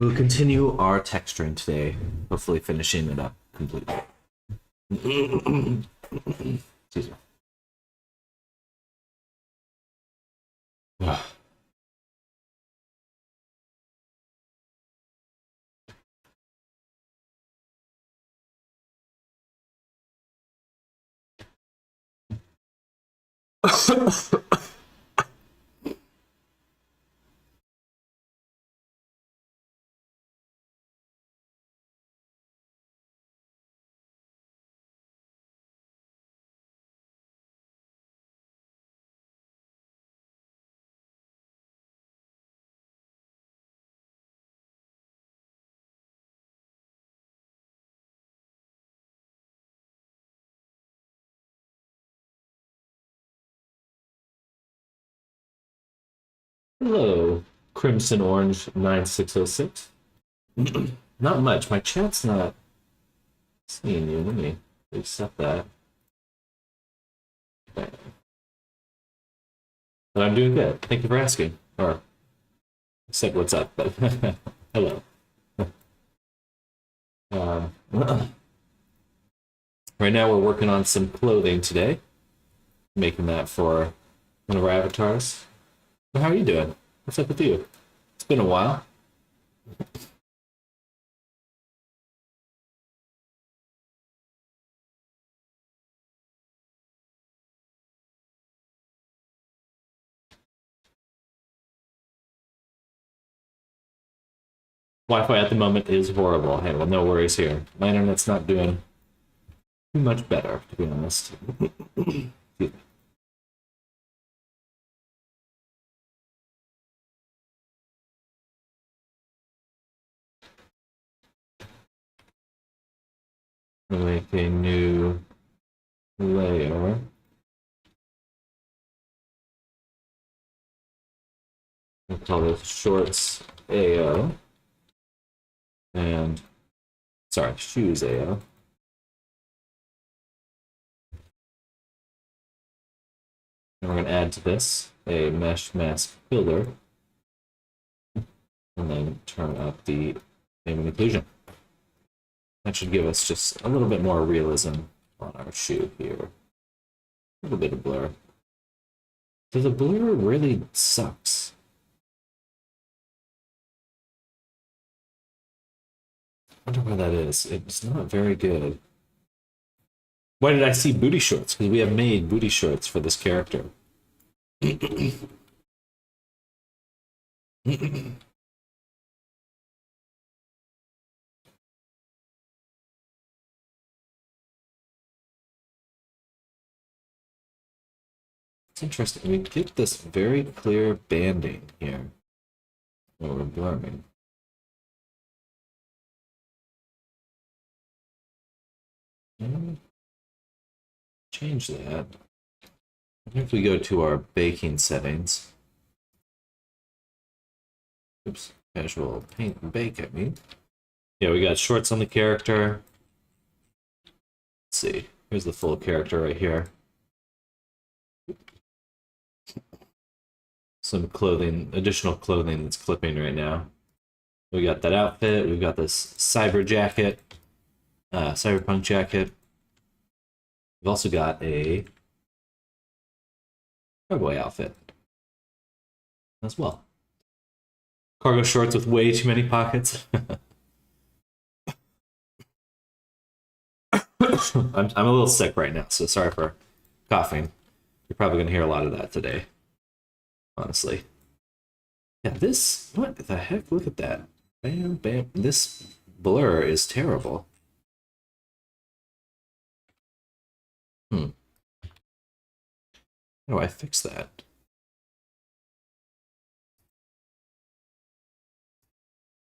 We'll continue our texturing today, hopefully finishing it up completely. Excuse me. Hello, Crimson Orange 9606. Not much. My chat's not seeing you. Let me accept that. But I'm doing good. Thank you for asking. Or said what's up, but hello. Um, right now we're working on some clothing today, making that for one of our avatars. How are you doing? What's up with you? It's been a while. Wi-Fi at the moment is horrible. Hey, well, no worries here. My internet's not doing too much better, to be honest. Make a new layer. We'll call this shorts AO. And, sorry, shoes AO. And we're going to add to this a mesh mask builder. And then turn up the name and inclusion. That should give us just a little bit more realism on our shoe here. A little bit of blur. So the blur really sucks. I wonder why that is. It's not very good. Why did I see booty shorts? Because we have made booty shorts for this character. It's interesting. We get this very clear banding here. Where we're blurring. Change that. If we go to our baking settings. Oops, casual paint and bake, I mean. Yeah, we got shorts on the character. Let's see. Here's the full character right here. Some clothing, additional clothing that's clipping right now. We got that outfit. We've got this cyber jacket, cyberpunk jacket. We've also got a cowboy outfit as well. Cargo shorts with way too many pockets. I'm a little sick right now, so sorry for coughing. You're probably going to hear a lot of that today, honestly. Yeah, this, what the heck? Look at that. Bam, bam. This blur is terrible. How do I fix that?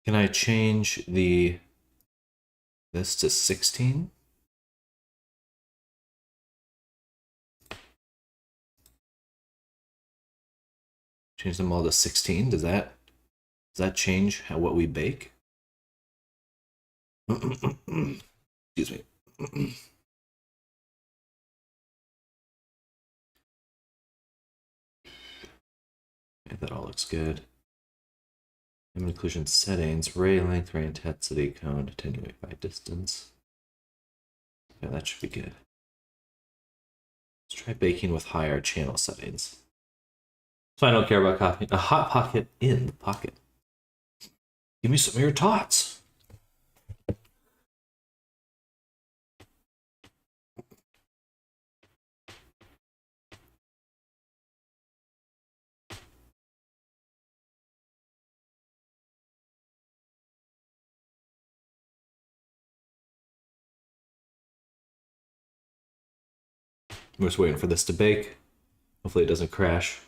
Can I change this to 16? Change them all to 16. Does that change what we bake? Excuse me. Okay, that all looks good. Image occlusion settings, ray length, ray intensity, cone, attenuate by distance. Yeah, that should be good. Let's try baking with higher channel settings. So I don't care about coffee. A hot pocket in the pocket. Give me some of your tots. I'm just waiting for this to bake. Hopefully it doesn't crash.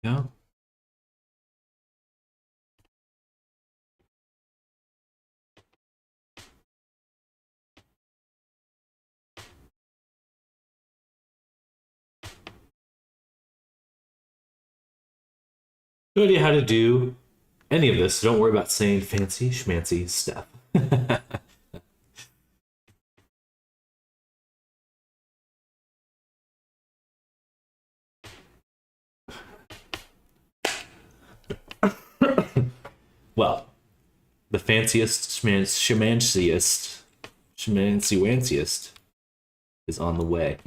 Yeah. No idea how to do any of this, so don't worry about saying fancy schmancy stuff. Well, the fanciest schmanciest schmancy-wanciest is on the way.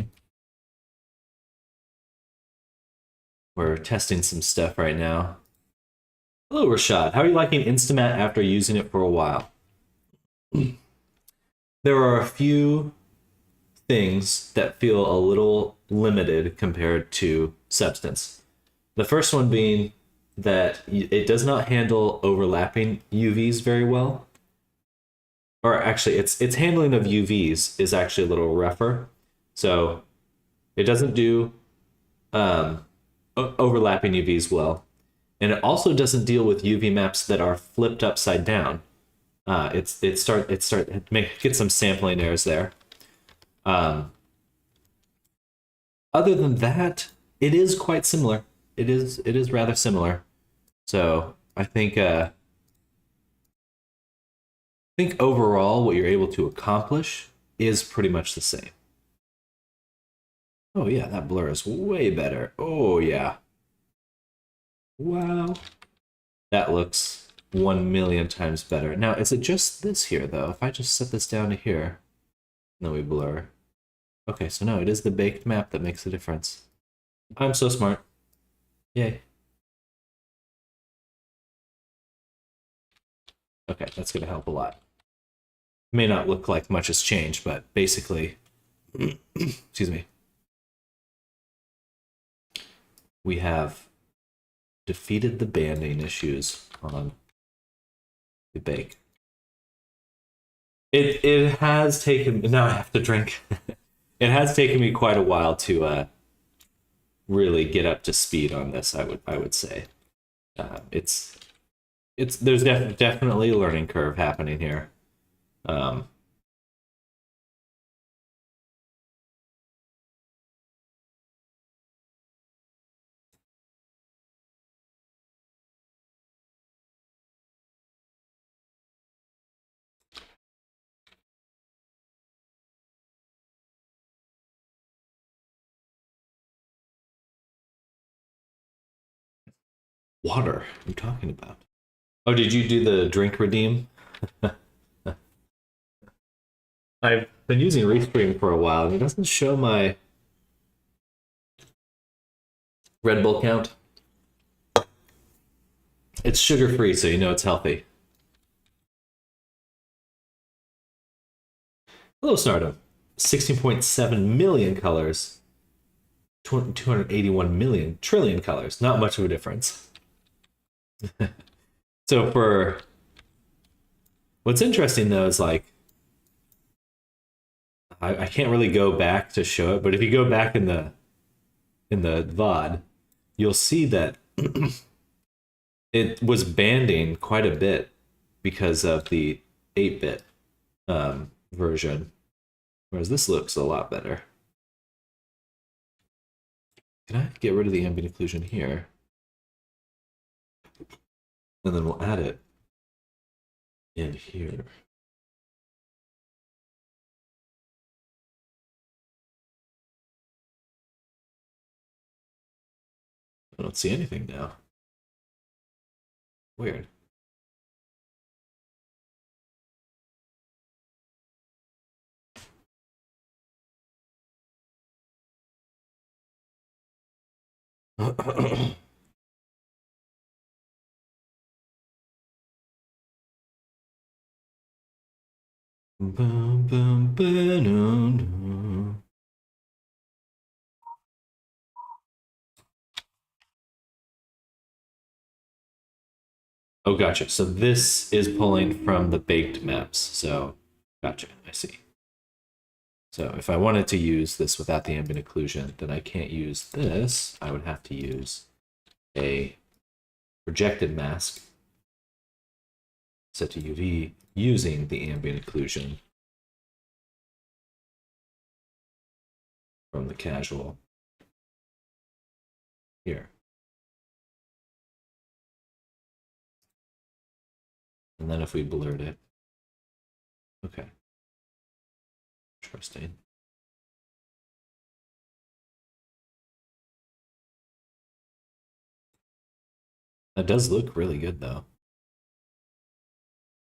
We're testing some stuff right now. Hello, Rashad. How are you liking Instamat after using it for a while? There are a few things that feel a little limited compared to Substance. The first one being that it does not handle overlapping UVs very well. Or actually, its handling of UVs is actually a little rougher. So it doesn't do overlapping UVs well. And it also doesn't deal with UV maps that are flipped upside down. Get some sampling errors there. Other than that, it is quite similar. It is rather similar. So I think overall what you're able to accomplish is pretty much the same. Oh yeah, that blur is way better. Oh yeah. Wow. That looks 1,000,000 times better. Now, is it just this here, though? If I just set this down to here, then we blur. Okay, so no, it is the baked map that makes the difference. I'm so smart. Yay. Okay, that's going to help a lot. May not look like much has changed, but basically, excuse me, we have defeated the banding issues on the bake. It has taken, now I have to drink. It has taken me quite a while to really get up to speed on this, I would say. There's definitely a learning curve happening here. Water, what are you talking about? Oh, did you do the drink redeem? I've been using Restream for a while, and it doesn't show my Red Bull count. It's sugar-free, so you know it's healthy. Hello, Snardom. 16.7 million colors. 281 million trillion colors. Not much of a difference. So for... What's interesting, though, is like... I can't really go back to show it, but if you go back in the VOD, you'll see that it was banding quite a bit because of the 8-bit version, whereas this looks a lot better. Can I get rid of the ambient occlusion here? And then we'll add it in here. I don't see anything now. Weird. Boom, boom, boom. Oh, gotcha. So this is pulling from the baked maps. So, gotcha. I see. So if I wanted to use this without the ambient occlusion, then I can't use this. I would have to use a projected mask set to UV using the ambient occlusion from the casual here. And then if we blurred it, okay. Interesting. That does look really good though. I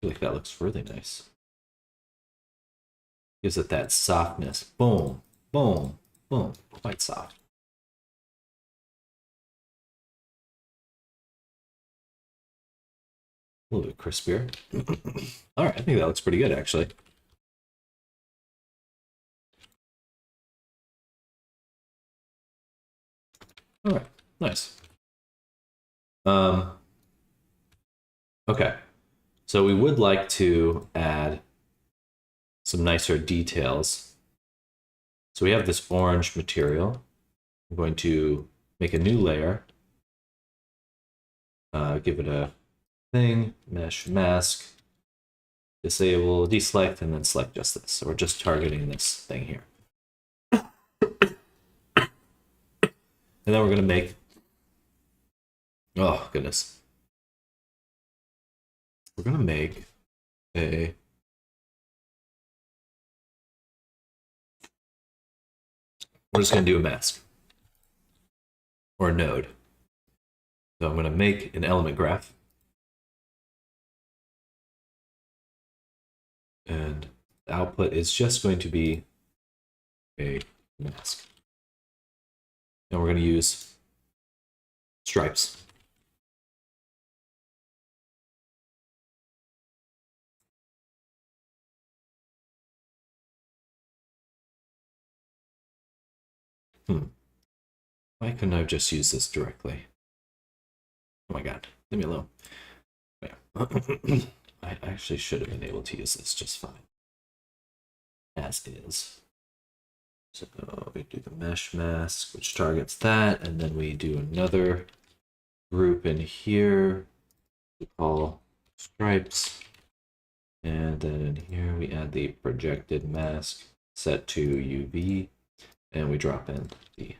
feel like that looks really nice. Gives it that softness. Boom, boom, boom. Quite soft. A little bit crispier. All right, I think that looks pretty good actually. All right, nice. Okay, so we would like to add some nicer details. So we have this orange material. I'm going to make a new layer. Give it a thing, mesh mask, disable, deselect, and then select just this. So we're just targeting this thing here. And then we're going to make, oh goodness. We're going to make a, we're just going to do a mask or a node. So I'm going to make an element graph. And the output is just going to be a mask. And we're going to use stripes. Why couldn't I just use this directly? Oh my god, leave me alone. Yeah. I actually should have been able to use this just fine. As is. So we do the mesh mask, which targets that, and then we do another group in here we call stripes. And then in here we add the projected mask set to UV, and we drop in the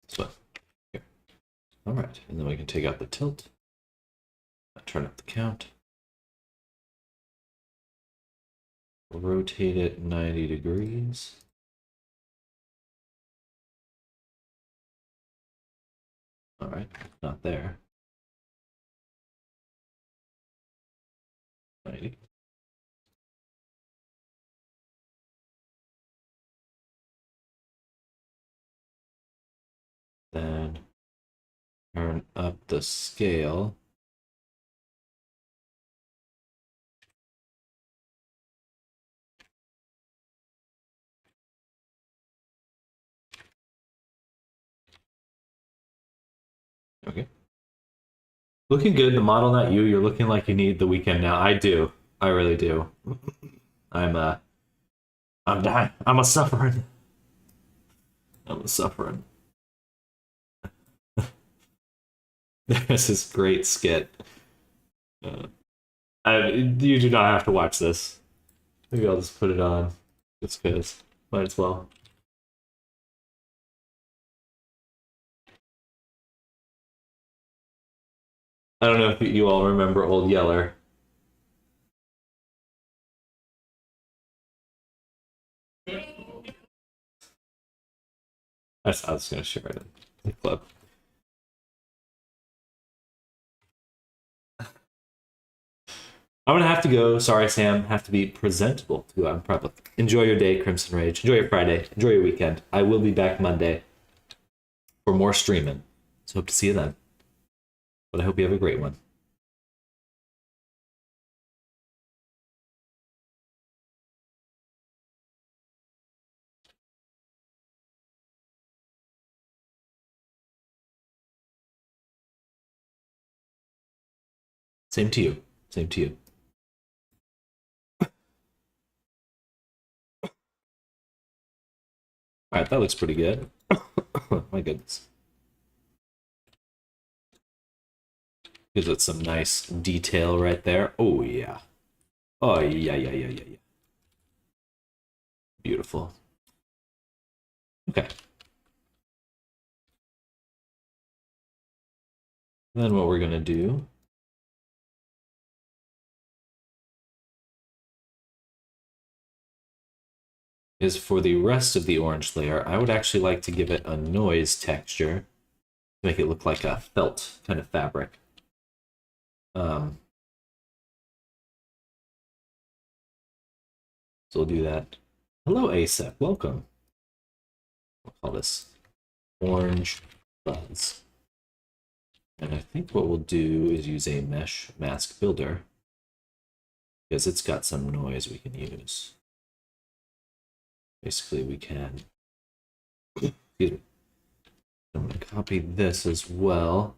so here. All right, and then we can take out the tilt, turn up the count, rotate it 90 degrees. All right, not there. 90. Then turn up the scale. Okay. Looking good. The model, not you. You're looking like you need the weekend now. I do. I really do. I'm I'm dying. I'm a suffering. I'm a suffering. There's this great skit. Uh, you do not have to watch this. Maybe I'll just put it on. Just because. Might as well. I don't know if you all remember Old Yeller. I was going to share it in the club. I'm going to have to go. Sorry, Sam. Have to be presentable to our public. Enjoy your day, Crimson Rage. Enjoy your Friday. Enjoy your weekend. I will be back Monday for more streaming. So hope to see you then. But I hope you have a great one. Same to you. Same to you. All right, that looks pretty good. My goodness. Gives it some nice detail right there. Oh, yeah. Oh, yeah. Beautiful. Okay. Then what we're going to do is for the rest of the orange layer, I would actually like to give it a noise texture to make it look like a felt kind of fabric. So we'll do that. Hello, ASAP. Welcome. We'll call this Orange Fuzz. And I think what we'll do is use a mesh mask builder because it's got some noise we can use. Basically, we can. Excuse me. I'm going to copy this as well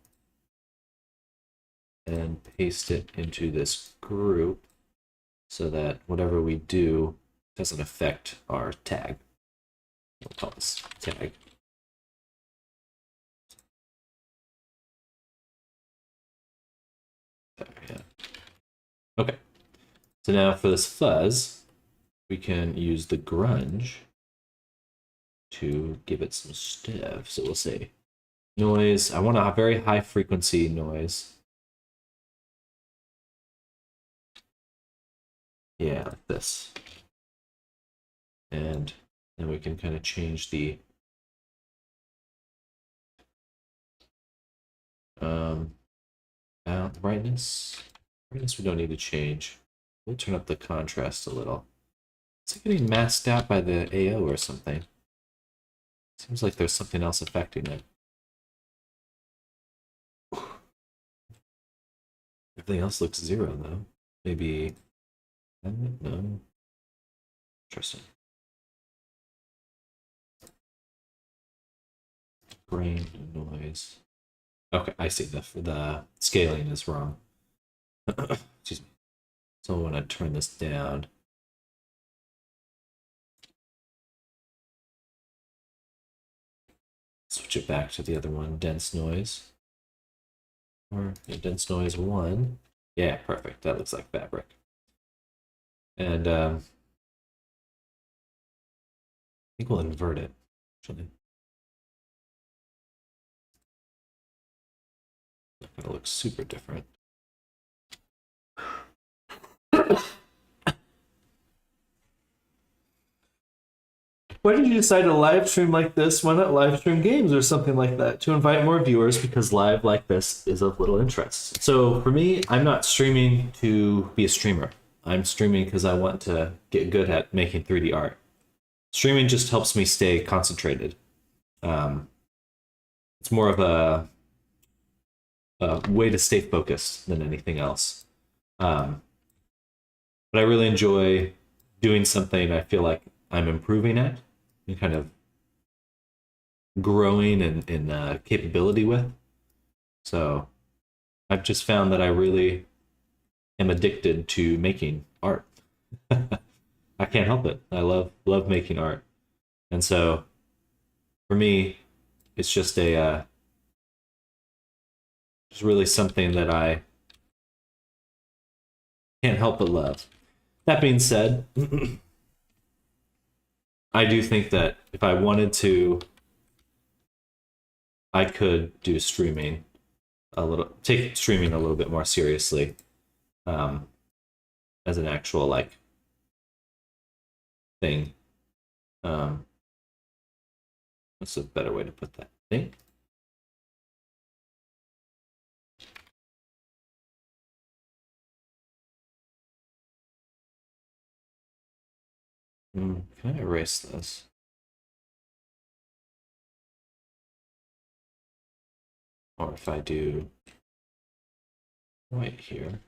and paste it into this group so that whatever we do doesn't affect our tag. We'll call this tag. Yeah. Okay. So now for this fuzz, we can use the grunge to give it some stiff. So we'll say noise. I want a very high frequency noise. Yeah, like this. And then we can kind of change the brightness. Brightness we don't need to change. We'll turn up the contrast a little. Is it getting masked out by the AO or something? Seems like there's something else affecting it. Everything else looks 0 though. Maybe. No. Interesting. Grain noise. Okay, I see. The scaling is wrong. Excuse me. So when I turn this down. Switch it back to the other one, dense noise. Or dense noise 1. Yeah, perfect. That looks like fabric. And I think we'll invert it, actually. Not gonna look super different. Why did you decide to live stream like this? Why not live stream games or something like that to invite more viewers? Because live like this is of little interest. So for me, I'm not streaming to be a streamer. I'm streaming because I want to get good at making 3D art. Streaming just helps me stay concentrated. It's more of a way to stay focused than anything else. But I really enjoy doing something I feel like I'm improving at and kind of growing in capability with. So I've just found that I really am addicted to making I can't help it. I love making art, and so for me, it's just just really something that I can't help but love. That being said, I do think that if I wanted to, I could do streaming take streaming a little bit more seriously, um, as an actual like thing. Um, what's a better way to put that? Thing. Can I erase this? Or if I do right here,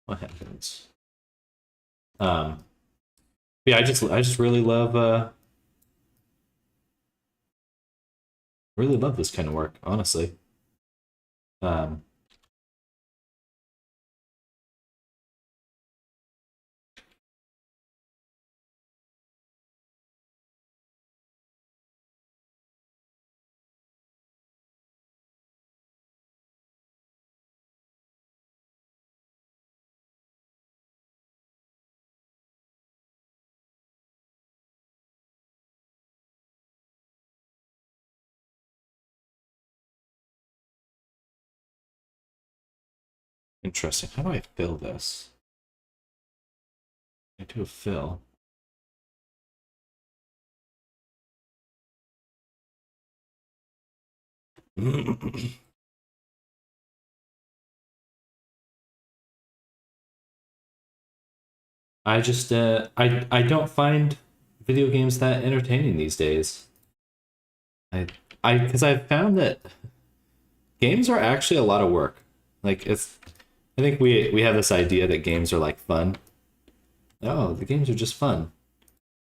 what happens? Yeah, I just really love this kind of work, honestly. Um, Interesting. How do I fill this? I do a fill. I just I don't find video games that entertaining these days. I because I've found that games are actually a lot of work. Like it's I think we have this idea that games are like fun. Oh, the games are just fun.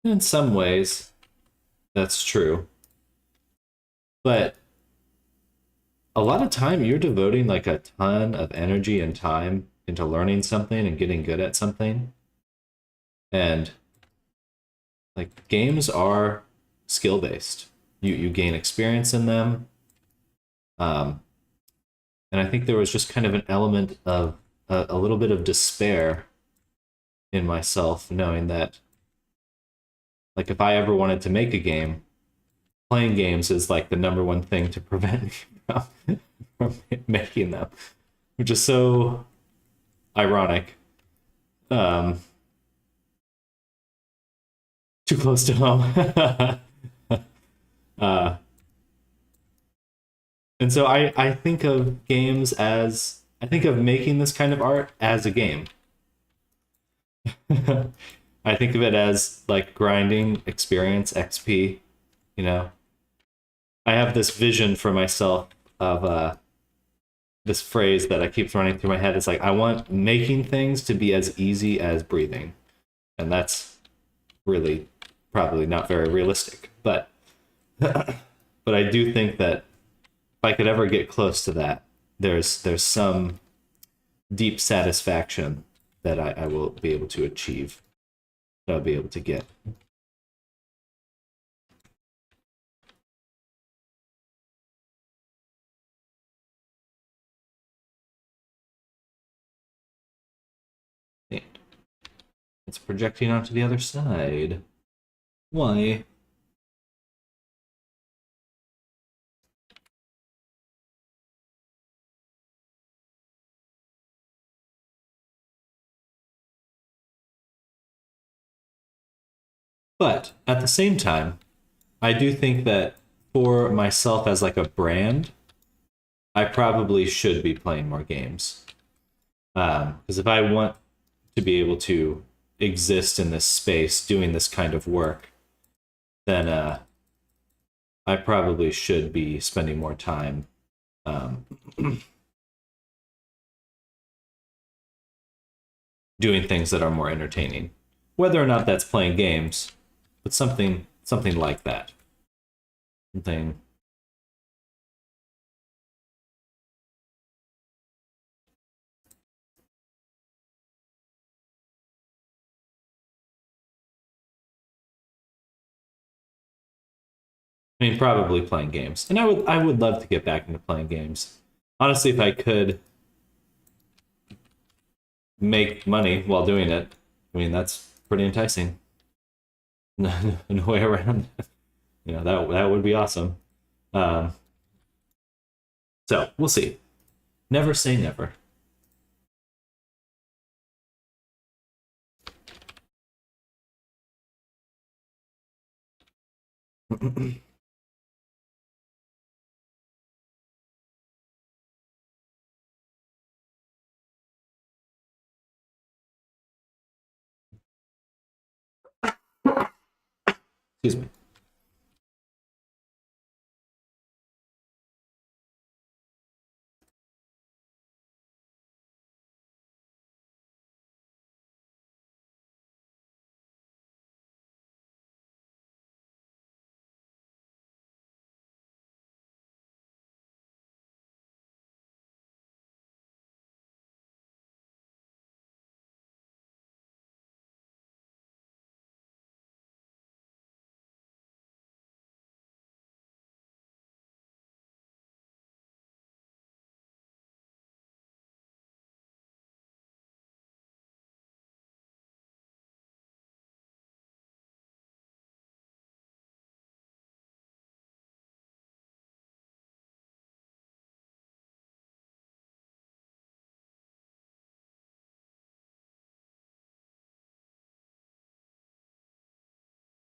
In some ways, that's true. But a lot of time you're devoting like a ton of energy and time into learning something and getting good at something. And like games are skill based. You gain experience in them. Um, and I think there was just kind of an element of a little bit of despair in myself, knowing that like if I ever wanted to make a game, playing games is like the number one thing to prevent me from making them, which is so ironic. Um, too close to home. uh, and so I think of games as I think of making this kind of art as a game. I think of it as like grinding experience XP, you know. I have this vision for myself of this phrase that I keep running through my head. It's like I want making things to be as easy as breathing. And that's really probably not very realistic, but but I do think that if I could ever get close to that, there's some deep satisfaction that I will be able to achieve, that I'll be able to get. And it's projecting onto the other side. Why? But at the same time, I do think that for myself as like a brand, I probably should be playing more games. Because if I want to be able to exist in this space doing this kind of work, then I probably should be spending more time um, doing things that are more entertaining. Whether or not that's playing games, but something like that. Something I mean, probably playing games, and I would love to get back into playing games. Honestly, if I could make money while doing it, I mean, that's pretty enticing. No way around. That would be awesome. Um, so we'll see. Never say never. Excuse me.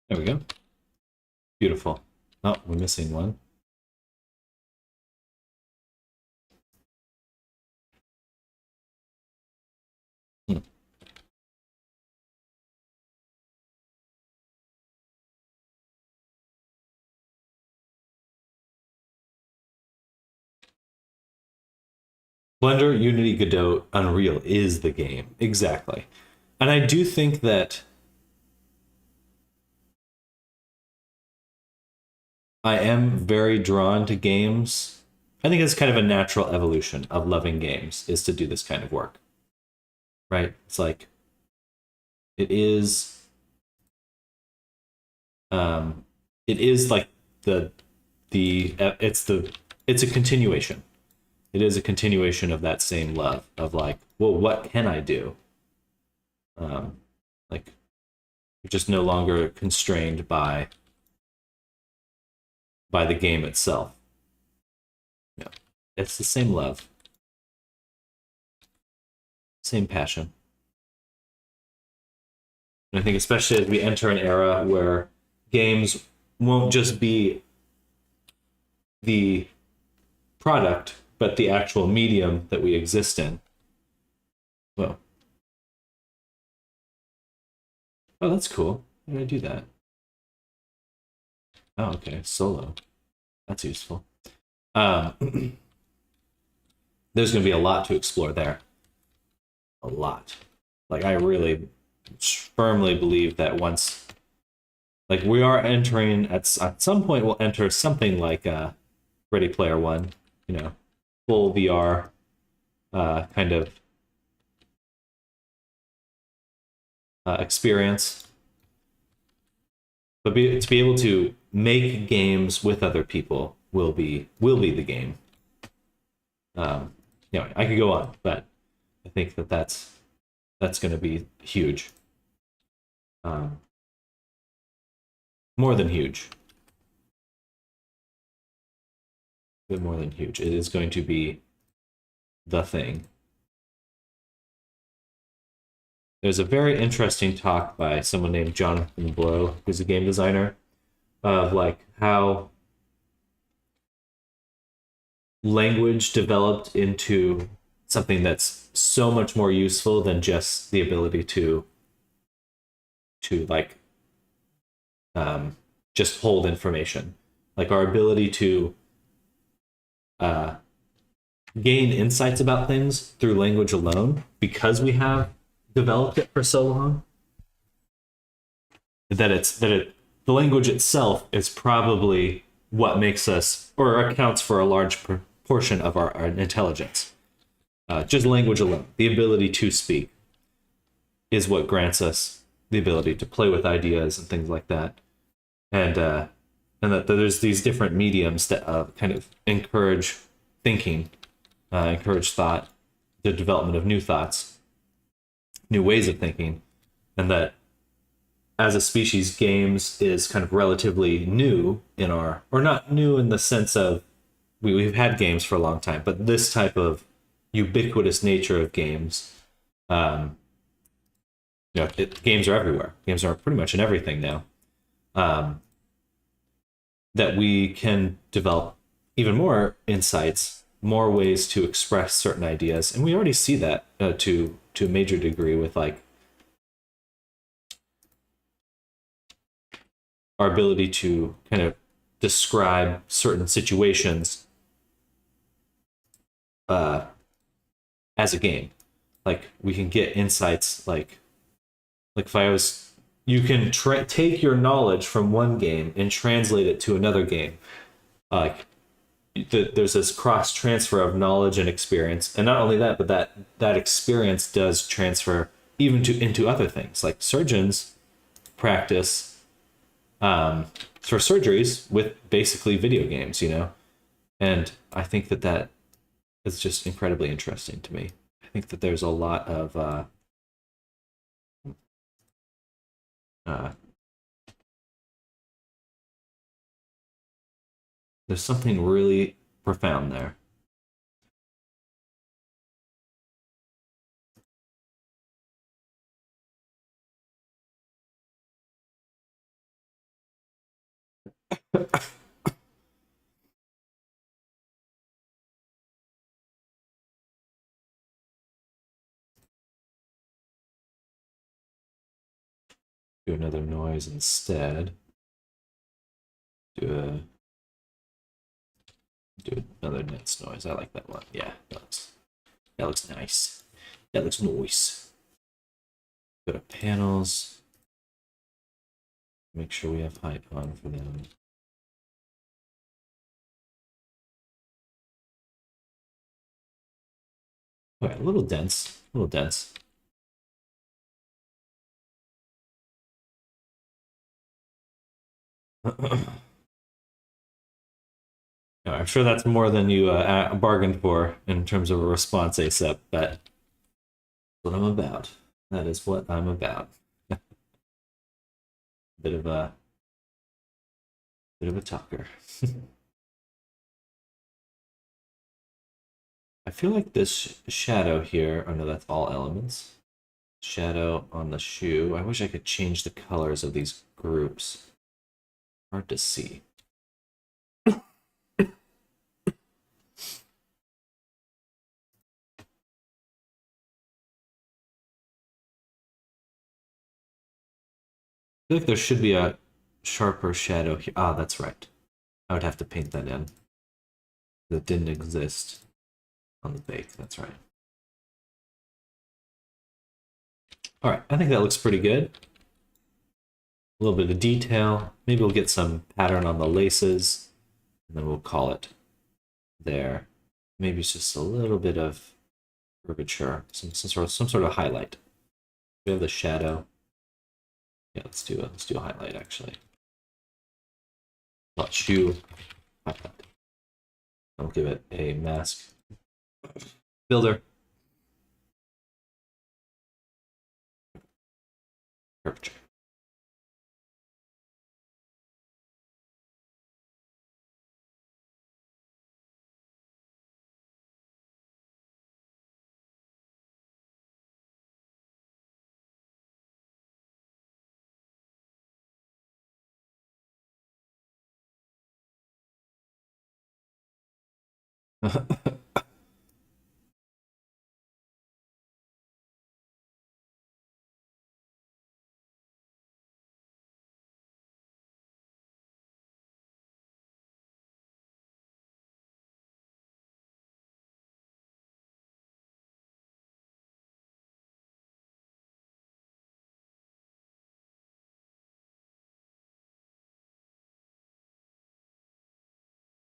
There we go. Beautiful. Oh, we're missing one. Hmm. Blender, Unity, Godot, Unreal is the game. Exactly. And I do think that I am very drawn to games. I think it's kind of a natural evolution of loving games is to do this kind of work. Right? It's like it is it is like the it's a continuation. It is a continuation of that same love of like, well, what can I do? Like you're just no longer constrained by the game itself. Yeah. It's the same love, same passion. And I think especially as we enter an era where games won't just be the product, but the actual medium that we exist in. Well, oh, that's cool. How did I do that? Oh, okay, solo. That's useful. There's going to be a lot to explore there. A lot. Like, I really firmly believe that once, like, we are entering, at some point, we'll enter something like Ready Player One, full VR kind of experience. But to be able to make games with other people will be the game. I could go on, but I think that's going to be huge. More than huge. A bit more than huge. It is going to be the thing. There's a very interesting talk by someone named Jonathan Blow, who's a game designer, of like how language developed into something that's so much more useful than just the ability to like just hold information. Like our ability to gain insights about things through language alone, because we have developed it for so long, the language itself is probably what makes us or accounts for a large portion of our intelligence. Just language alone, the ability to speak, is what grants us the ability to play with ideas and things like that. And and that there's these different mediums that kind of encourage thinking, encourage thought, the development of new thoughts, new ways of thinking, and that as a species, games is kind of relatively new in our, or not new in the sense of we've had games for a long time, but this type of ubiquitous nature of games, um, games are everywhere. Games are pretty much in everything now. Um, that we can develop even more insights, more ways to express certain ideas, and we already see that to a major degree with like our ability to kind of describe certain situations as a game. Like we can get insights like if I was, you can take your knowledge from one game and translate it to another game. Like there's this cross transfer of knowledge and experience, and not only that, but that experience does transfer even to into other things. Like surgeons practice for surgeries with basically video games, and I think that is just incredibly interesting to me. I think that there's a lot of uh, there's something really profound there. Do another noise instead. Do another nets noise. I like that one. Yeah, that looks nice. That looks nice. Go to panels. Make sure we have height on for them. Okay, a little dense. A little dense. No, I'm sure that's more than you bargained for in terms of a response ASAP, but that's what I'm about. That is what I'm about. bit of a bit of a talker. I feel like this shadow here, oh no, that's all elements. Shadow on the shoe. I wish I could change the colors of these groups. Hard to see. I feel like there should be a sharper shadow here. Ah, that's right. I would have to paint that in. That didn't exist on the bake. That's right. All right, I think that looks pretty good. A little bit of detail. Maybe we'll get some pattern on the laces, and then we'll call it there. Maybe it's just a little bit of curvature, some sort of highlight. We have the shadow. Yeah, let's do a highlight actually. Not shoe highlight. I'll give it a mask builder. Curvature.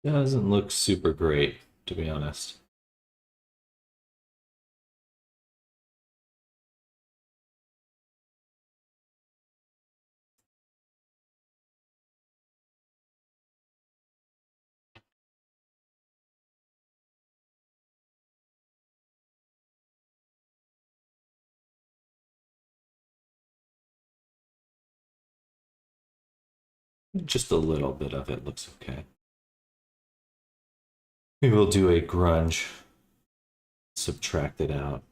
Doesn't look super great, to be honest. Just a little bit of it looks okay. Maybe we'll do a grunge. Subtract it out.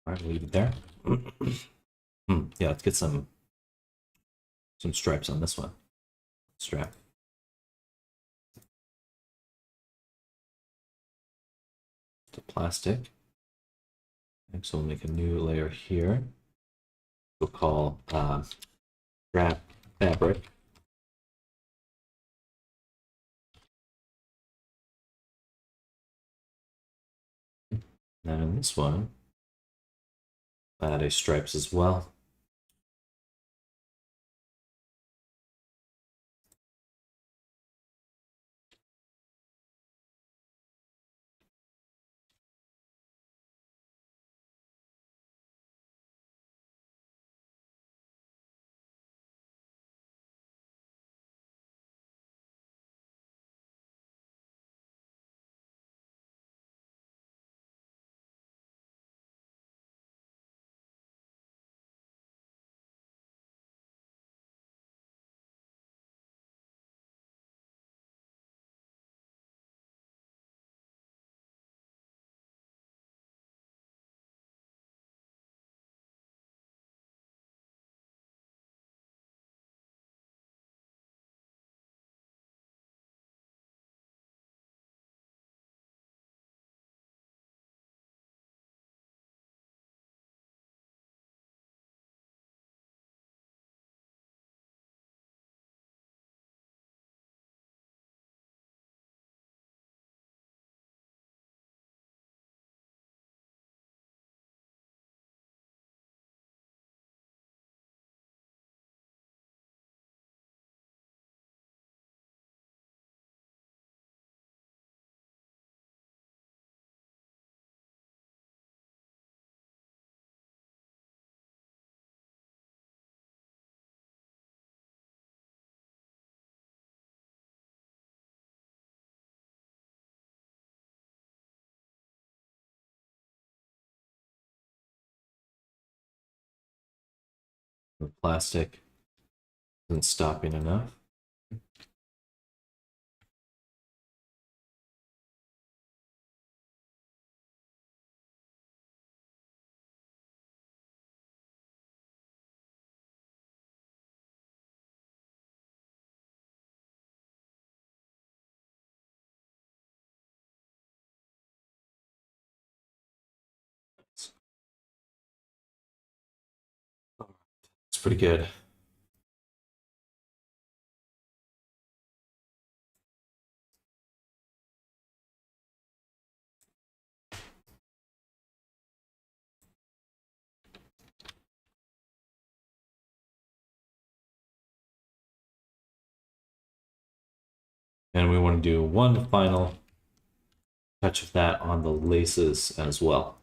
All right, leave it there. Yeah, let's get some stripes on this one. Strap. The plastic. And so we'll make a new layer here. We'll call wrap fabric. And then in this one, add a stripes as well. The plastic isn't stopping enough. It's pretty good. And we want to do one final touch of that on the laces as well.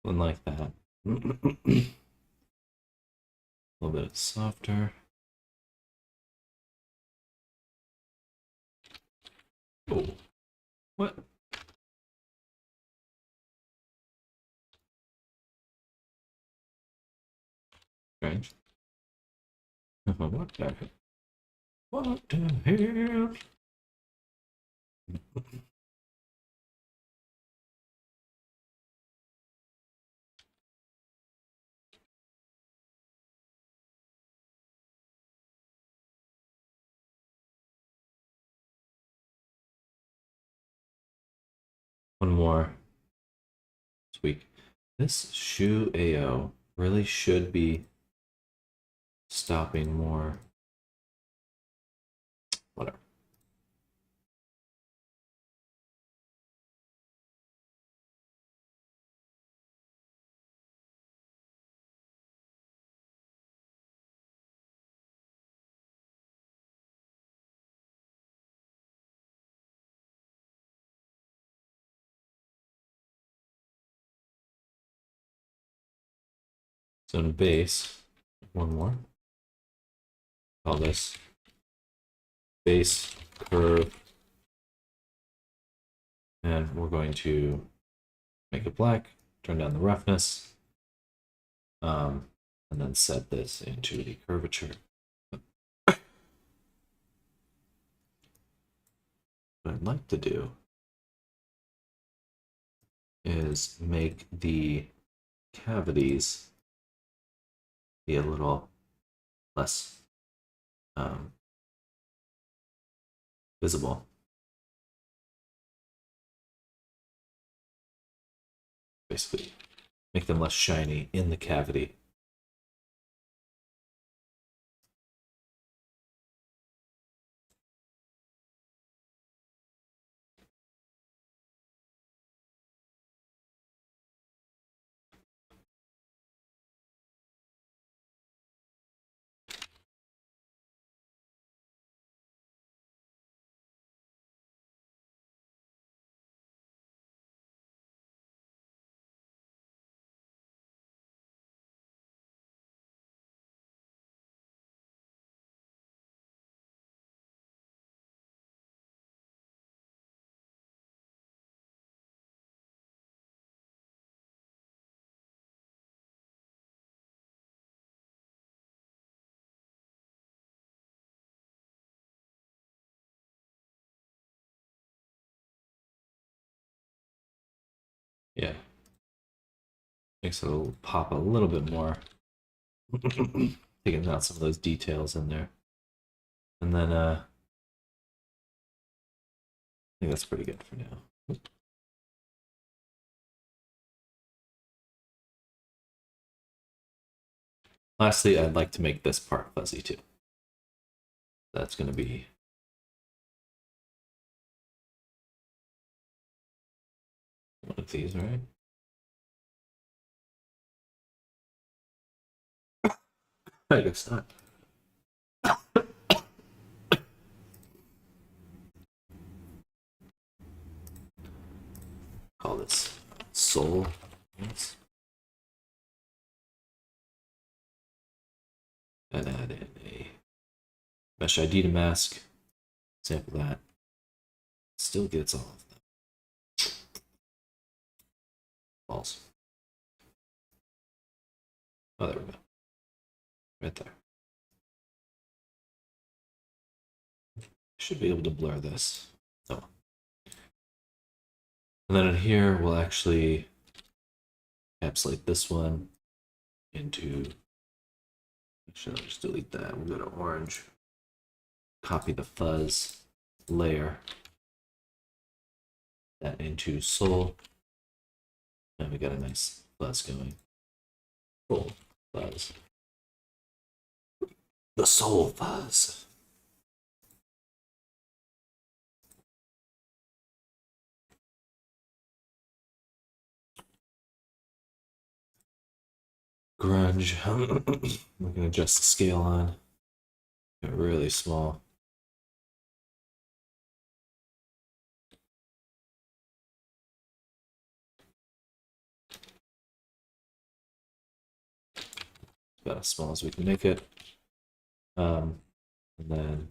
One like that. A little bit softer. Oh, what? Strange. What the heck? What the hell? One more tweak. This shoe AO really should be stopping more. Whatever. So in base, one more. Call this base curve. And we're going to make it black, turn down the roughness, and then set this into the curvature. What I'd like to do is make the cavities be a little less visible. Basically, make them less shiny in the cavity. Yeah. Makes it pop a little bit more. Taking out some of those details in there. And then I think that's pretty good for now. Lastly, I'd like to make this part fuzzy too. That's going to be one of these, right? I guess not. Call this soul. Yes. And add in a mesh ID to mask. Sample that. Still gets all of them. False. Oh, there we go. Right there. Should be able to blur this. Oh. And then in here, we'll actually encapsulate this one into. Actually, I'll just delete that. We'll go to orange. Copy the fuzz layer. That into soul. And we got a nice fuzz going. Soul fuzz. The soul fuzz. Grunge. We're gonna adjust the scale on. Get really small. About as small as we can make it. And then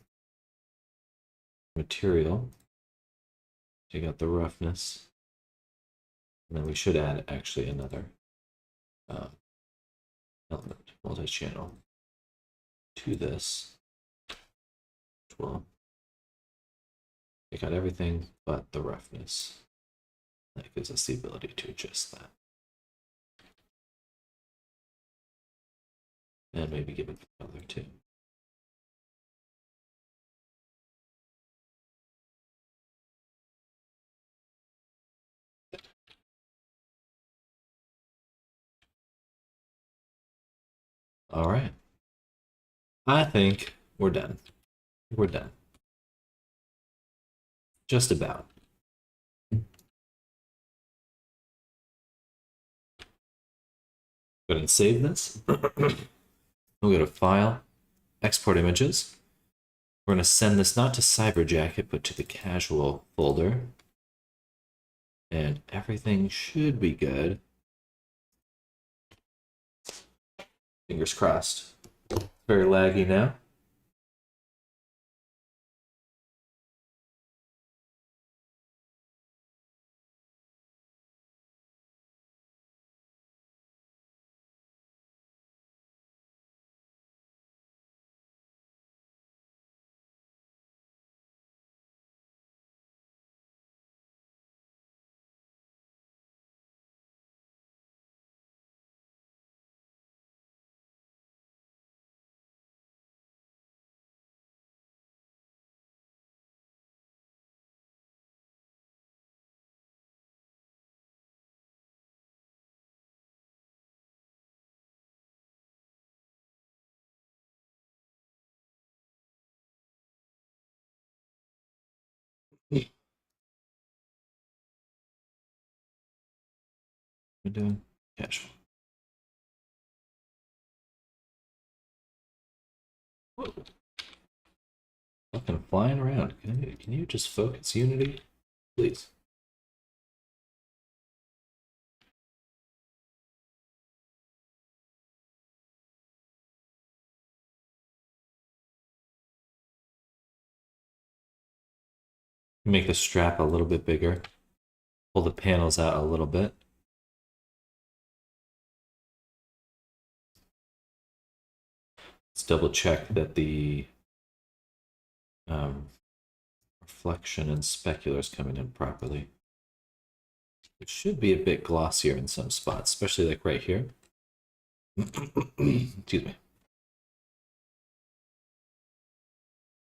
material. Take out the roughness. And then we should add actually another element, multi-channel, to this. Well, take out everything but the roughness. That gives us the ability to adjust that. And maybe give it color too. All right. I think we're done. We're done. Just about. Go ahead and save this. We'll go to File, Export Images. We're going to send this not to CyberJacket, but to the Casual folder. And everything should be good. Fingers crossed. Very laggy now. We're doing casual. Whoa. Fucking flying around. Can you just focus, Unity? Please. Make the strap a little bit bigger. Pull the panels out a little bit. Let's double check that the reflection and specular is coming in properly. It should be a bit glossier in some spots, especially like right here. Excuse me.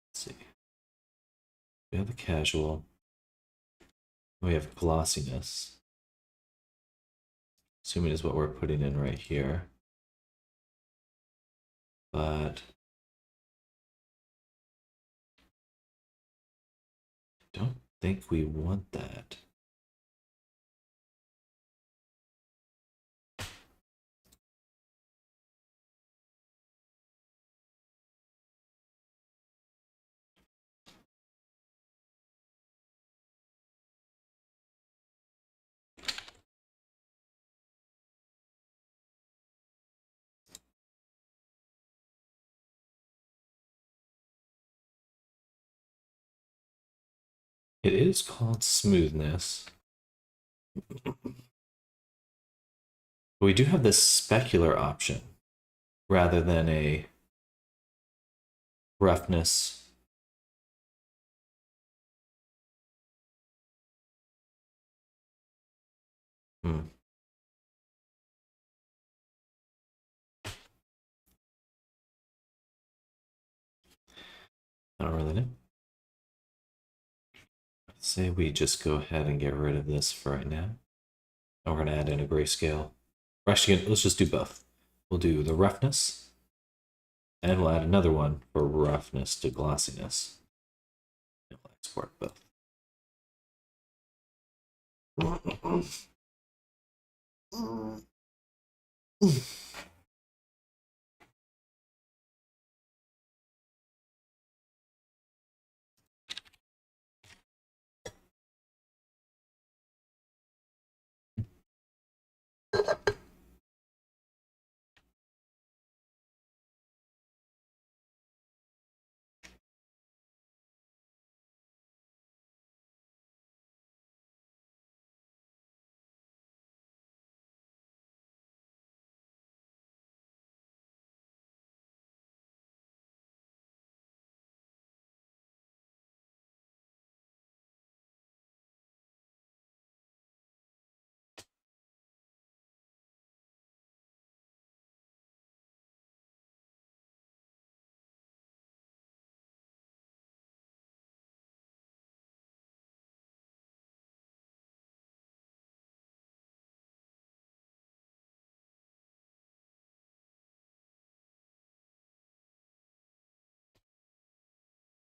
Let's see. We have the casual. We have glossiness. Assuming is what we're putting in right here. But I don't think we want that. It is called smoothness. But we do have this specular option rather than a roughness. Hmm. I don't really know. I'd say we just go ahead and get rid of this for right now. And we're going to add in a grayscale. Or actually, let's just do both. We'll do the roughness, and we'll add another one for roughness to glossiness. And we'll export both.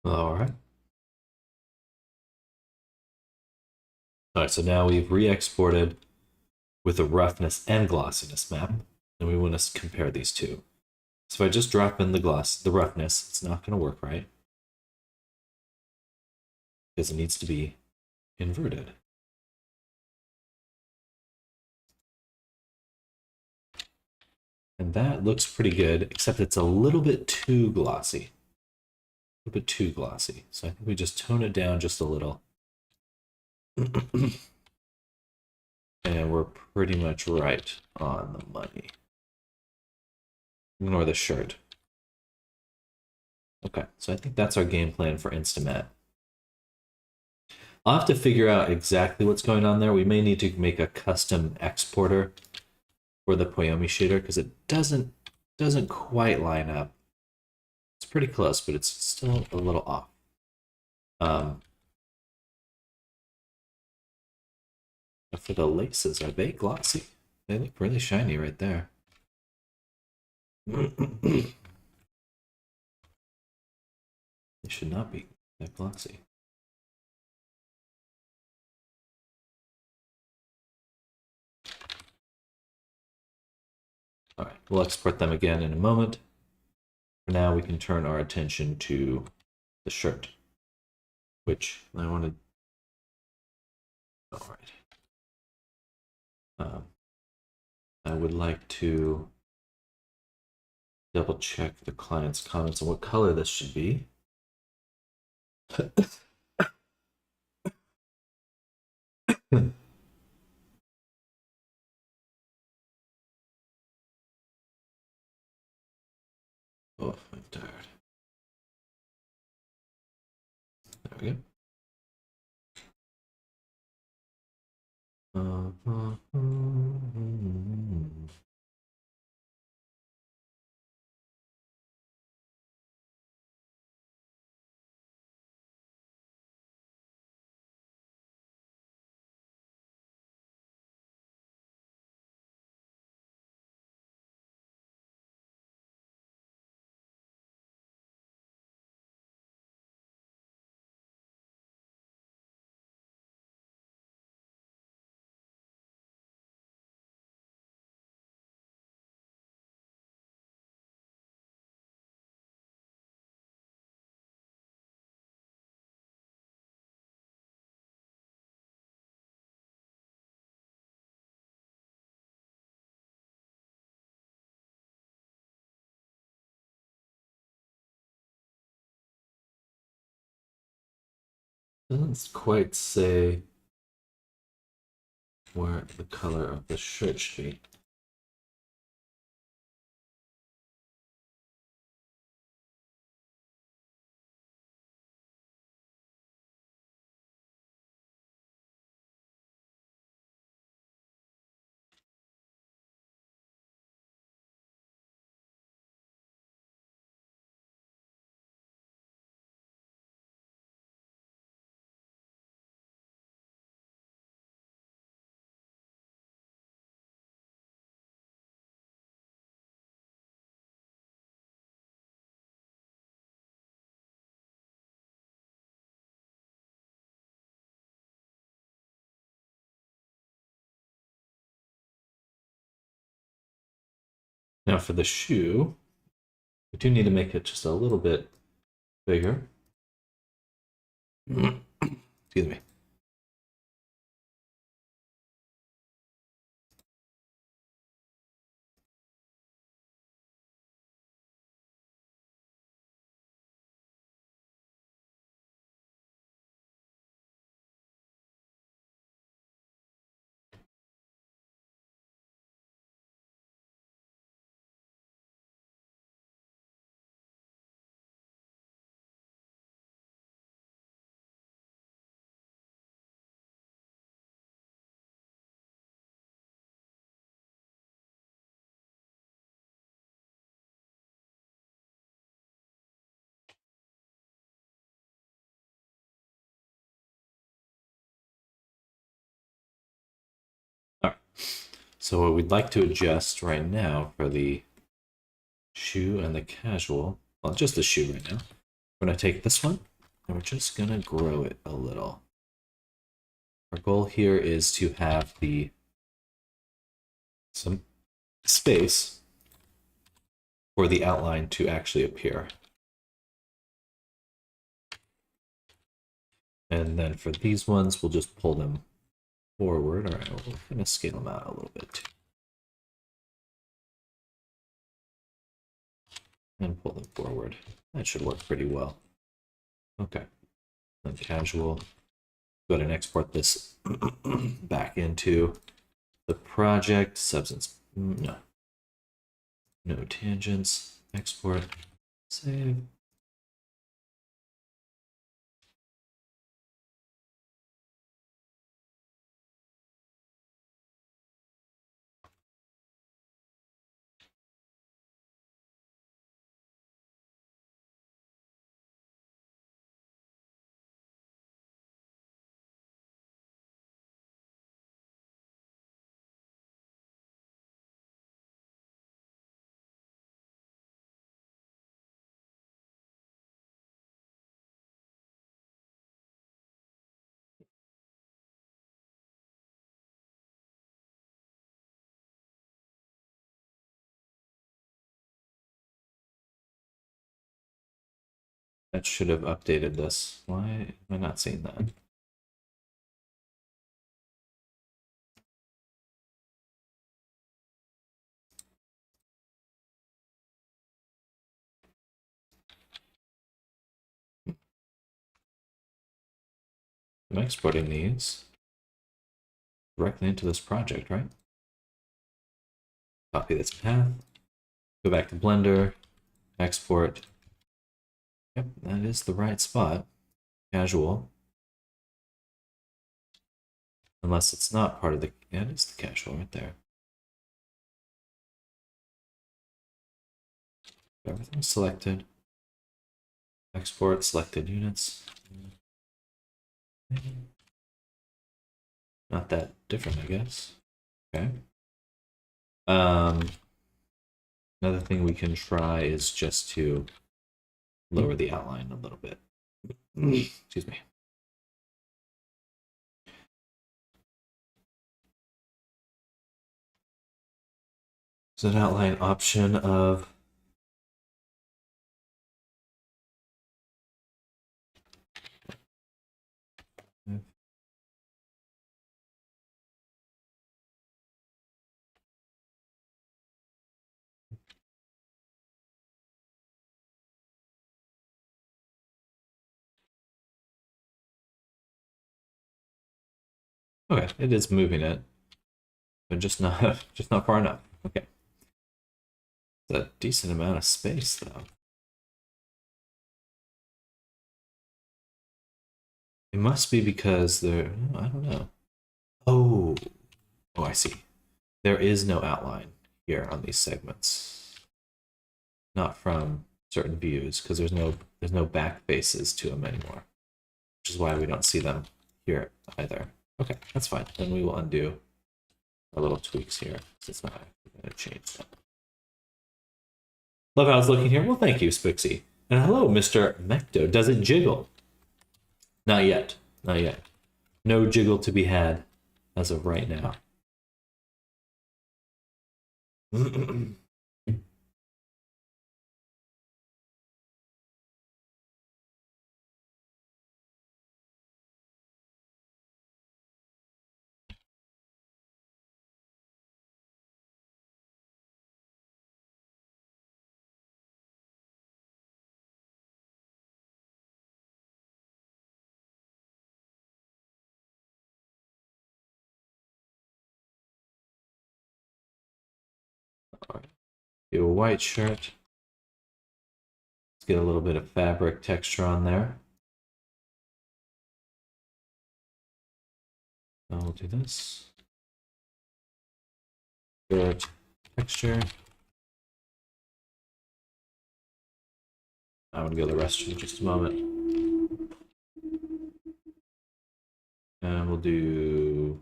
All right. All right, so now we've re-exported with a roughness and glossiness map, and we want to compare these two. So if I just drop in the roughness, it's not going to work right because it needs to be inverted. And that looks pretty good, except it's a little bit too glossy. A little bit too glossy. So I think we just tone it down just a little. And we're pretty much right on the money. Ignore the shirt. Okay, so I think that's our game plan for Instamat. I'll have to figure out exactly what's going on there. We may need to make a custom exporter for the Poyomi shader because it doesn't quite line up. It's pretty close, but it's still a little off. For the laces, are they glossy? They look really shiny right there. They should not be that glossy. All right, we'll export them again in a moment. For now, we can turn our attention to the shirt, which I wanted. All right. I would like to double check the client's comments on what color this should be. Oh, I'm tired. There we go. Doesn't quite say where the color of the shirt should be. Now for the shoe, we do need to make it just a little bit bigger. Excuse me. All right. So what we'd like to adjust right now for the shoe and the casual, well, just the shoe right now. We're gonna take this one and we're just gonna grow it a little. Our goal here is to have some space for the outline to actually appear. And then for these ones, we'll just pull them forward. All right, we're gonna scale them out a little bit too. and pull them forward. That should work pretty well. Okay. Then casual. Go ahead and export this back into the project. Substance. No. No tangents. Export. Save. That should have updated this. Why am I not seeing that? I'm exporting these directly into this project, right? Copy this path. Go back to Blender. Export. Yep, that is the right spot. Casual. Unless it's not part of the... Yeah, it is the casual right there. Everything's selected. Export selected units. Not that different, I guess. Okay. Another thing we can try is just to lower the outline a little bit. Excuse me. So an outline option of okay, it is moving it, but just not just not far enough. Okay. It's a decent amount of space though. It must be because there I don't know. Oh, I see. There is no outline here on these segments. Not from certain views, because there's no back faces to them anymore. Which is why we don't see them here either. Okay, that's fine. Then we will undo our little tweaks here. It's not going to change that. Love how it's looking here. Well, thank you, Spixie. And hello, Mr. Mecto. Does it jiggle? Not yet. Not yet. No jiggle to be had as of right now. Do a white shirt. Let's get a little bit of fabric texture on there. Now we'll do this. Shirt texture. I'm gonna go the rest in just a moment. And we'll do...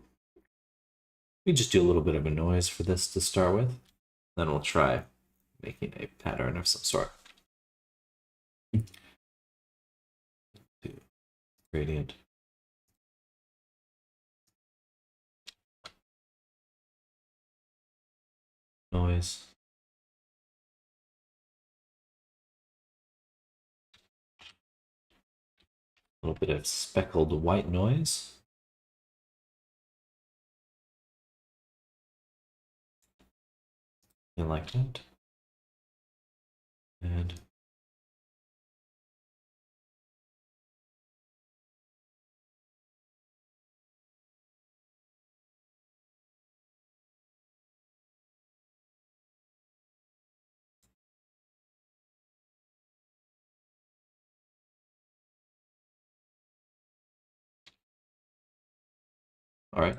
We just do a little bit of a noise for this to start with. Then we'll try making a pattern of some sort. Gradient. Noise. A little bit of speckled white noise. And like that. And all right.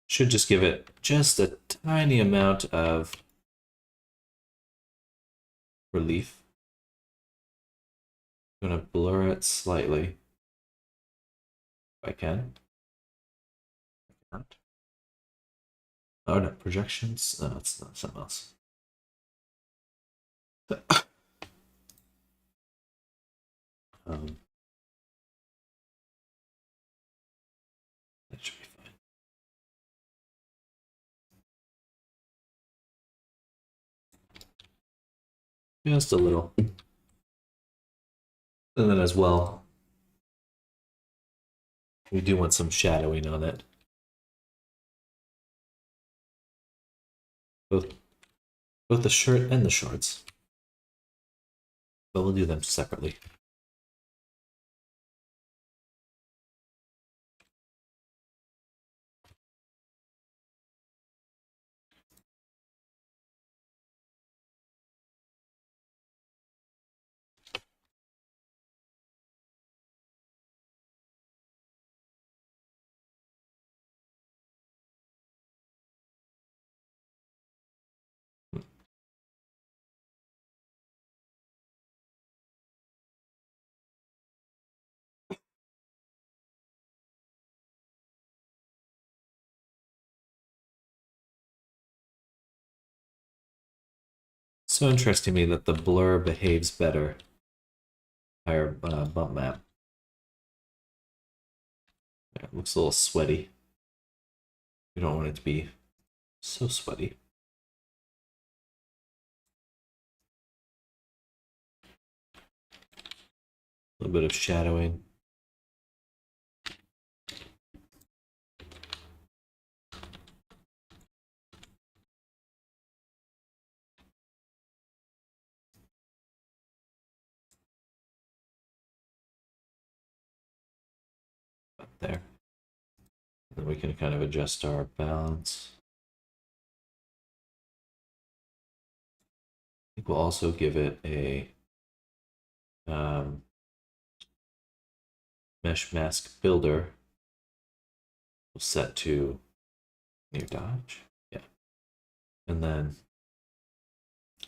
Should just give it just a tiny amount of relief. I'm gonna blur it slightly if I can. Oh no, projections. No, it's not something else. Um, that should be fine. Just a little. And then as well, we do want some shadowing on it. Both the shirt and the shorts. But we'll do them separately. So interesting to me that the blur behaves better. Higher bump map. Yeah, it looks a little sweaty. We don't want it to be so sweaty. A little bit of shadowing. There. Then we can kind of adjust our balance. I think we'll also give it a mesh mask builder. We'll set to near dodge. Yeah. And then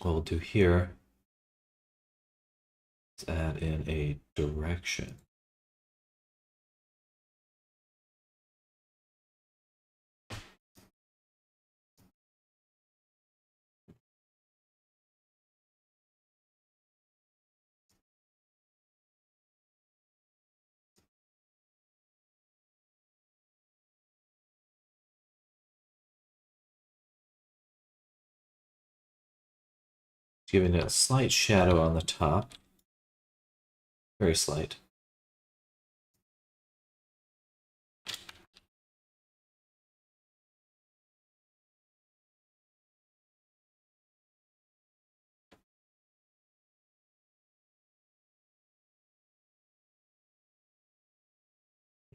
what we'll do here is add in a direction. Giving it a slight shadow on the top. Very slight.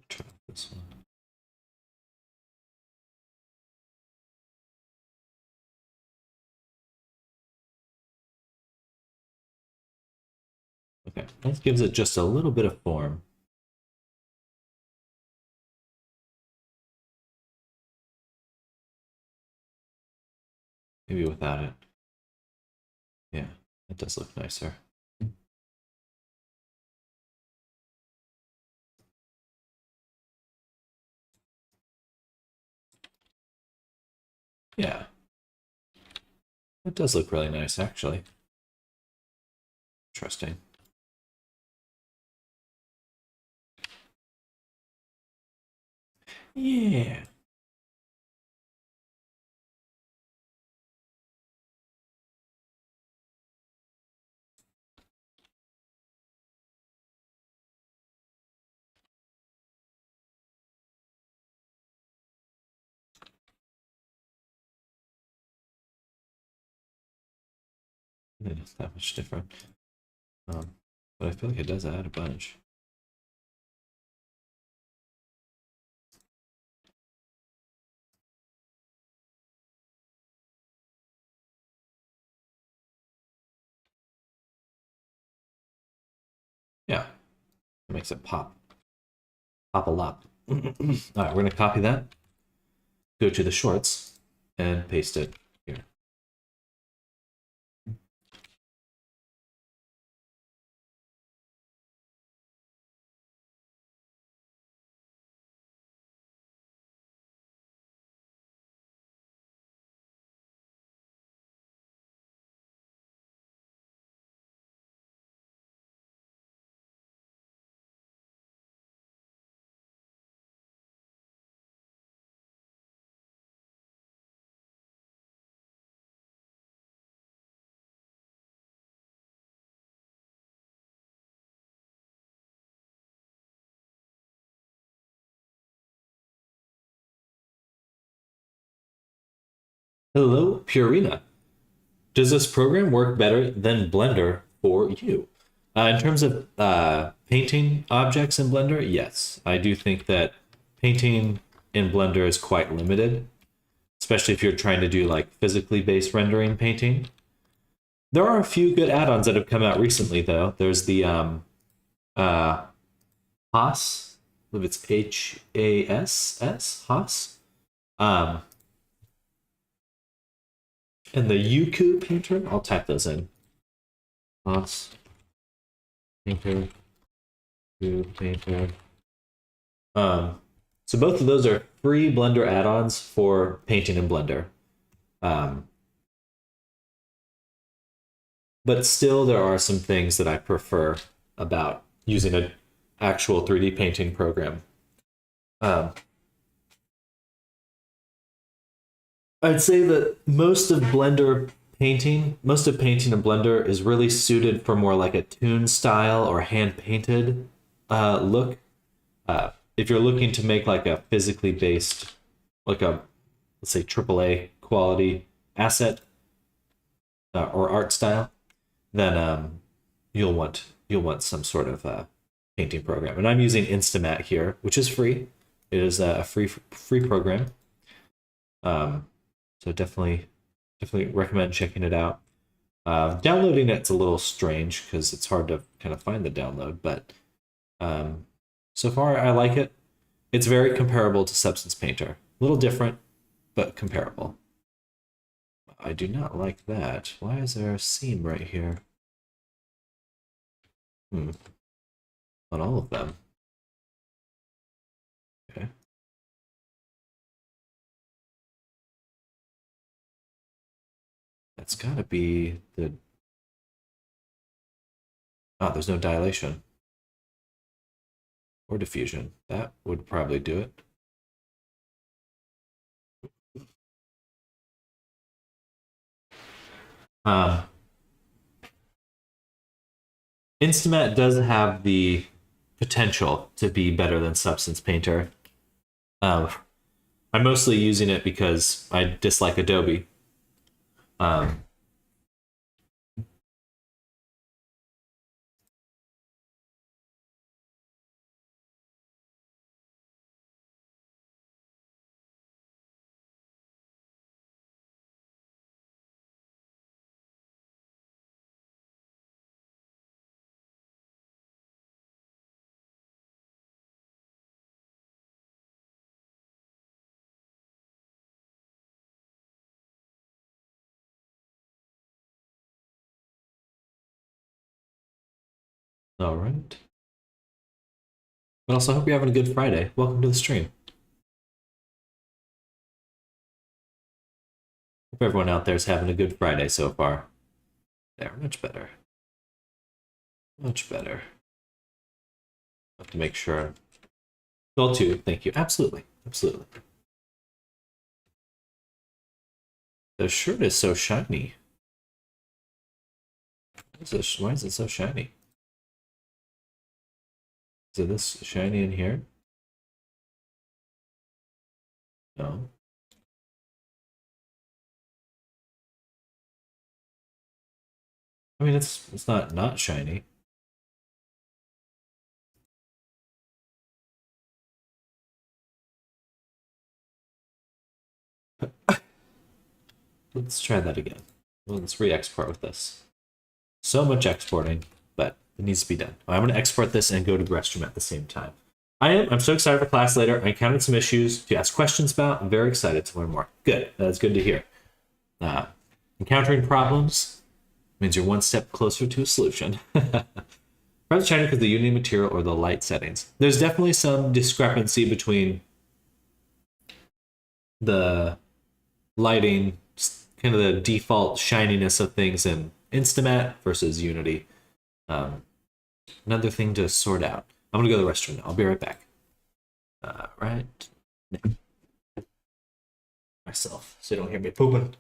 Try this one. Okay, that gives it just a little bit of form. Maybe without it. Yeah, it does look nicer. Yeah. It does look really nice, actually. Interesting. Yeah. Not that much different. But I feel like it does add a bunch. Yeah, it makes it pop. Pop a lot. All right, we're gonna copy that, go to the shorts, and paste it here. Hello, Purina. Does this program work better than Blender for you? In terms of painting objects in Blender, yes. I do think that painting in Blender is quite limited, especially if you're trying to do like physically based rendering painting. There are a few good add-ons that have come out recently, though. There's the Haas, I believe it's Hass, Haas. Um, and the Yuku painter. I'll type those in. Haas painter. Yuku painter. So both of those are free Blender add-ons for painting in Blender. But still, there are some things that I prefer about using an actual 3D painting program. I'd say that most of painting in Blender is really suited for more like a toon style or hand painted look. If you're looking to make like a physically based, like a let's say AAA quality asset or art style, then you'll want some sort of painting program. And I'm using Instamat here, which is free. It is a free program. So definitely recommend checking it out. Downloading it's a little strange because it's hard to kind of find the download, but so far I like it. It's very comparable to Substance Painter. A little different, but comparable. I do not like that. Why is there a seam right here? On all of them. Okay. That's gotta be the... Oh, there's no dilation. Or diffusion. That would probably do it. Instamat does have the potential to be better than Substance Painter. I'm mostly using it because I dislike Adobe. All right. But also, hope you're having a good Friday. Welcome to the stream. Hope everyone out there is having a good Friday so far. There, much better. Much better. Have to make sure. Well, too. Thank you. Absolutely. Absolutely. The shirt is so shiny. Why is it so shiny? Is it this shiny in here? No. I mean, it's not shiny. Let's try that again. Well, let's re-export with this. So much exporting, but it needs to be done. I'm going to export this and go to the restroom at the same time. I'm so excited for class later. I encountered some issues to ask questions about. I'm very excited to learn more. Good. That's good to hear. Encountering problems means you're one step closer to a solution. Perhaps China because the Unity material or the light settings. There's definitely some discrepancy between the lighting, kind of the default shininess of things in Instamat versus Unity. Another thing to sort out. I'm gonna go to the restroom now. I'll be right back. Right. Myself, so you don't hear me pooping.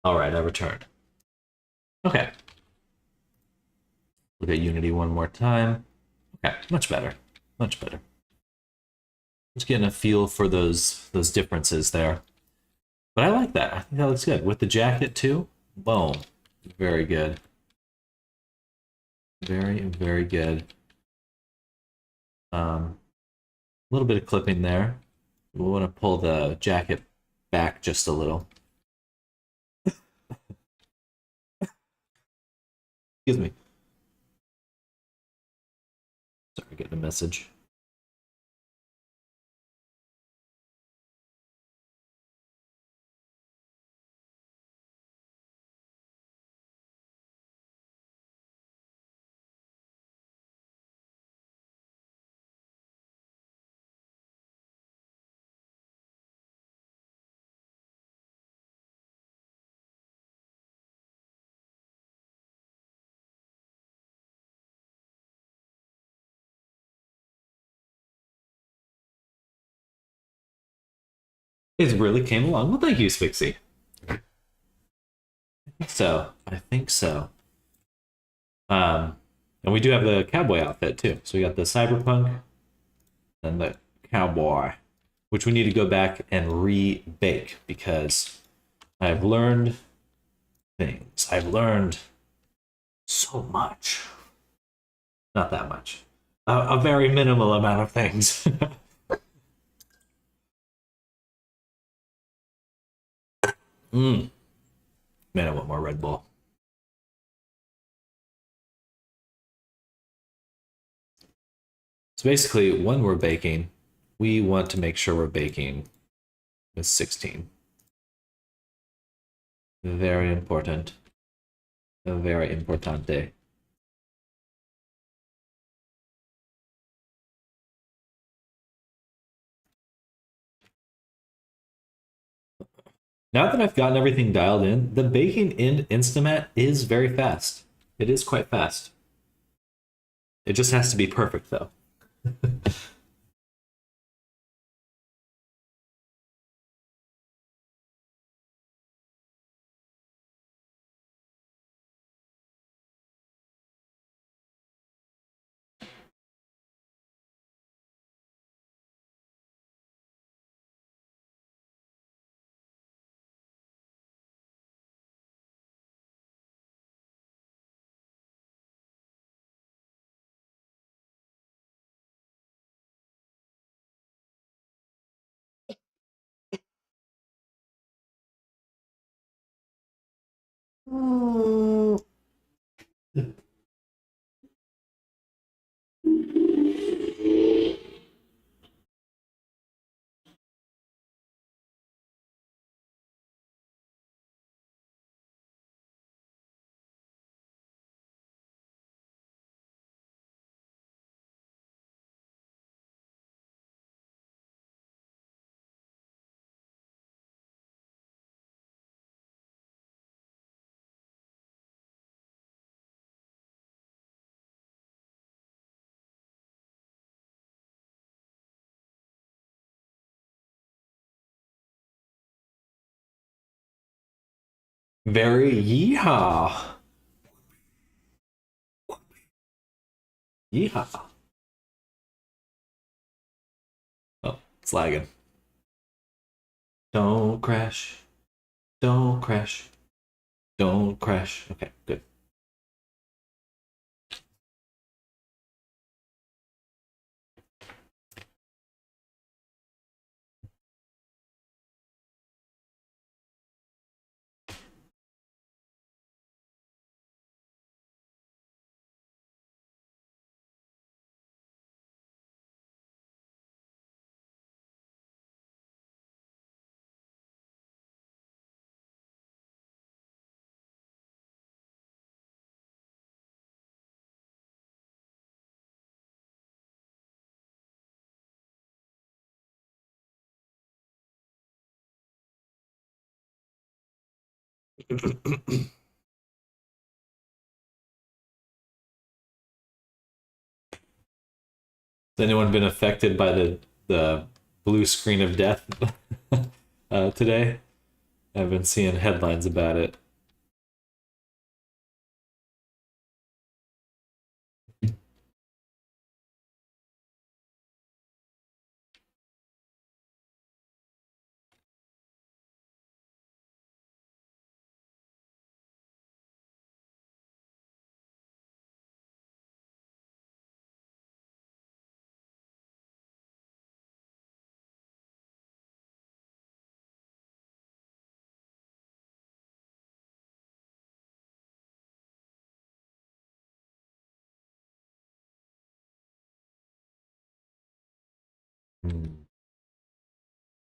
All right, I returned. Okay. Look at Unity one more time. Okay, much better. Much better. Just getting a feel for those differences there. But I like that. I think that looks good. With the jacket too. Boom. Very good. Very, very good. A little bit of clipping there. We want to pull the jacket back just a little. Excuse me. Sorry, getting a message. It really came along. Well, thank you, Spixie. I think so. And we do have the cowboy outfit too. So we got the cyberpunk and the cowboy, which we need to go back and re-bake because I've learned things. I've learned so much. Not that much. A very minimal amount of things. Man, I want more Red Bull. So basically, when we're baking, we want to make sure we're baking with 16. Very important. Very importante. Now that I've gotten everything dialed in, the baking in Instamat is very fast. It is quite fast. It just has to be perfect, though. Very yeehaw. Yeehaw. Oh, it's lagging. Don't crash. Don't crash. Don't crash. Okay, good. Has anyone been affected by the blue screen of death today? I've been seeing headlines about it.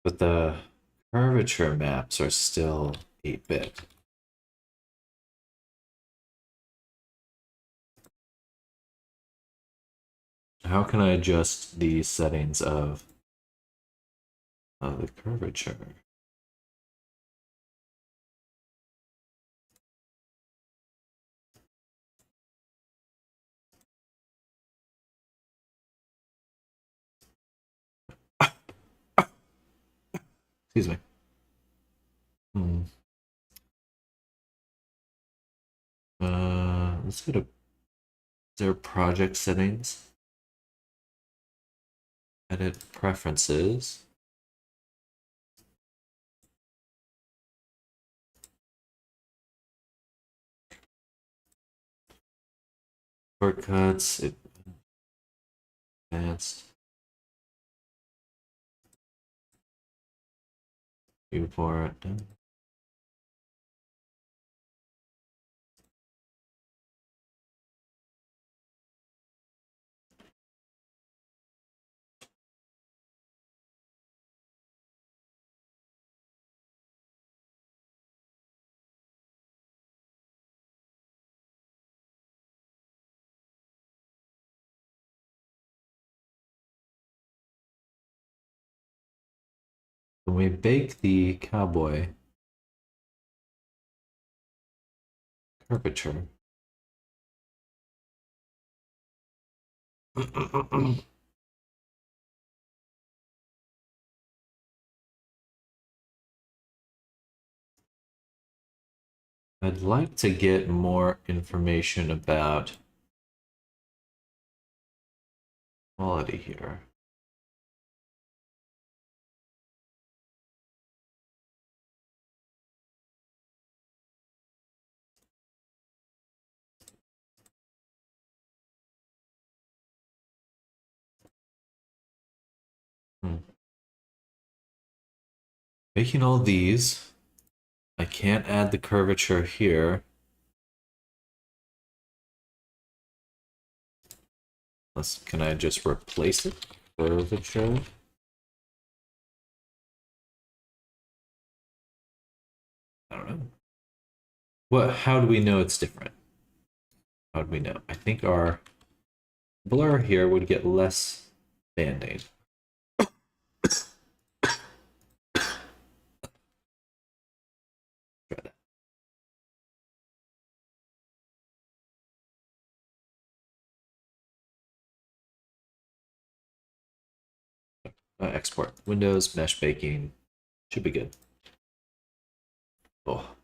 But the curvature maps are still 8-bit. How can I adjust the settings of the curvature? Excuse me. Hmm. Let's go to their project settings. Edit preferences. Shortcuts. Advanced. Viewport. When we bake the cowboy curvature. I'd like to get more information about quality here. Making all these, I can't add the curvature here. Can I just replace it? Curvature. I don't know. How do we know it's different? How do we know? I think our blur here would get less banding. Try that. Export Windows mesh baking should be good. Oh.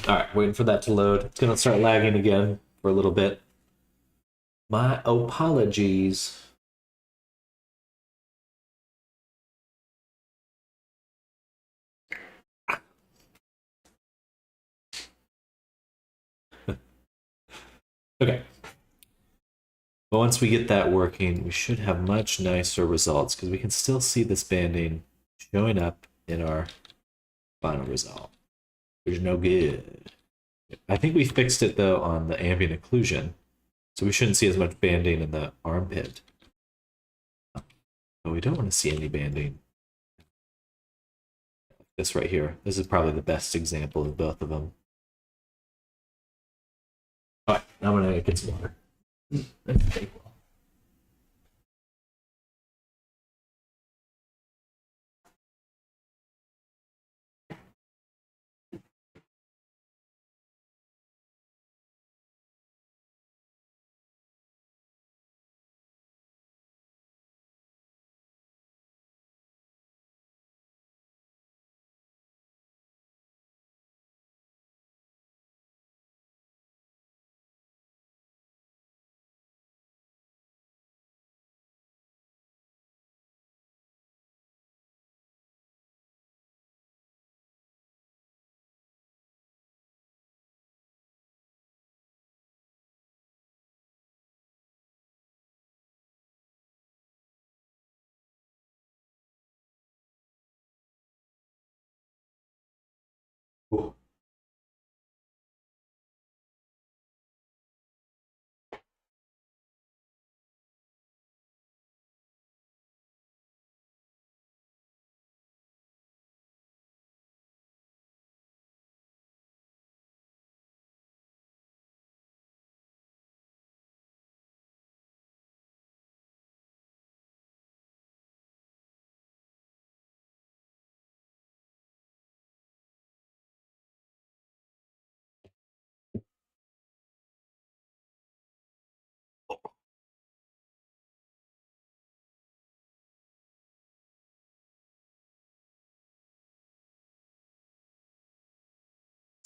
All right, waiting for that to load. It's gonna start lagging again for a little bit. My apologies. Okay. But once we get that working, we should have much nicer results because we can still see this banding showing up in our final result, which is no good. I think we fixed it though on the ambient occlusion, so we shouldn't see as much banding in the armpit. But we don't want to see any banding. This right here. This is probably the best example of both of them. All right, now I'm gonna get some water.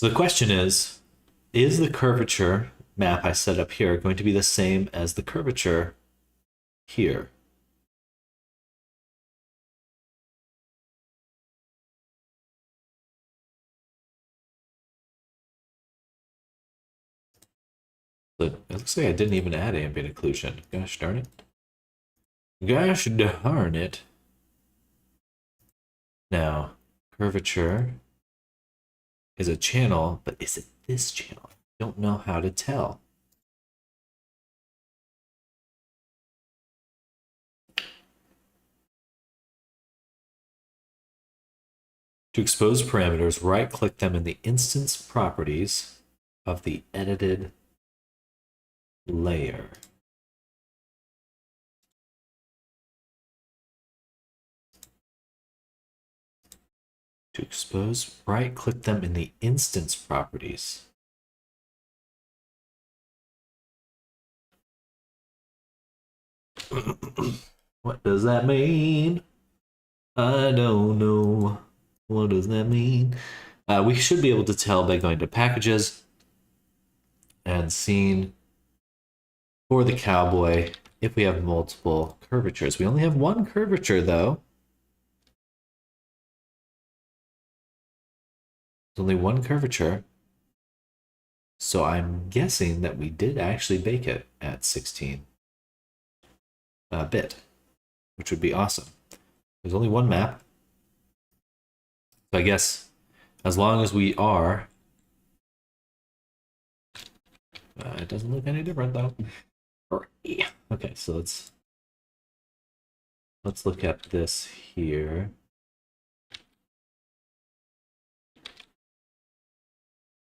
So the question is the curvature map I set up here going to be the same as the curvature here? But it looks like I didn't even add ambient occlusion. Gosh darn it. Gosh darn it. Now, curvature is a channel, but is it this channel? I don't know how to tell. To expose parameters, right-click them in the instance properties of the edited layer. To expose, right-click them in the instance properties. What does that mean? I don't know. What does that mean? We should be able to tell by going to packages and scene for the cowboy if we have multiple curvatures. We only have one curvature though. There's only one curvature. So I'm guessing that we did actually bake it at 16 bit, which would be awesome. There's only one map. So I guess as long as we are, it doesn't look any different though. Okay, so let's look at this here.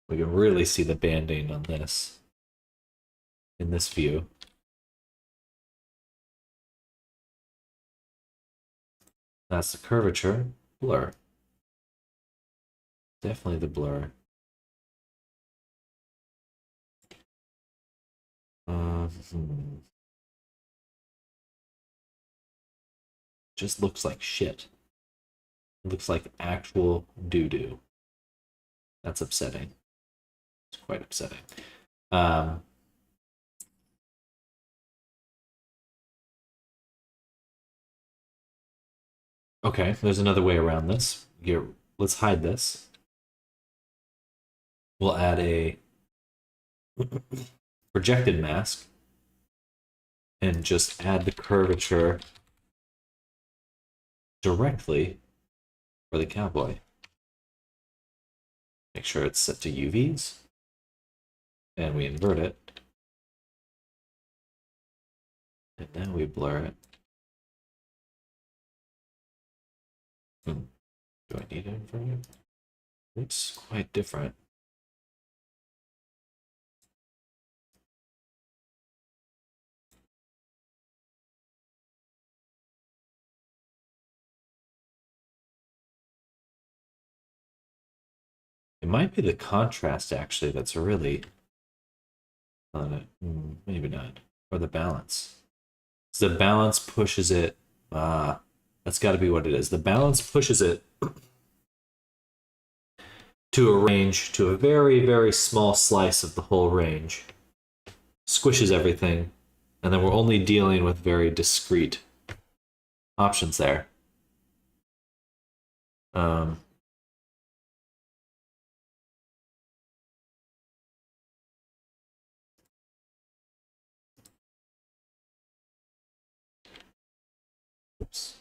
We can really see the banding on this in this view. That's the curvature, blur. Definitely the blur. Just looks like shit. It looks like actual doo-doo. That's upsetting. It's quite upsetting. Okay, there's another way around this. Here, let's hide this. We'll add a projected mask and just add the curvature directly for the cowboy. Make sure it's set to UVs and we invert it. And then we blur it. Do I need to invert it? It's quite different. It might be the contrast actually that's really on it. Maybe not. Or the balance. The balance pushes it. That's got to be what it is. The balance pushes it to a range, to a very, very small slice of the whole range. Squishes everything. And then we're only dealing with very discrete options there. Oops.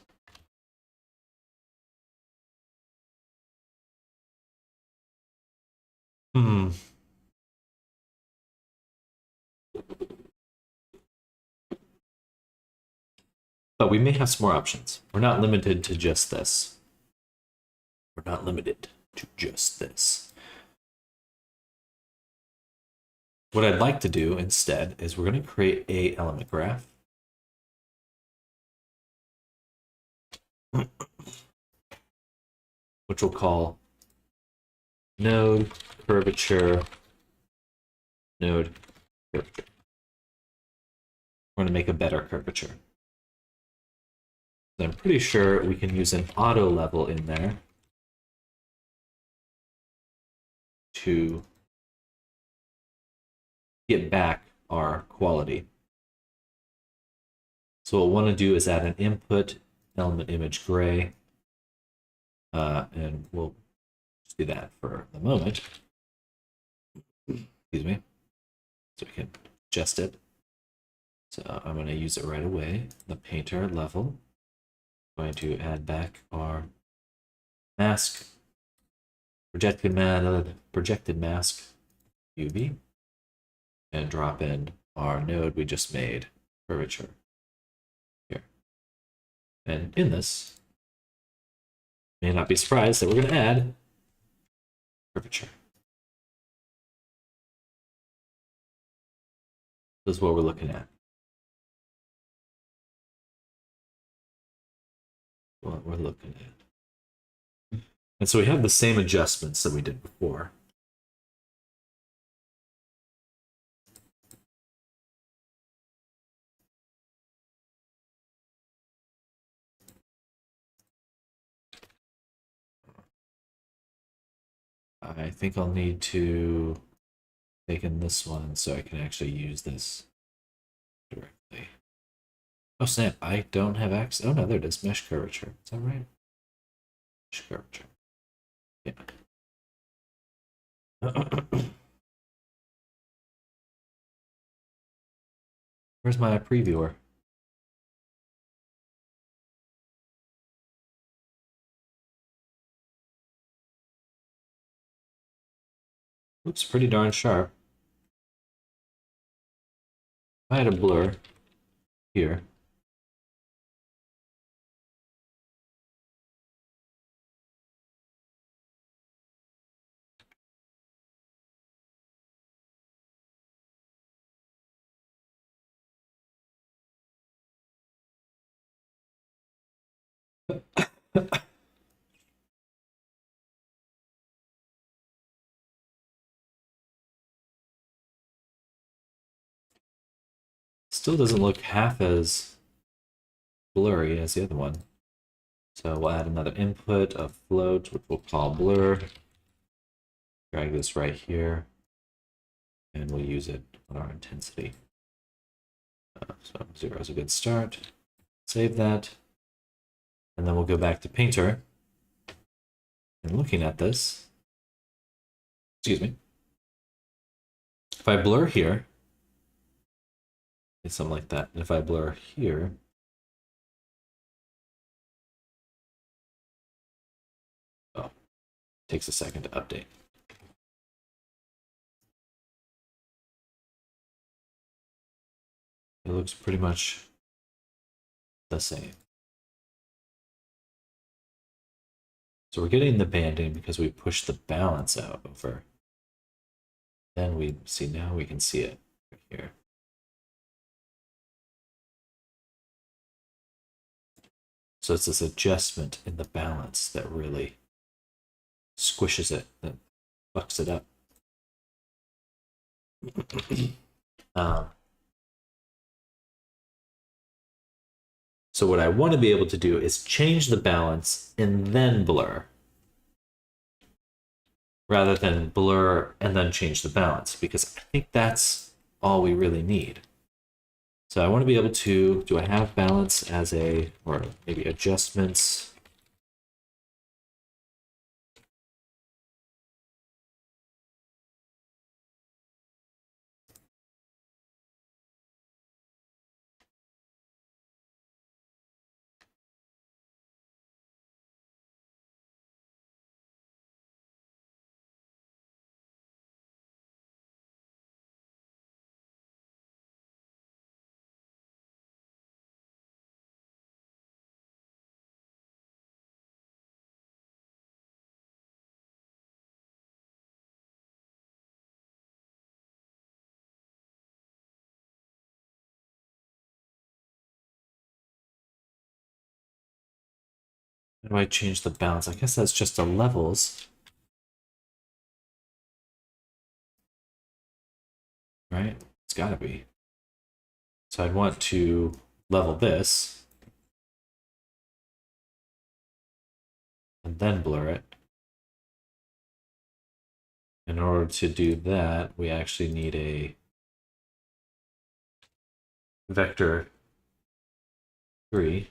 But we may have some more options. We're not limited to just this. We're not limited to just this. What I'd like to do instead is we're going to create a element graph. Which we'll call node curvature node curvature. We're going to make a better curvature. I'm pretty sure we can use an auto level in there to get back our quality. So what we'll want to do is add an input element image gray, and we'll just do that for the moment. Excuse me. So we can adjust it. So I'm going to use it right away. The painter level. I'm going to add back our mask, projected mask UV, and drop in our node we just made, curvature, here. And in this, you may not be surprised that we're going to add curvature. This is what we're looking at. What we're looking at. And so we have the same adjustments that we did before. I think I'll need to take in this one so I can actually use this directly. Oh snap, I don't have access. Oh no, there it is. Mesh curvature. Is that right? Mesh curvature. Yeah. Where's my previewer? Looks pretty darn sharp. I had a blur here. Still doesn't look half as blurry as the other one. So we'll add another input of float, which we'll call blur. Drag this right here, and we'll use it on our intensity. So 0 is a good start. Save that. And then we'll go back to Painter. And looking at this, excuse me, if I blur here, it's something like that. And if I blur here, oh, it takes a second to update. It looks pretty much the same. So we're getting the banding because we pushed the balance out over. Then we see, now we can see it right here. So it's this adjustment in the balance that really squishes it, that fucks it up. So what I want to be able to do is change the balance and then blur, rather than blur and then change the balance, because I think that's all we really need. So I want to be able to, do I have balance as a, or maybe adjustments? How do I change the balance? I guess that's just the levels. Right? It's gotta be. So I'd want to level this and then blur it. In order to do that, we actually need a vector 3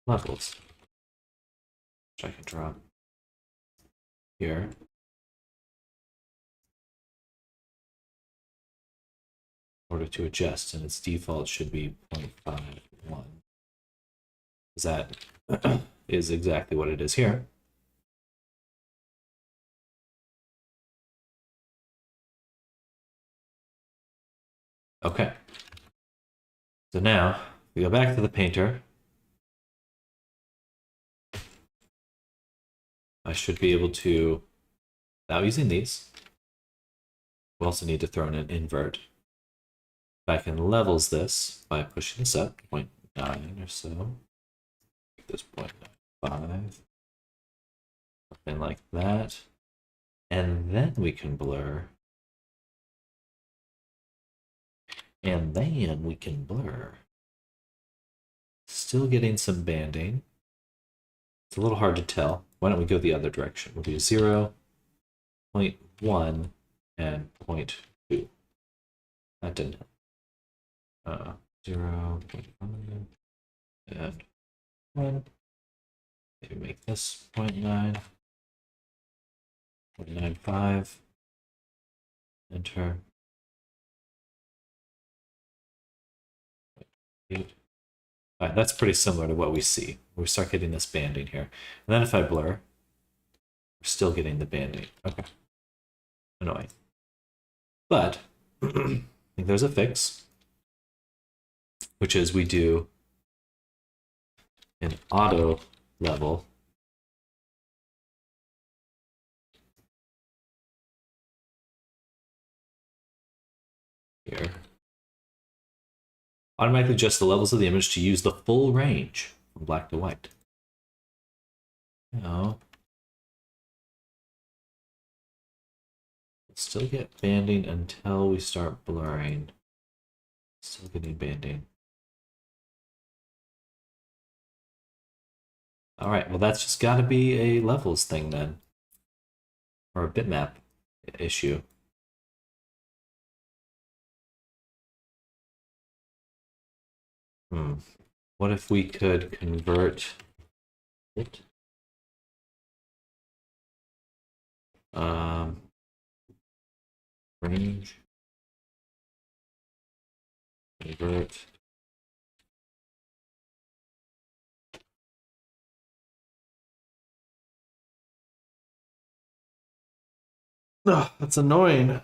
levels, which I can drop here. In order to adjust, and its default should be 0.51. That is exactly what it is here. Okay. So now we go back to the painter. I should be able to, without using these, we also need to throw in an invert. If I can levels this by pushing this up 0.9 or so, make this 0.95, something like that, and then we can blur. And then we can blur. Still getting some banding. It's a little hard to tell. Why don't we go the other direction? We'll do 0, 0.1, and 0.2. That didn't help. 0, 0.1, and 1. Maybe make this 0.9, 0.95. Enter. 8. All right, that's pretty similar to what we see. We start getting this banding here. And then if I blur, we're still getting the banding. Okay. Annoying. But I think there's a fix, which is we do an auto level here. Automatically adjust the levels of the image to use the full range from black to white. Now, still get banding until we start blurring. Still getting banding. All right, well, that's just got to be a levels thing then, or a bitmap issue. What if we could convert it? Range. Convert. Oh, that's annoying.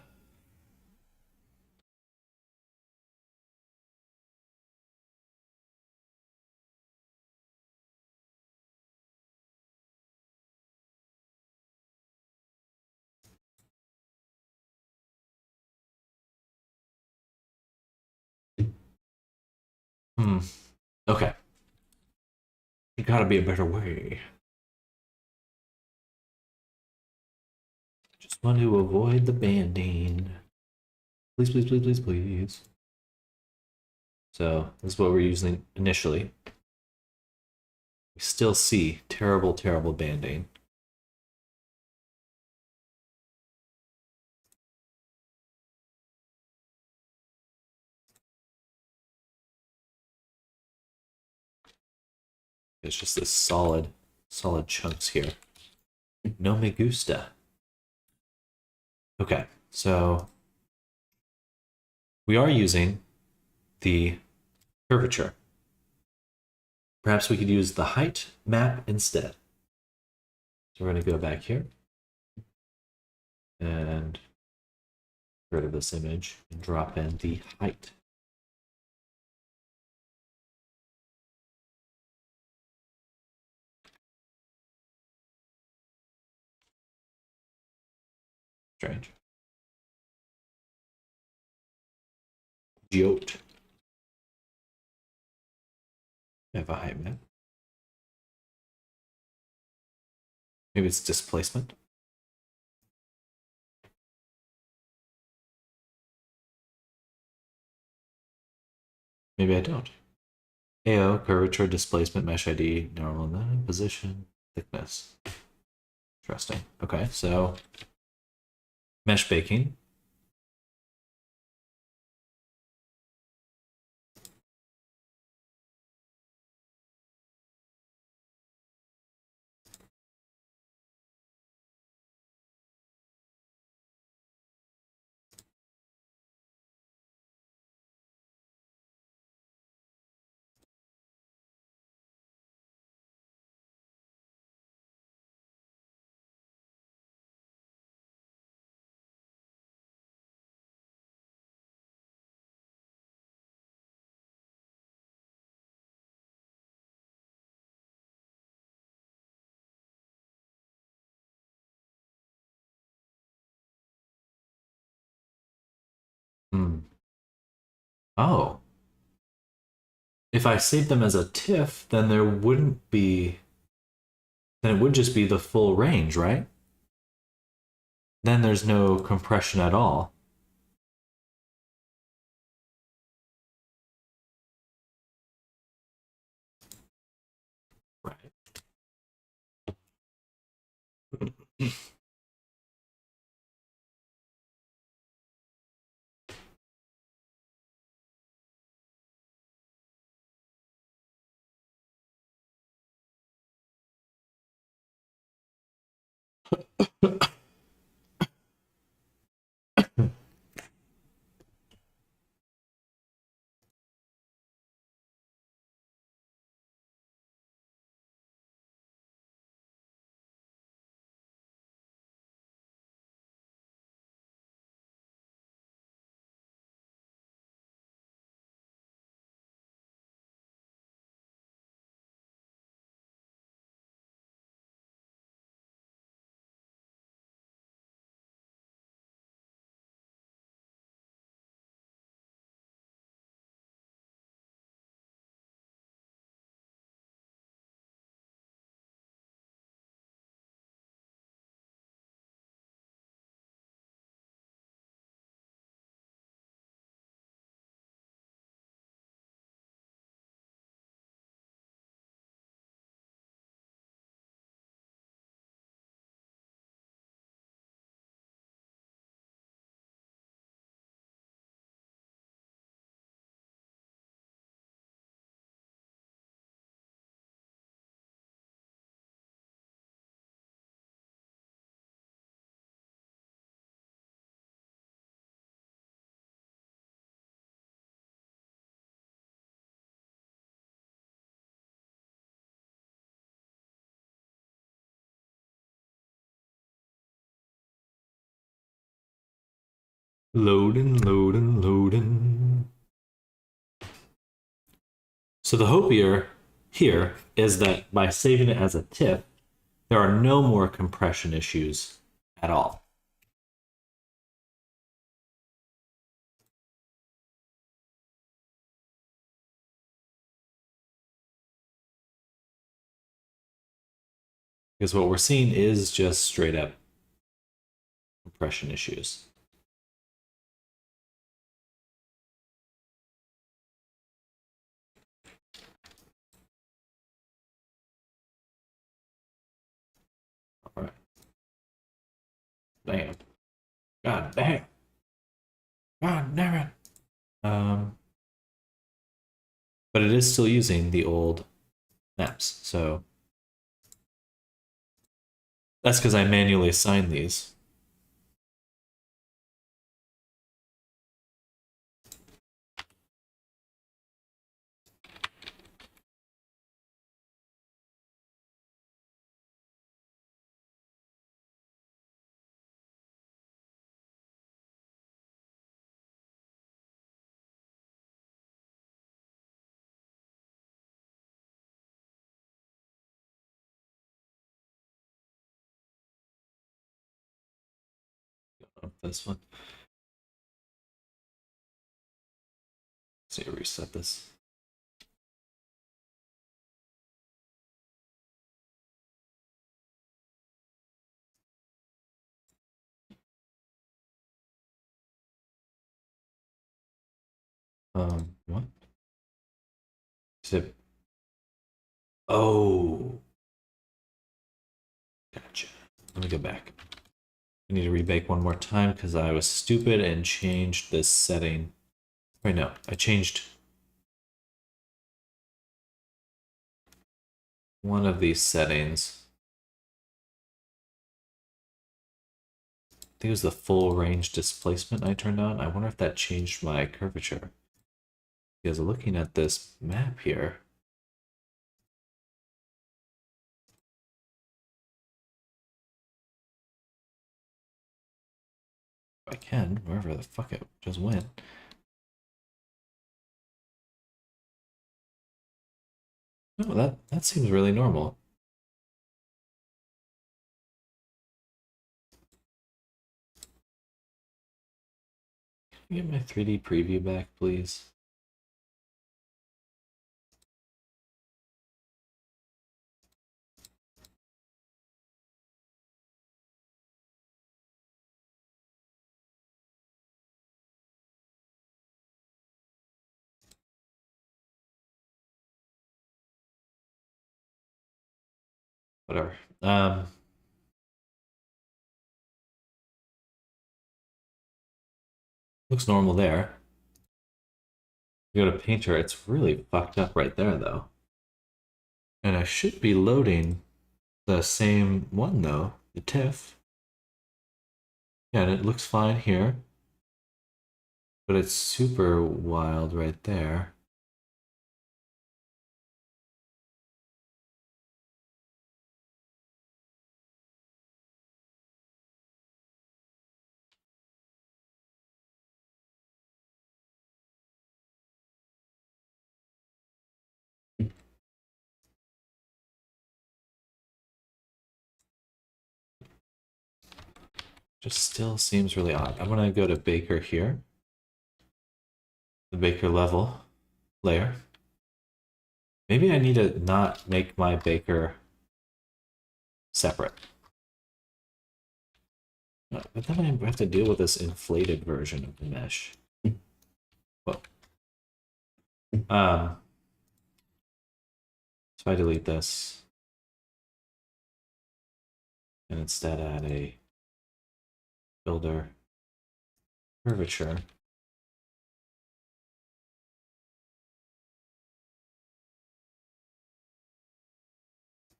Okay. There gotta be a better way. Just want to avoid the banding. Please, please, please, please, please. So this is what we're using initially. We still see terrible, terrible banding. It's just this solid chunks here. No me gusta. Okay, so we are using the curvature. Perhaps we could use the height map instead. So we're going to go back here and get rid of this image and drop in the height. Strange. Geote. I have a height map. Maybe it's displacement. Maybe I don't. AO, curvature, displacement, mesh ID, normal, position, thickness. Interesting. Okay, so mesh baking. Hmm. Oh, if I save them as a TIFF, then there wouldn't be. Then it would just be the full range, right? Then there's no compression at all. Right. Loading, loading, loading. So the hope here is that by saving it as a TIFF, there are no more compression issues at all. Because what we're seeing is just straight up compression issues. All right. Damn. God damn. God damn it. But it is still using the old maps, so that's because I manually assigned these. This one. So you reset this. What? Zip. Oh, gotcha. let me go back. I need to rebake one more time because I was stupid and changed this setting. Wait, no, I changed one of these settings. I think it was the full range displacement I turned on. I wonder if that changed my curvature. Because looking at this map here, I can, wherever the fuck it just went. No, that seems really normal. Can you get my 3D preview back, please? Whatever. Looks normal there. You go to Painter, it's really fucked up right there, though. And I should be loading the same one, though, the TIFF. Yeah, and it looks fine here. But it's super wild right there. Just still seems really odd. I'm gonna go to Baker here. The Baker level layer. Maybe I need to not make my Baker separate. But then I have to deal with this inflated version of the mesh. Well, so I delete this and instead add a builder curvature.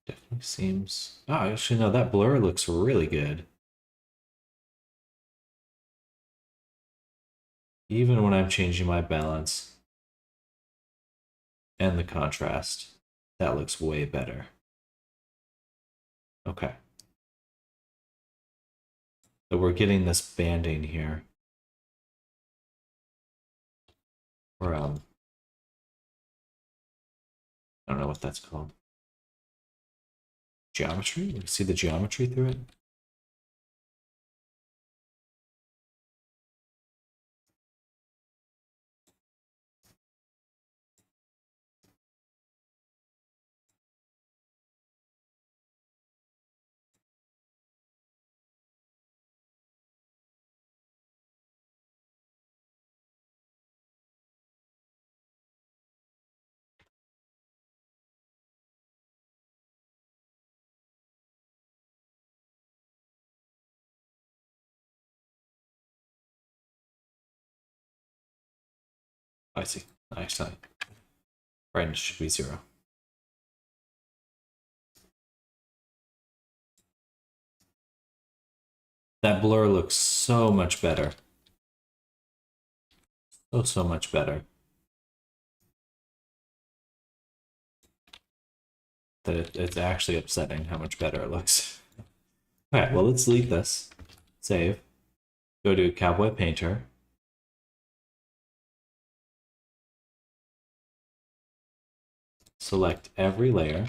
Definitely seems. Oh, actually, no, that blur looks really good. Even when I'm changing my balance and the contrast, that looks way better. Okay. So we're getting this banding here. Or, I don't know what that's called. Geometry? You can see the geometry through it? I see. Actually, brightness should be 0. That blur looks so much better. So much better. That it's actually upsetting how much better it looks. Alright, well, let's delete this. Save. Go to Cowboy Painter. Select every layer.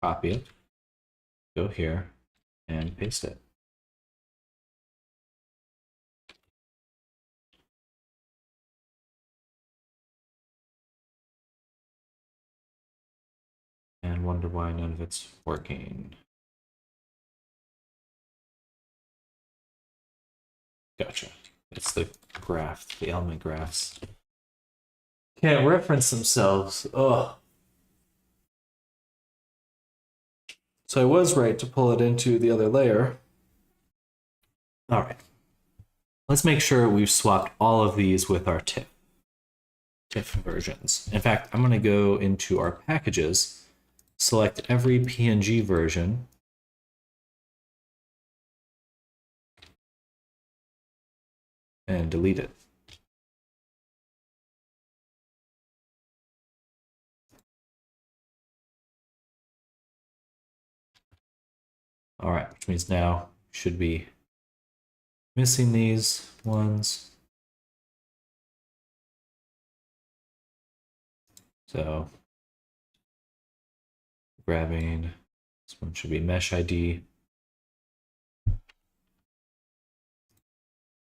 Copy it. Go here and paste it. And wonder why none of it's working. Gotcha. It's the graph, the element graphs. Can't reference themselves. Ugh. So I was right to pull it into the other layer. All right. Let's make sure we've swapped all of these with our TIFF versions. In fact, I'm going to go into our packages, select every PNG version, and delete it. All right, which means now should be missing these ones. So grabbing, this one should be mesh ID,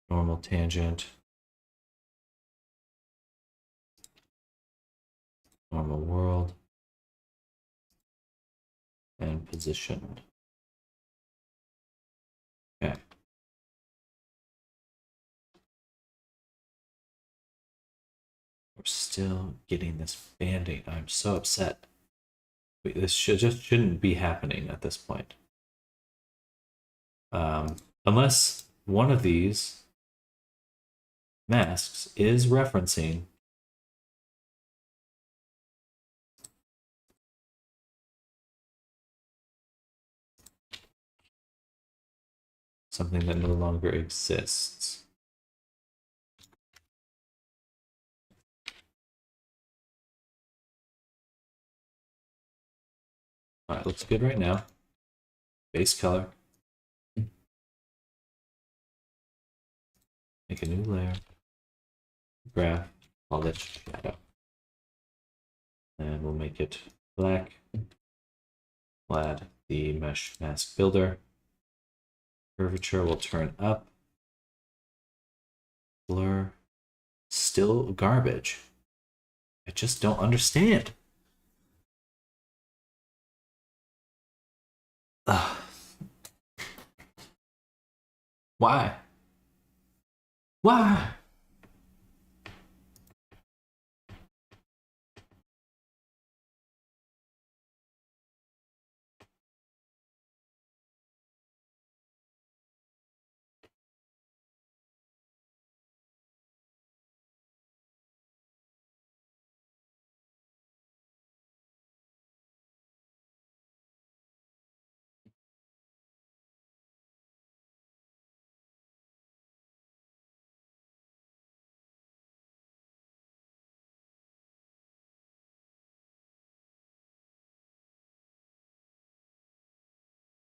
normal tangent, normal world, and position. Okay. We're still getting this banding. I'm so upset. This just shouldn't be happening at this point. Unless one of these masks is referencing something that no longer exists. All right, looks good right now. Base color. Make a new layer. Graph, call it shadow. And we'll make it black. We'll add the mesh mask builder. Curvature will turn up. Blur. Still garbage. I just don't understand. Ugh. Why? Why?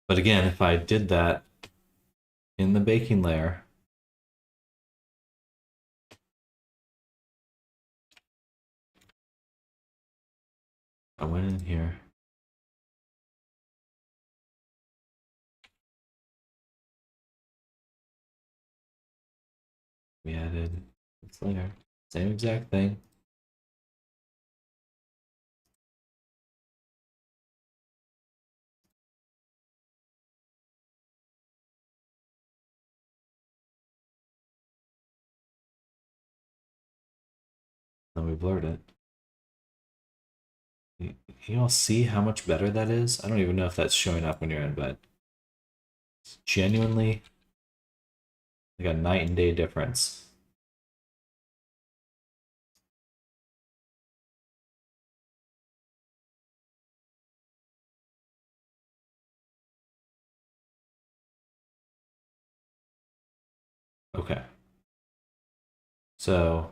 But again, if I did that in the baking layer, I went in here. We added this layer, same exact thing. Then we blurred it. You all see how much better that is? I don't even know if that's showing up when you're in bed. It's genuinely like a night and day difference. Okay. So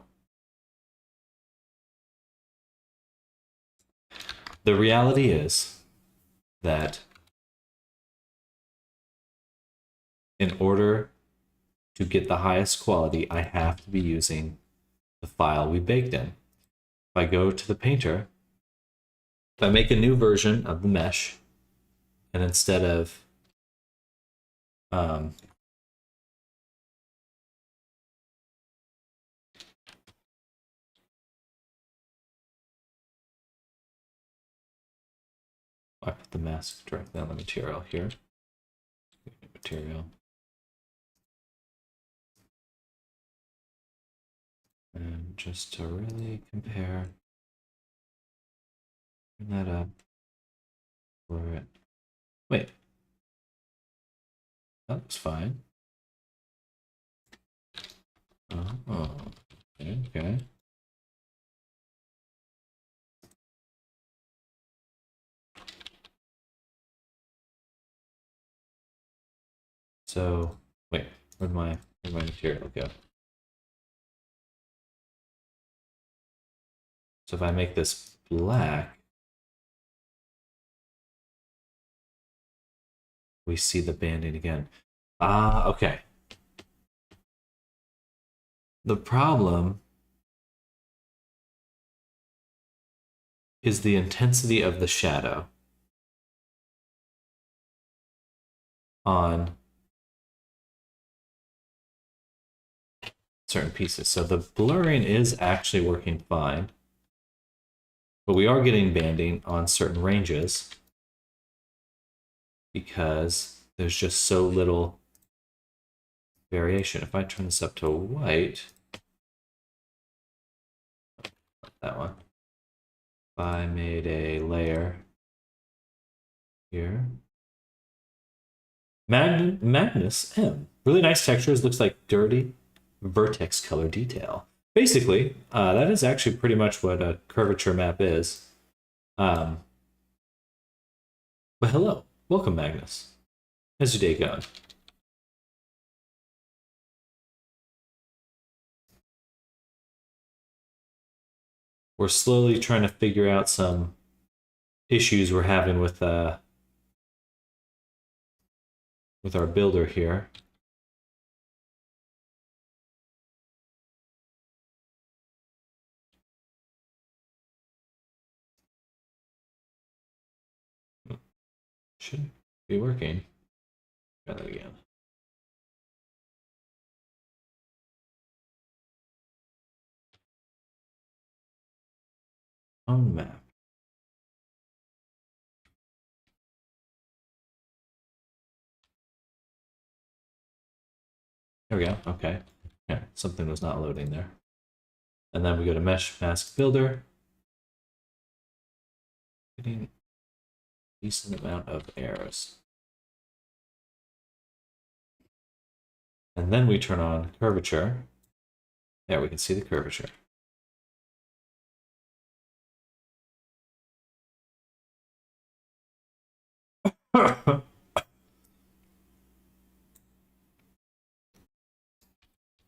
the reality is that in order to get the highest quality, I have to be using the file we baked in. If I go to the painter, if I make a new version of the mesh, and instead of I put the mask directly on the material here. Material. And just to really compare, bring that up, blur it, Wait. That was fine. Oh, okay. So, wait, where'd my material go? So if I make this black, we see the banding again. Ah, okay. The problem is the intensity of the shadow on certain pieces. So the blurring is actually working fine, but we are getting banding on certain ranges because there's just so little variation. If I turn this up to white, that one, if I made a layer here, Magnus M. Really nice textures, looks like dirty vertex color detail. Basically, that is actually pretty much what a curvature map is. But hello, welcome Magnus. How's your day going? We're slowly trying to figure out some issues we're having with our builder here. Should be working. Try that again. On map. There we go. Okay. Yeah, something was not loading there. And then we go to Mesh Mask Builder. Getting a decent amount of errors. And then we turn on curvature. There, we can see the curvature.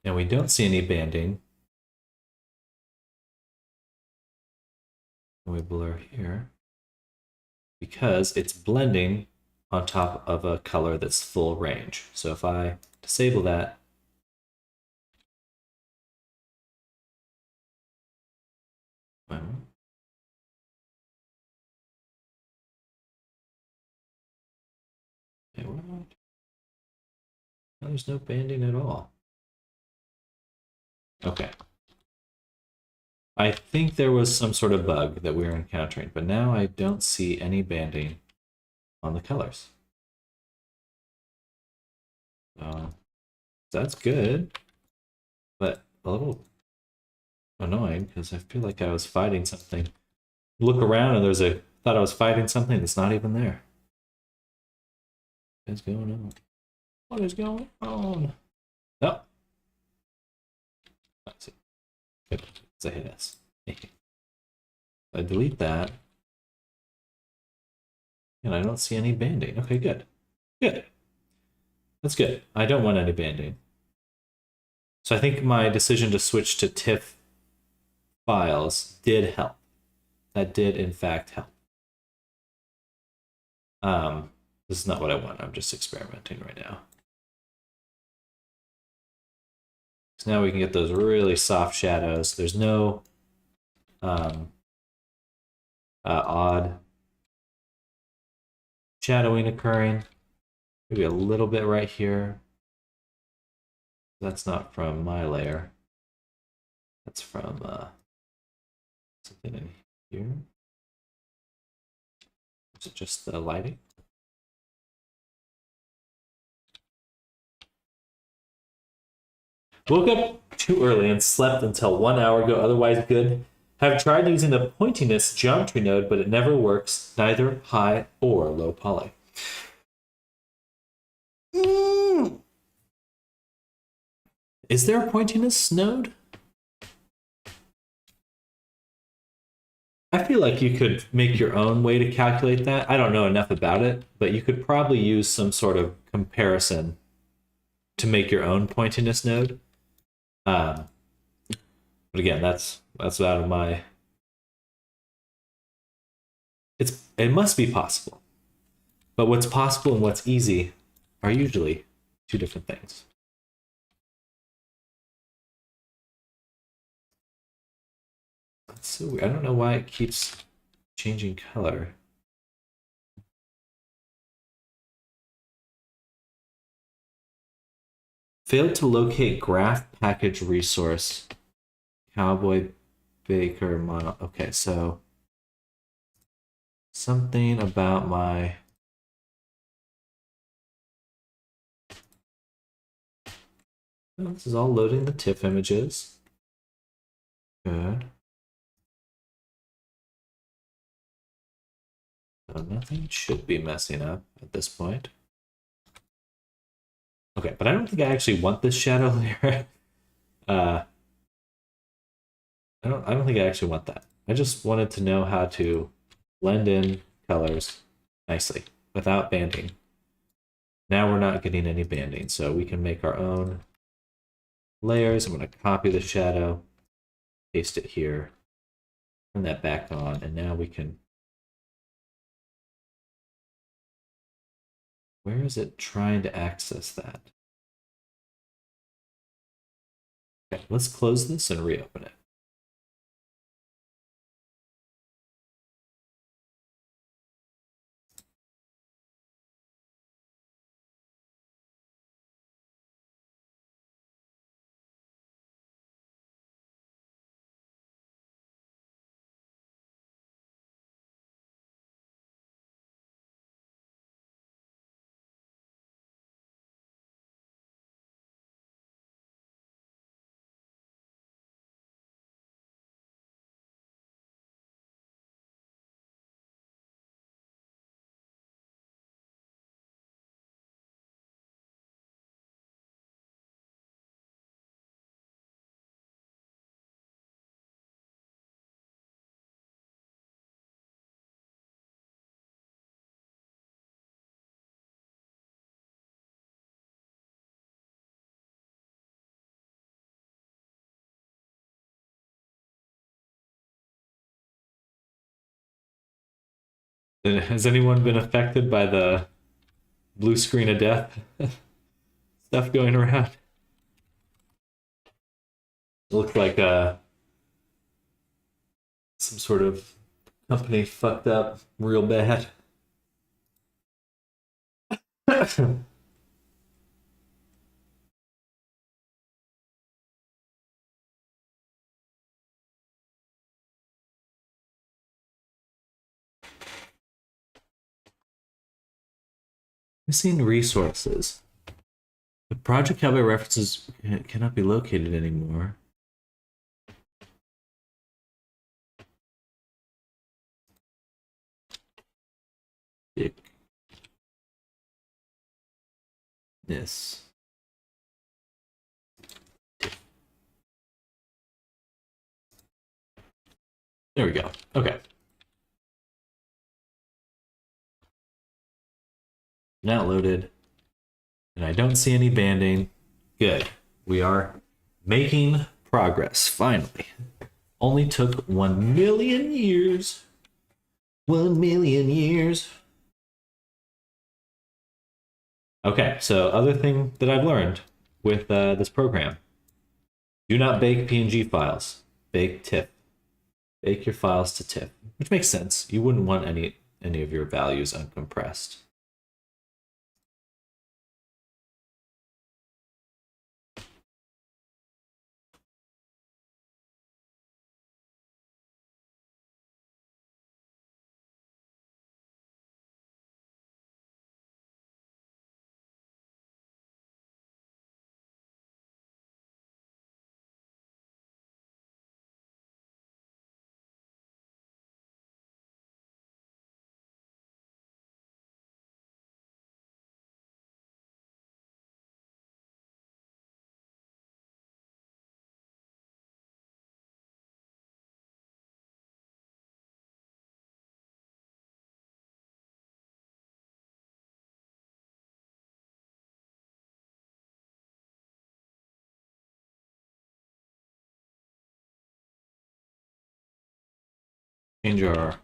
And we don't see any banding. We blur here because it's blending on top of a color that's full range. So if I disable that, there's no banding at all. Okay. I think there was some sort of bug that we were encountering, but now I don't see any banding on the colors. That's good, but a little annoying because I feel like I was fighting something. Look around and thought I was fighting something that's not even there. What's going on? What is going on? No. That's it. Good. It's a hit S. I delete that. And I don't see any banding. Okay, good. Good. That's good. I don't want any banding. So I think my decision to switch to TIFF files did help. That did, in fact, help. This is not what I want. I'm just experimenting right now. So now we can get those really soft shadows. There's no odd shadowing occurring. Maybe a little bit right here. That's not from my layer. That's from something in here. Is it just the lighting? Woke up too early and slept until 1 hour ago, otherwise good. Have tried using the pointiness geometry node, but it never works, neither high or low poly. Mm. Is there a pointiness node? I feel like you could make your own way to calculate that. I don't know enough about it, but you could probably use some sort of comparison to make your own pointiness node. But again, that's out of my. It must be possible, but what's possible and what's easy are usually two different things. That's so weird. I don't know why it keeps changing color. Failed to locate graph package resource. Cowboy Baker mono. Okay, so something about my. Oh, this is all loading the TIFF images. Good. So nothing should be messing up at this point. Okay, but I don't think I actually want this shadow layer. I don't think I actually want that. I just wanted to know how to blend in colors nicely without banding. Now we're not getting any banding, so we can make our own layers. I'm going to copy the shadow, paste it here, turn that back on, and now we can. Where is it trying to access that? Okay, let's close this and reopen it. Has anyone been affected by the blue screen of death stuff going around? It looks like some sort of company fucked up real bad. Missing resources. The Project Cowboy references cannot be located anymore. This. There we go. Okay. Now loaded. And I don't see any banding. Good. We are making progress, finally. Only took 1 million years. 1 million years. Okay, so other thing that I've learned with this program. Do not bake PNG files. Bake TIFF. Bake your files to TIFF, which makes sense. You wouldn't want any of your values uncompressed. change our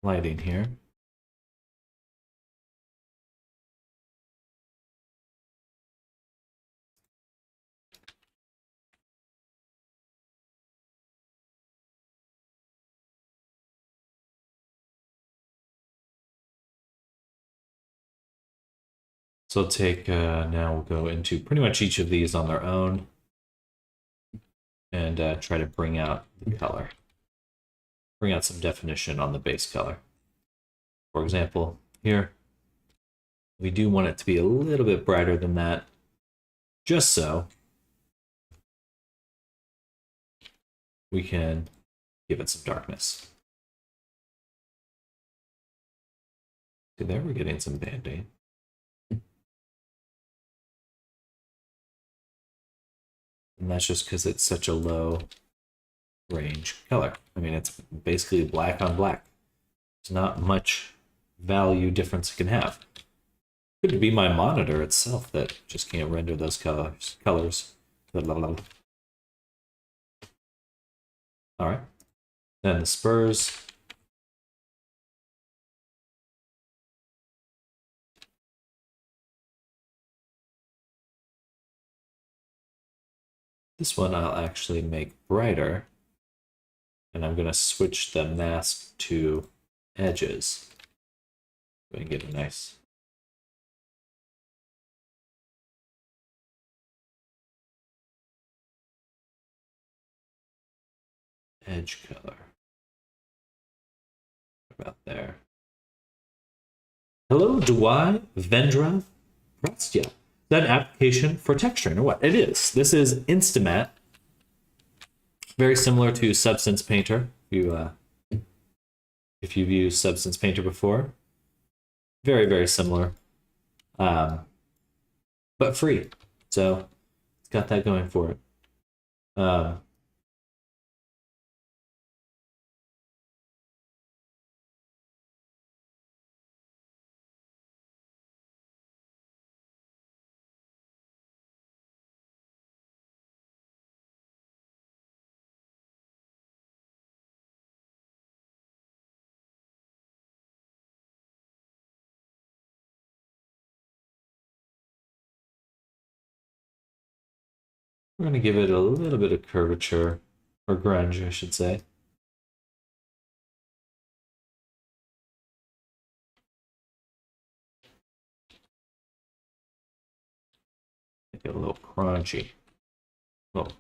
lighting here. So I'll take, now we'll go into pretty much each of these on their own and try to bring out the color. Bring out some definition on the base color. For example, here, we do want it to be a little bit brighter than that, just so we can give it some darkness. See there, we're getting some banding. And that's just because it's such a low range color. I mean, it's basically black on black. There's not much value difference it can have. Could be my monitor itself that just can't render those colors. Blah, blah, blah. All right. Then the spurs. This one I'll actually make brighter. And I'm going to switch the mask to edges. Go and get a nice edge color. About there. Hello, Dwai Vendra Rastya. Is that an application for texturing or what? It is. This is Instamat. Very similar to Substance Painter. If you've used Substance Painter before, very, very similar, but free. So it's got that going for it. We're going to give it a little bit of curvature, or grunge, I should say. Make it a little crunchy. A little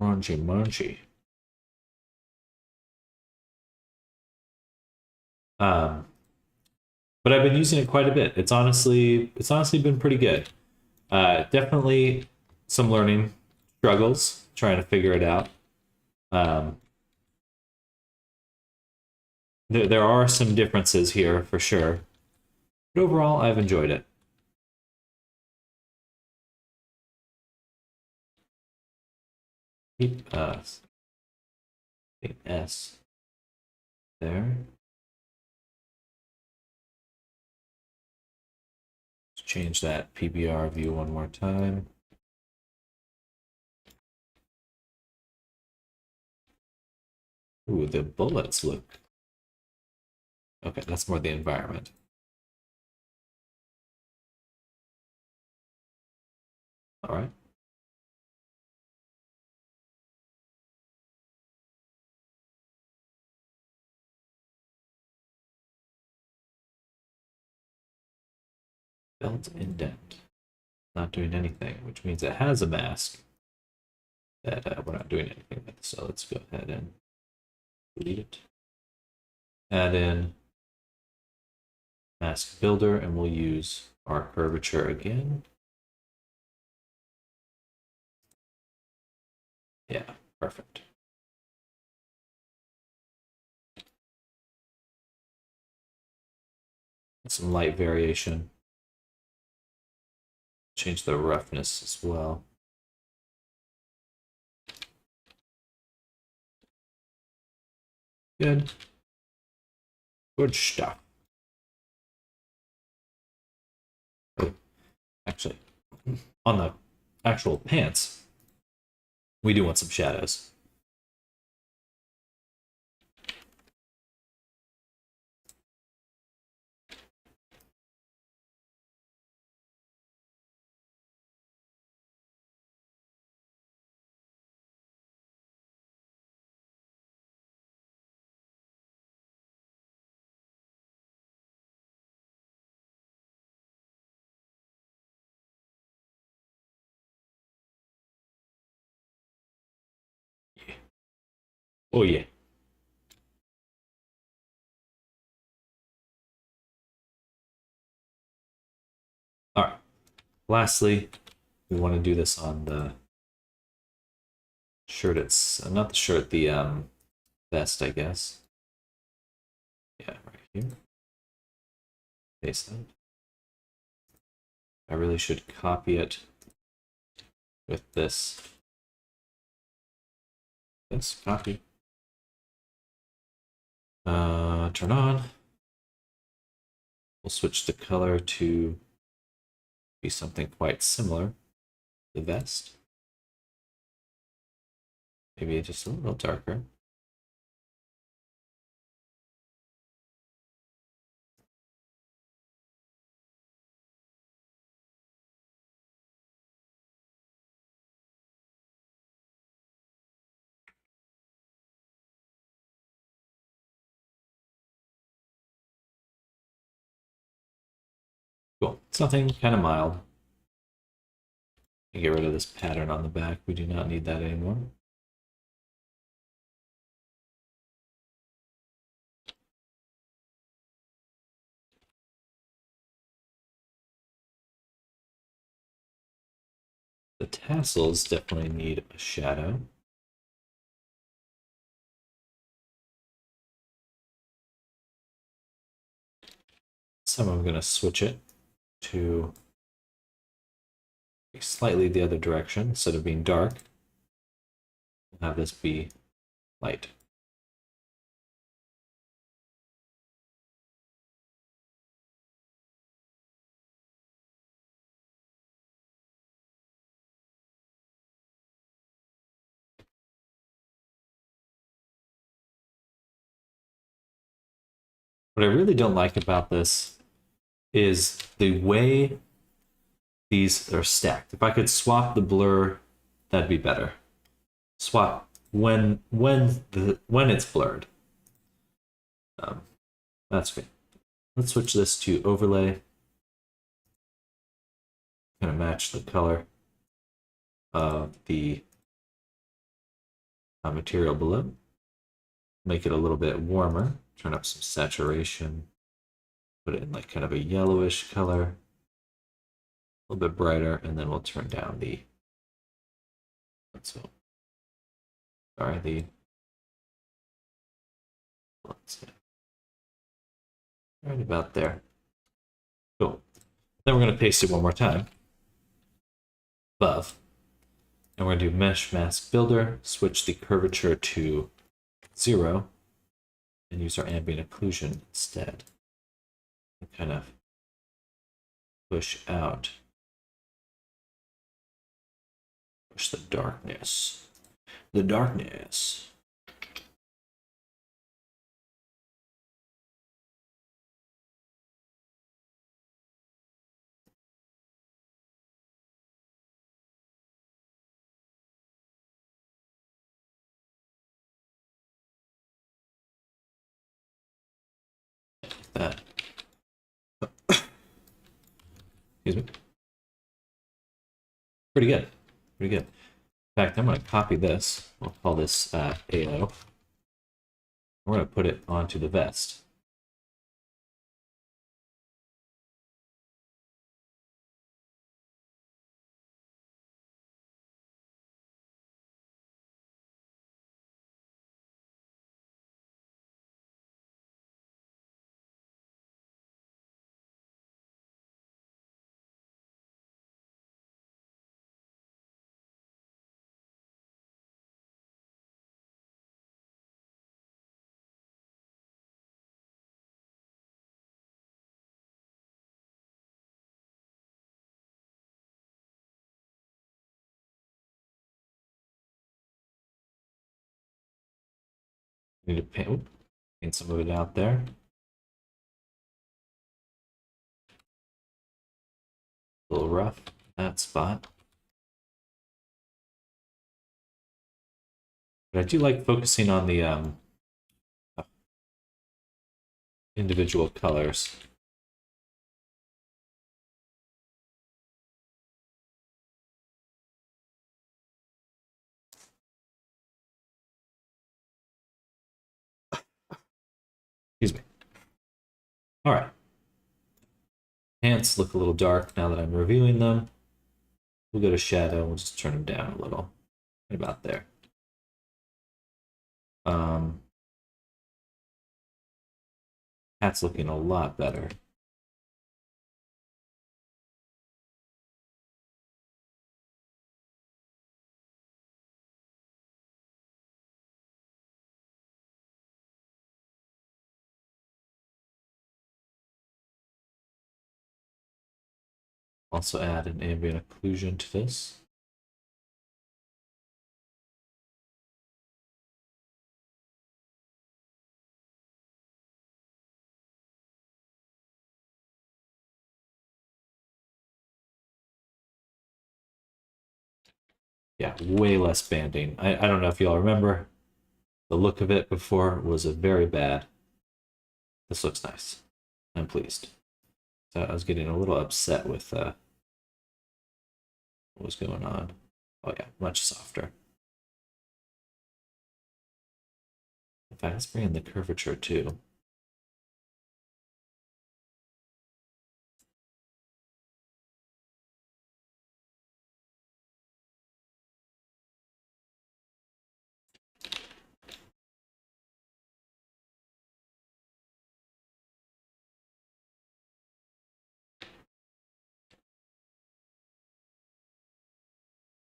crunchy munchy. But I've been using it quite a bit. It's honestly been pretty good. Definitely some learning struggles trying to figure it out. There are some differences here for sure, but overall I've enjoyed it. Keep S there. Let's change that PBR view one more time. Ooh, the bullets look... Okay, that's more the environment. All right. Belt indent. Not doing anything, which means it has a mask that we're not doing anything with. So let's go ahead and delete it. Add in mask builder, and we'll use our curvature again. Yeah, perfect. Some light variation. Change the roughness as well. Good. Good stuff. Oh, actually, on the actual pants, we do want some shadows. Oh yeah. All right. Lastly, we want to do this on the shirt. It's not the shirt, the vest, I guess. Yeah, right here. Paste that. I really should copy it with this. Yes, copy. Turn on. We'll switch the color to be something quite similar. The vest. Maybe just a little darker. Cool. Something kind of mild. Get rid of this pattern on the back. We do not need that anymore. The tassels definitely need a shadow. So I'm going to switch it to slightly the other direction. Instead of being dark, we'll have this be light. What I really don't like about this is the way these are stacked. If I could swap the blur, that'd be better. Swap when it's blurred. That's good. Let's switch this to overlay. Kind of match the color of the material below. Make it a little bit warmer. Turn up some saturation. Put it in like kind of a yellowish color. A little bit brighter, and then we'll turn down the sorry, the let's see. Right about there. Cool. Then we're going to paste it one more time above. And we're going to do Mesh Mask Builder, switch the curvature to 0, and use our ambient occlusion instead. And kind of push out. Push the darkness. The darkness. That. Excuse me. Pretty good. Pretty good. In fact, I'm going to copy this. We'll call this AO. We're going to put it onto the vest. Need to paint some of it out there. A little rough, that spot. But I do like focusing on the individual colors. Excuse me. All right. Pants look a little dark now that I'm reviewing them. We'll go to shadow. We'll just turn them down a little. Right about there. Hat's looking a lot better. Also add an ambient occlusion to this. Yeah, way less banding. I don't know if y'all remember, the look of it before was a very bad. This looks nice. I'm pleased. So I was getting a little upset with what was going on. Oh yeah, much softer. In fact, let's bring in the curvature too.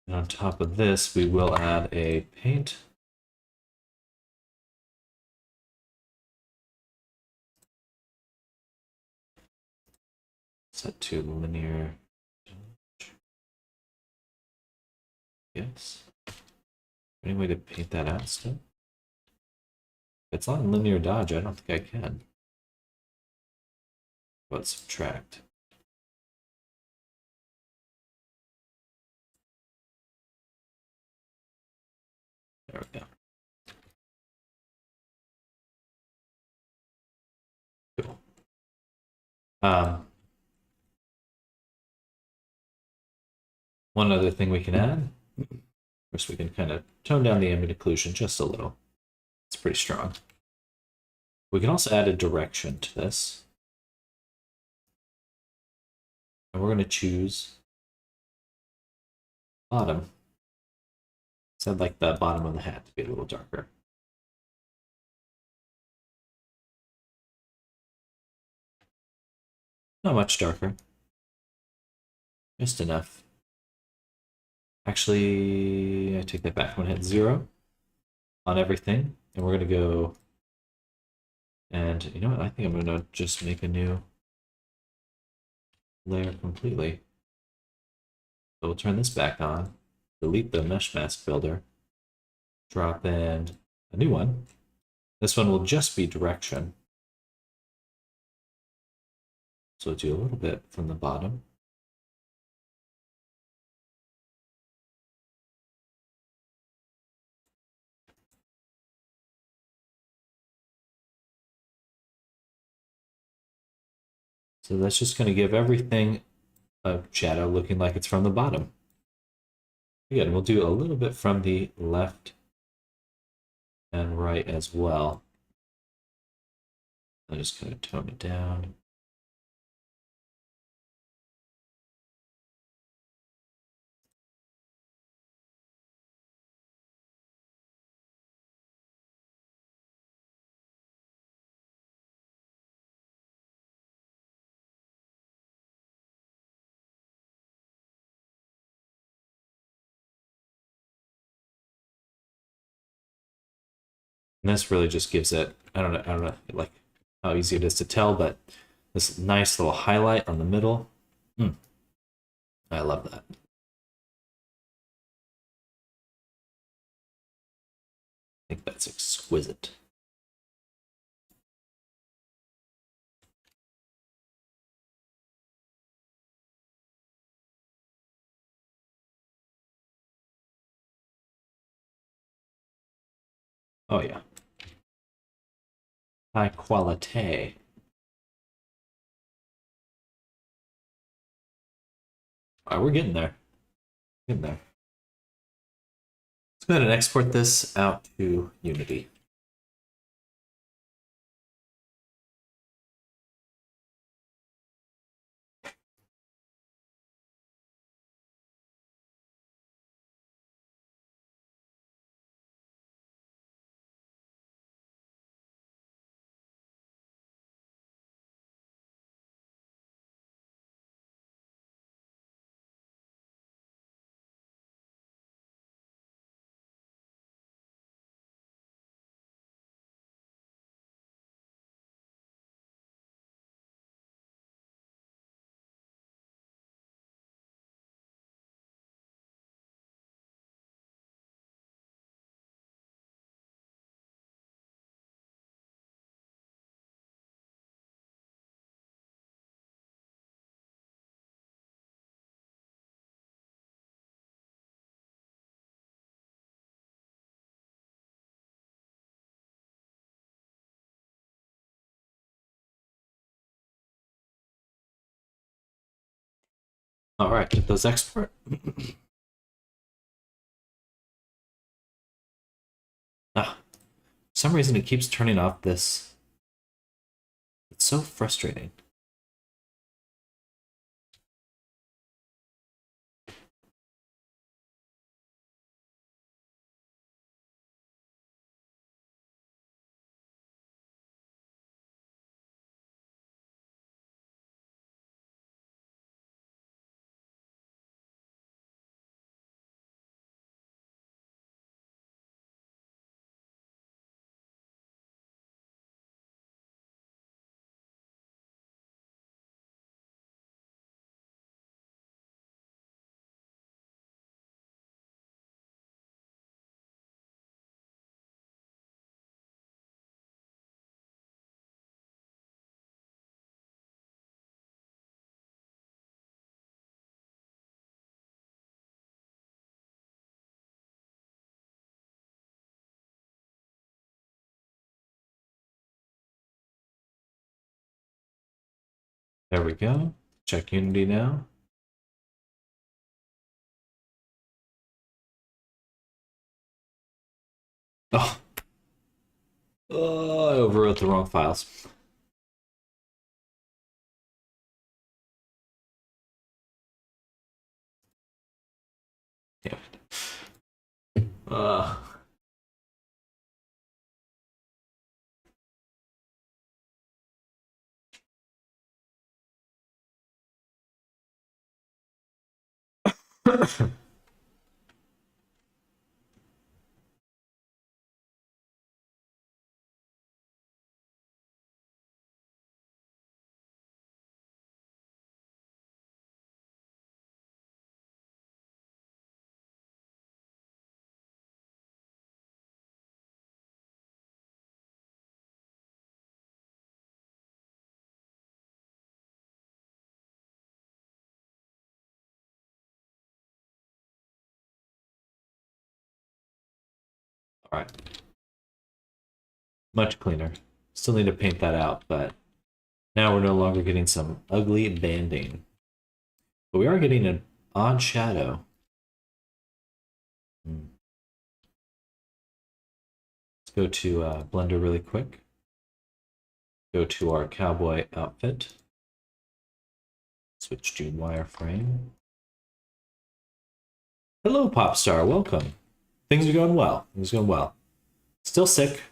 And on top of this, we will add a paint. Set to linear. Yes. Any way to paint that out still? If it's on linear dodge, I don't think I can. But subtract. There we go. Cool. One other thing we can add, of course, we can kind of tone down the ambient occlusion just a little. It's pretty strong. We can also add a direction to this. And we're going to choose bottom. So I'd like the bottom of the hat to be a little darker. Not much darker. Just enough. Actually, I take that back. I'm going to hit 0 on everything. And we're going to go... And you know what? I think I'm going to just make a new layer completely. So we'll turn this back on. Delete the mesh mask builder. Drop in a new one. This one will just be direction. So do a little bit from the bottom. So that's just going to give everything a shadow looking like it's from the bottom. Again, we'll do a little bit from the left and right as well. I'm just going to tone it down. And this really just gives it, I don't know like how easy it is to tell, but this nice little highlight on the middle. I love that. I think that's exquisite. Oh yeah. High quality. All right, we're getting there. Getting there. Let's go ahead and export this out to Unity. All right, get those export. For some reason it keeps turning off this. It's so frustrating. There we go. Check Unity now. Oh. Oh, I overwrote the wrong files. Damn it. All right. Much cleaner. Still need to paint that out, but now we're no longer getting some ugly banding. But we are getting an odd shadow. Let's go to Blender really quick. Go to our cowboy outfit. Switch to wireframe. Hello, Popstar. Welcome. Things are going well. Things are going well. Still sick,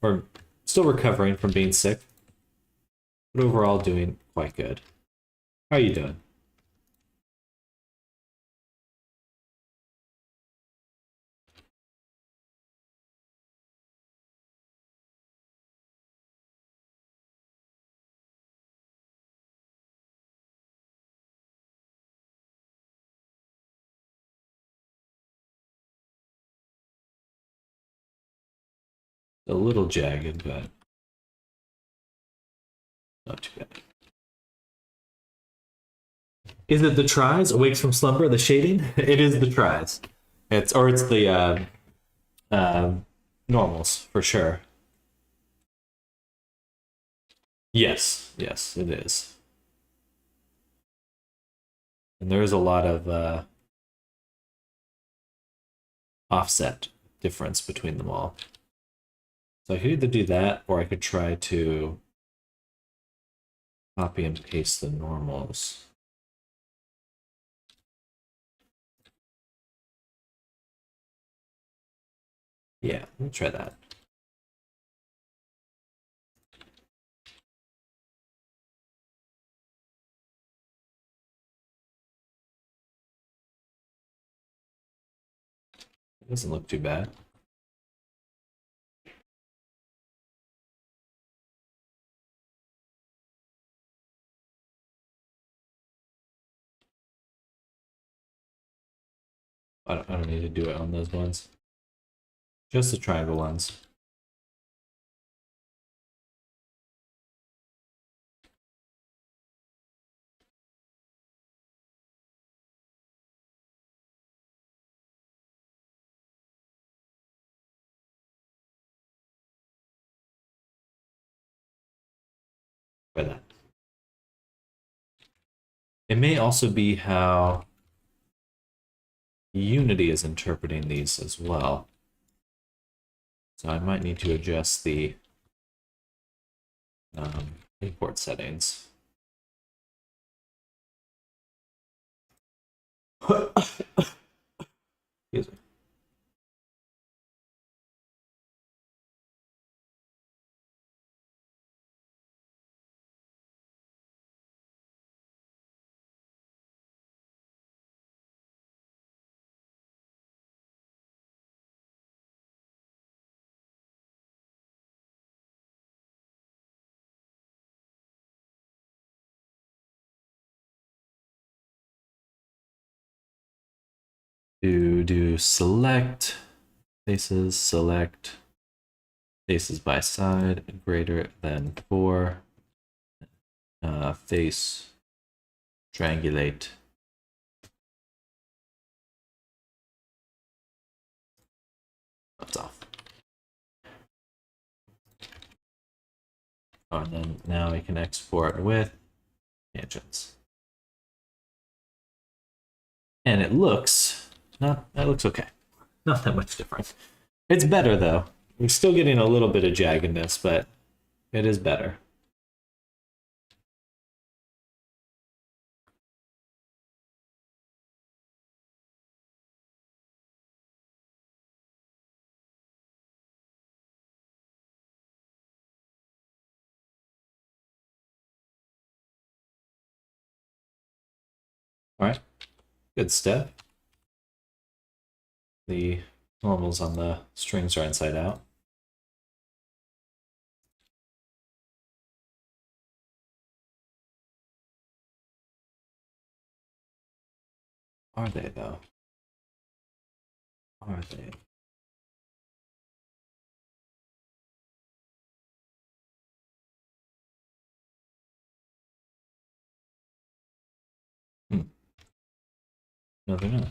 or still recovering from being sick, but overall doing quite good. How are you doing? A little jagged, but not too bad. Is it the tries? Awakes from slumber, the shading? It is the tries. It's the normals, for sure. Yes, yes, it is. And there is a lot of offset difference between them all. So I could either do that, or I could try to copy and paste the normals. Yeah, let me try that. It doesn't look too bad. I don't need to do it on those ones. Just the triangle ones. Try that. It may also be how Unity is interpreting these as well. So I might need to adjust the import settings. Excuse me. Do select faces, select faces by side greater than 4, face triangulate. That's off. Oh, and then now we can export with tangents. And it looks okay. Not that much different. It's better though. We're still getting a little bit of jaggedness, but it is better. All right, good stuff. The normals on the strings are inside out. Are they though? Are they? No, they're not.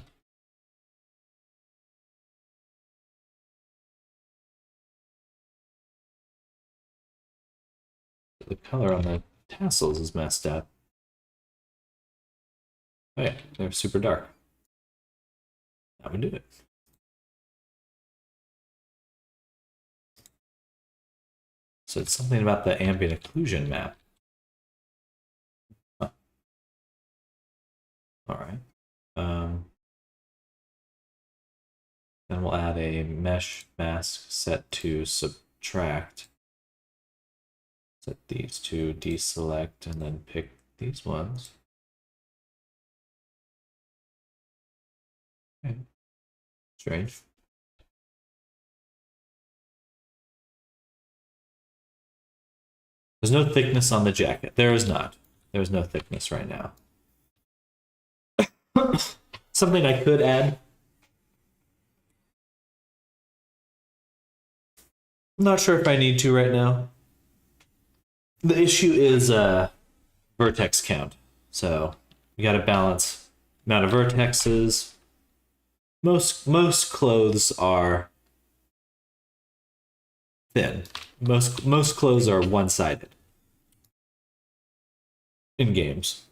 The color on the tassels is messed up. Oh yeah, they're super dark. That would do it. So it's something about the ambient occlusion map. Huh. All right. Then we'll add a mesh mask set to subtract. Set these to deselect and then pick these ones. Okay. Strange. There's no thickness on the jacket. There is not. There's no thickness right now. Something I could add. I'm not sure if I need to right now. The issue is vertex count. So you got to balance amount of vertexes. Most clothes are thin. Most clothes are one-sided in games.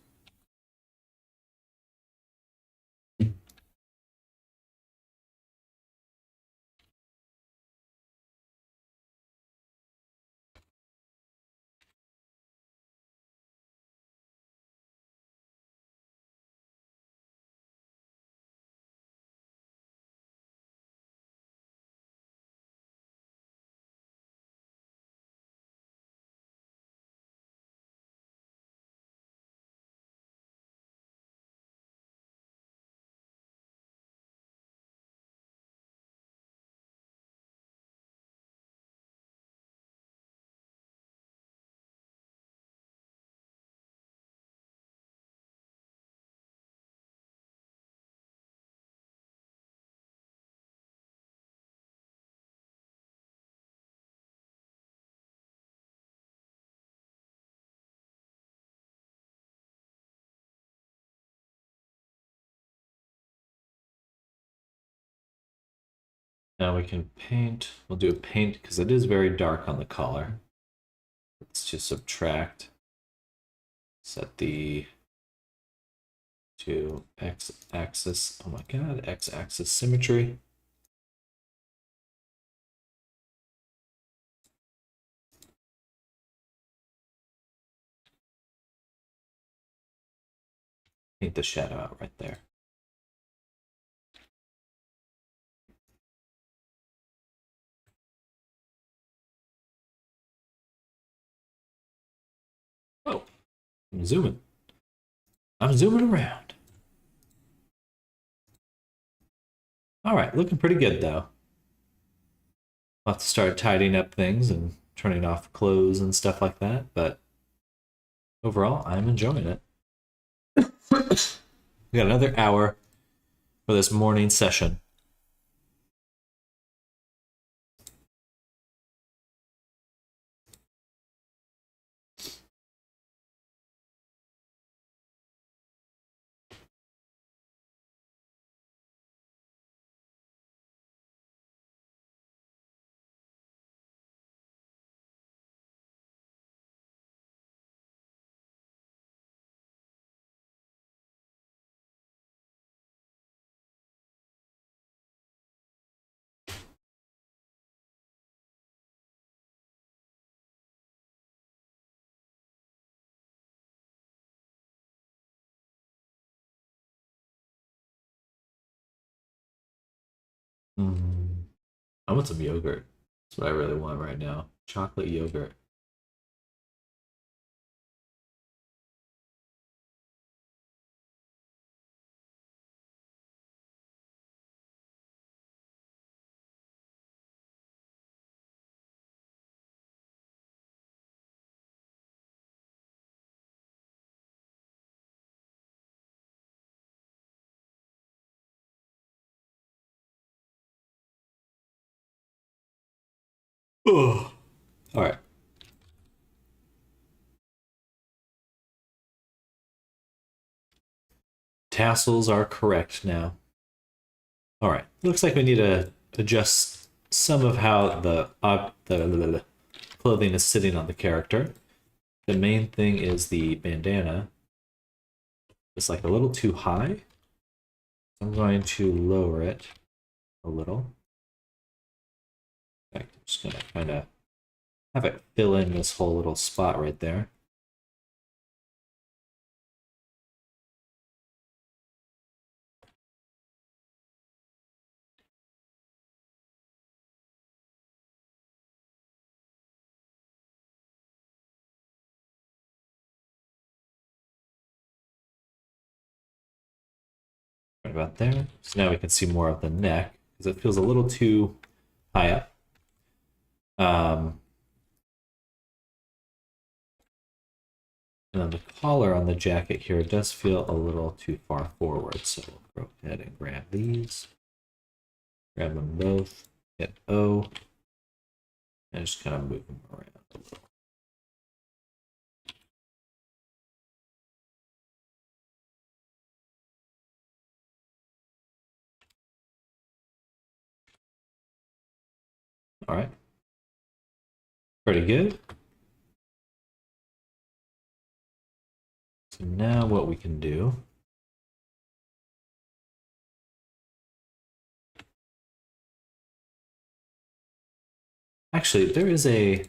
Now we can paint. We'll do a paint because it is very dark on the collar. Let's just subtract. Set the to x-axis. Oh my god, x-axis symmetry. Paint the shadow out right there. Oh, I'm zooming. I'm zooming around. All right, looking pretty good though. I'll have to start tidying up things and turning off clothes and stuff like that, but overall, I'm enjoying it. We got another hour for this morning session. Mm. I want some yogurt. That's what I really want right now. Chocolate yogurt. Oh. All right. Tassels are correct now. All right. Looks like we need to adjust some of how the clothing is sitting on the character. The main thing is the bandana. It's like a little too high. I'm going to lower it a little. In fact, I'm just gonna kind of have it fill in this whole little spot right there. Right about there. So now we can see more of the neck because it feels a little too high up. And then the collar on the jacket here does feel a little too far forward. So we'll go ahead and grab these. Grab them both. Hit O. And just kind of move them around a little. All right. Pretty good. So now what we can do. Actually, there is a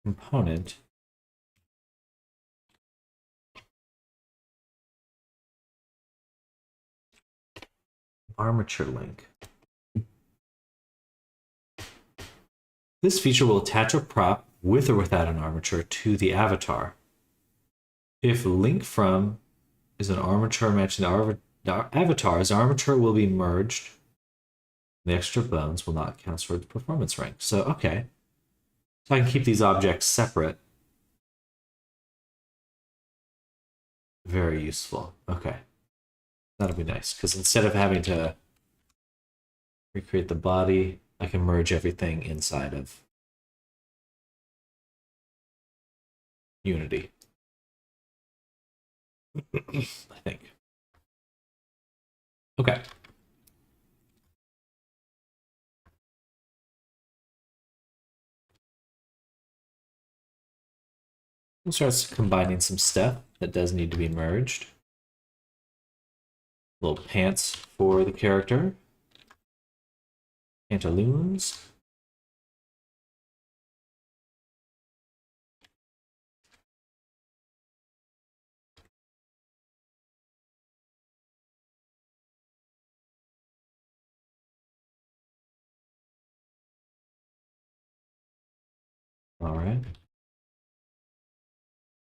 component. Armature link. This feature will attach a prop with or without an armature to the avatar. If link from is an armature matching the avatar's armature will be merged. The extra bones will not count towards performance rank. So, okay. So I can keep these objects separate. Very useful. Okay. That'll be nice, because instead of having to recreate the body, I can merge everything inside of Unity. I think. Okay. We'll start combining some stuff that does need to be merged. Little pants for the character. Pantaloons. All right.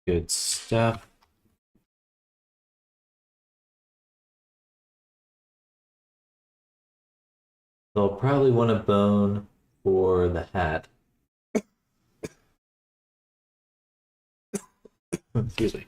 Good stuff. They'll probably want a bone for the hat. Excuse me.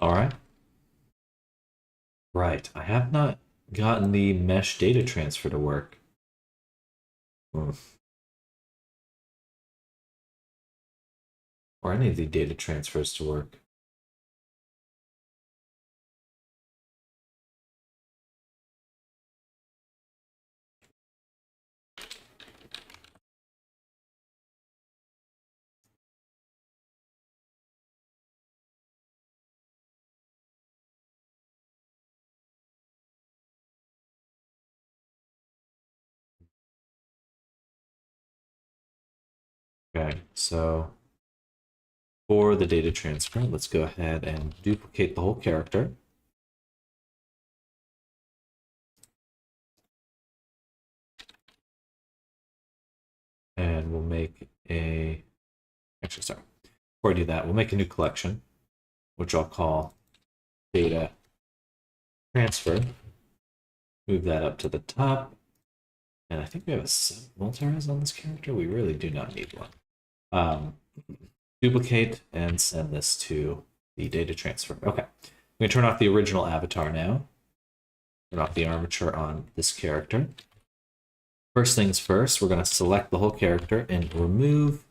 All right. Right. I have not gotten the mesh data transfer to work. Or any of the data transfers to work. Okay, so for the data transfer, let's go ahead and duplicate the whole character. And we'll make actually, sorry, before I do that, we'll make a new collection, which I'll call data transfer. Move that up to the top. And I think we have a multi-res on this character. We really do not need one. Duplicate and send this to the data transfer. Okay, I'm going to turn off the original avatar now. Turn off the armature on this character. First things first, we're going to select the whole character and remove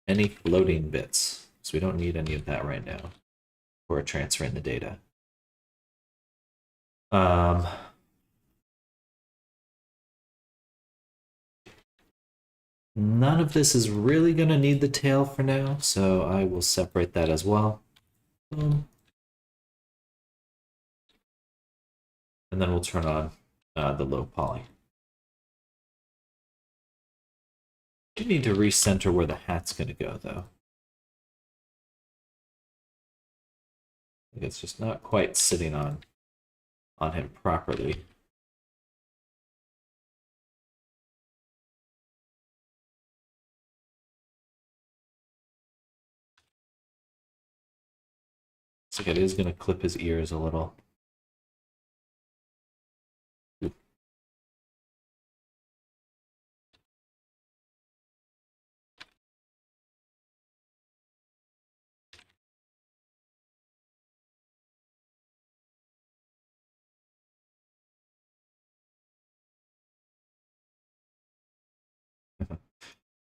any floating bits. So we don't need any of that right now for transferring the data. None of this is really going to need the tail for now, so I will separate that as well. Boom. And then we'll turn on the low poly. You need to recenter where the hat's going to go, though. I think it's just not quite sitting on him properly. Looks like it is going to clip his ears a little.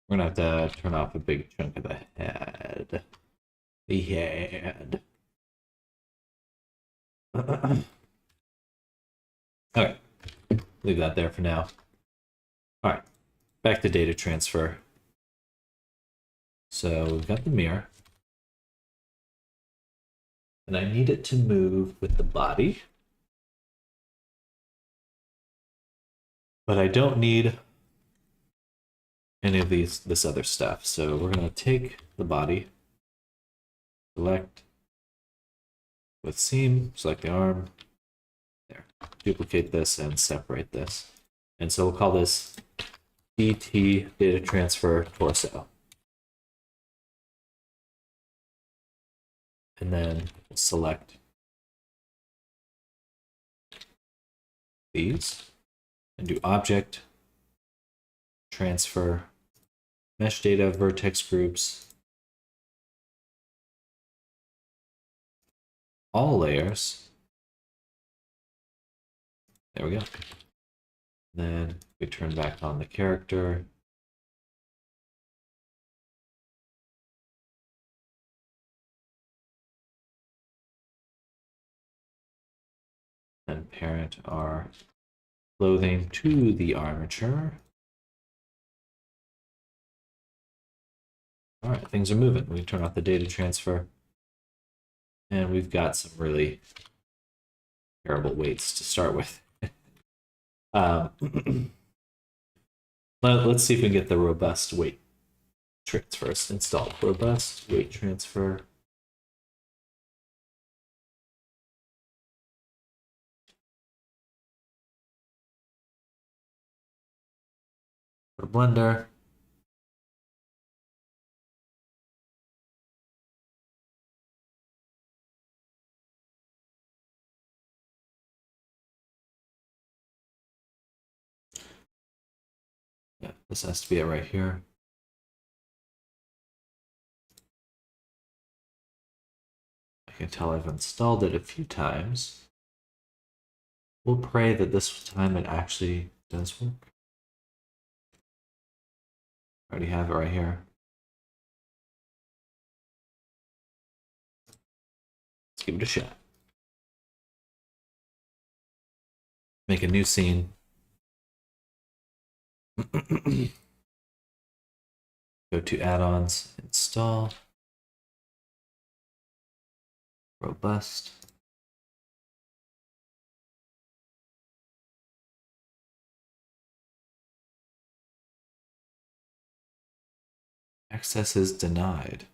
We're gonna have to turn off a big chunk of the head. The head. Okay, leave that there for now. All right, back to data transfer. So we've got the mirror. And I need it to move with the body. But I don't need any of this other stuff. So we're gonna take the body, select with seam, select the arm, there. Duplicate this and separate this. And so we'll call this DT data transfer torso. And then we'll select these and do object, transfer, mesh data, vertex groups, all layers. There we go. Then we turn back on the character. And parent our clothing to the armature. All right, things are moving. We turn off the data transfer. And we've got some really terrible weights to start with. Let's see if we can get the robust weight transfers installed. Robust weight transfer. Go to Blender. Yeah, this has to be it right here. I can tell I've installed it a few times. We'll pray that this time it actually does work. I already have it right here. Let's give it a shot. Make a new scene. Go to add-ons, install, robust. Access is denied.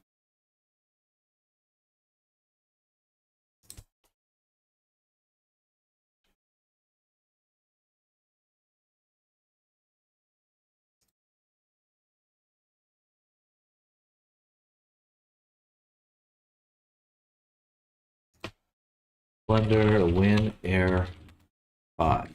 Blender Win Air 5.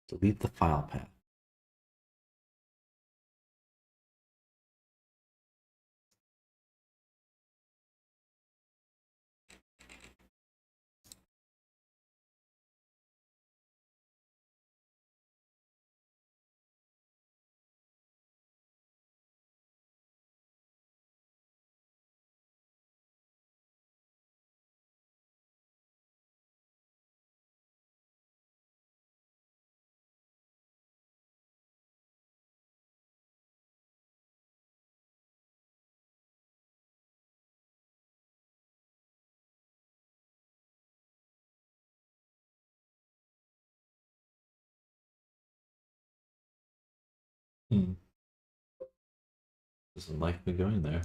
Delete the file path. Doesn't like me going there.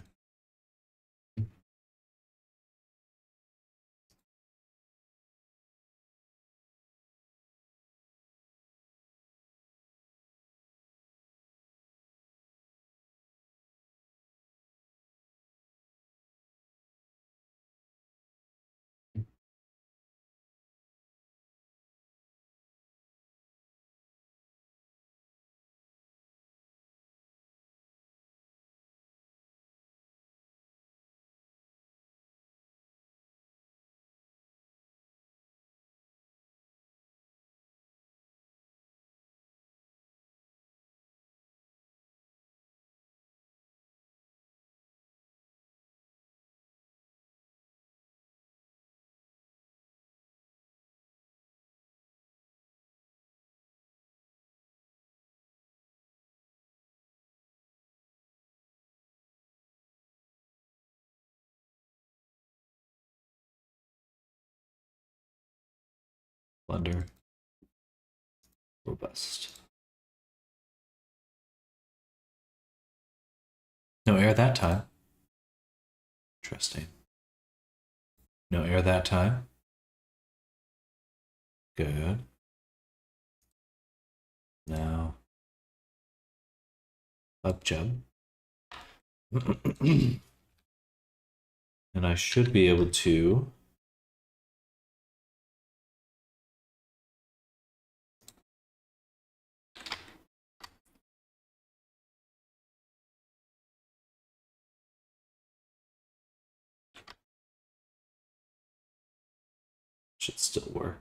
Blender. Robust. No air that time. Interesting. No air that time. Good. Now, up jump. And I should be able to should still work.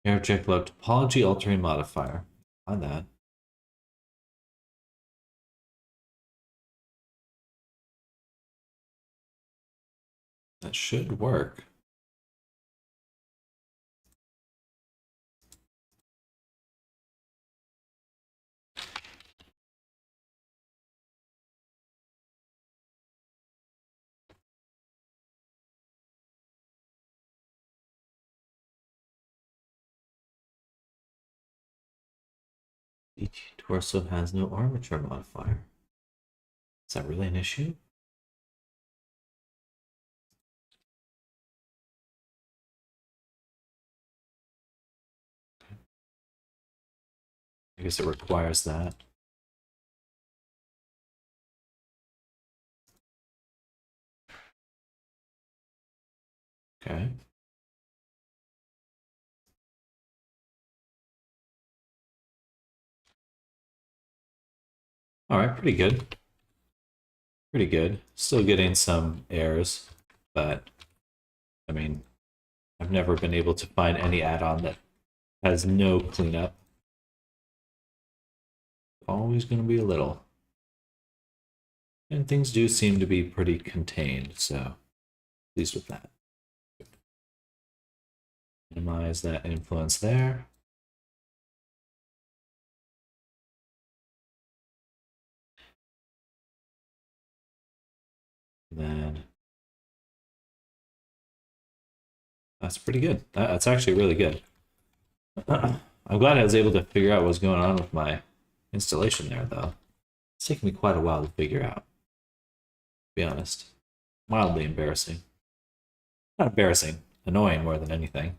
Air object low topology altering modifier. On that. That should work. Each torso has no armature modifier. Is that really an issue? I guess it requires that. Okay. All right, pretty good. Pretty good. Still getting some errors, but I mean, I've never been able to find any add-on that has no cleanup. Always going to be a little. And things do seem to be pretty contained, so pleased with that. Minimize that influence there. And then that's pretty good. That's actually really good. I'm glad I was able to figure out what's going on with my installation there, though. It's taken me quite a while to figure out, to be honest. Mildly embarrassing. Not embarrassing, annoying more than anything.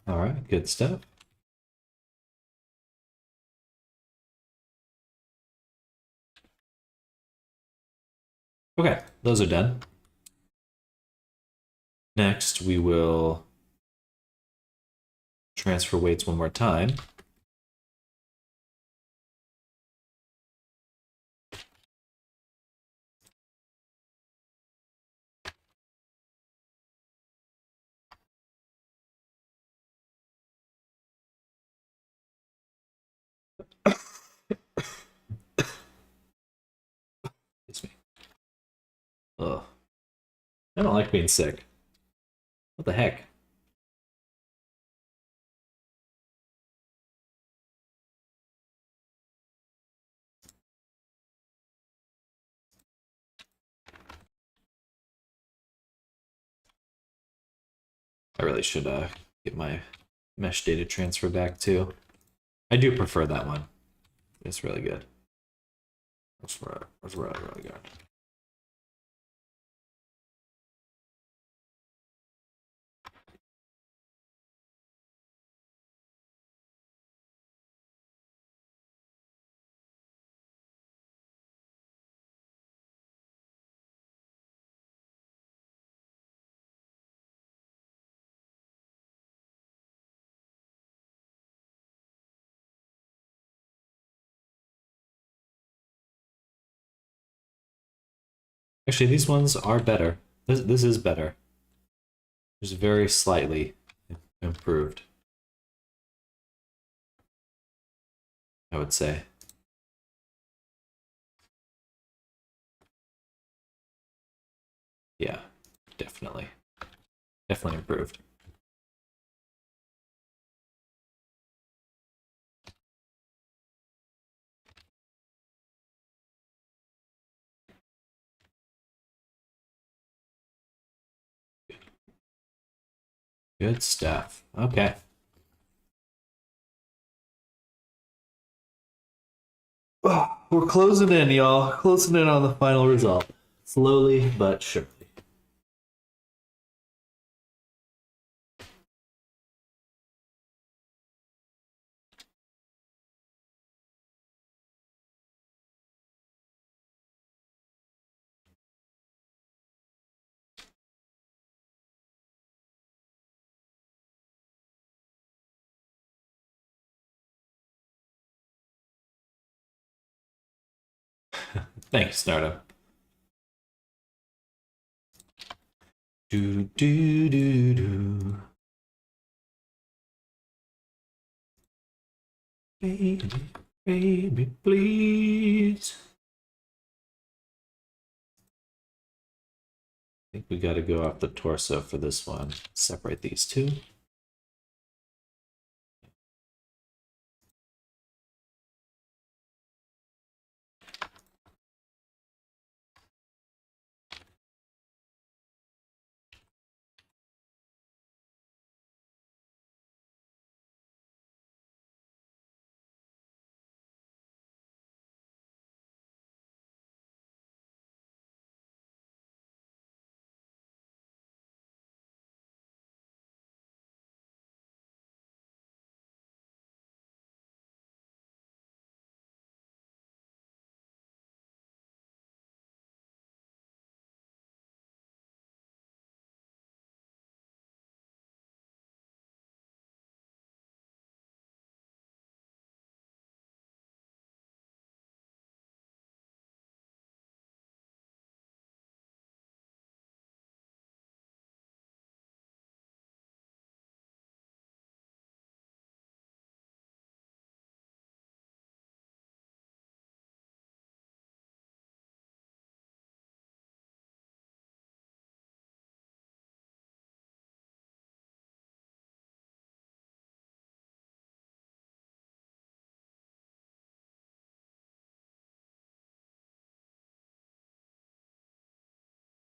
All right, good stuff. Okay, those are done. Next, we will transfer weights one more time. Excuse me. Ugh. I don't like being sick. What the heck? I really should get my mesh data transfer back too. I do prefer that one. It's really good. It's really, really good. Actually, these ones are better. This is better. Just very slightly improved, I would say. Yeah, definitely. Definitely improved. Good stuff. Okay. Oh, we're closing in, y'all. Closing in on the final result. Slowly but surely. Thanks, Nardo. Do do do do. Baby, baby, please. I think we got to go off the torso for this one. Separate these two.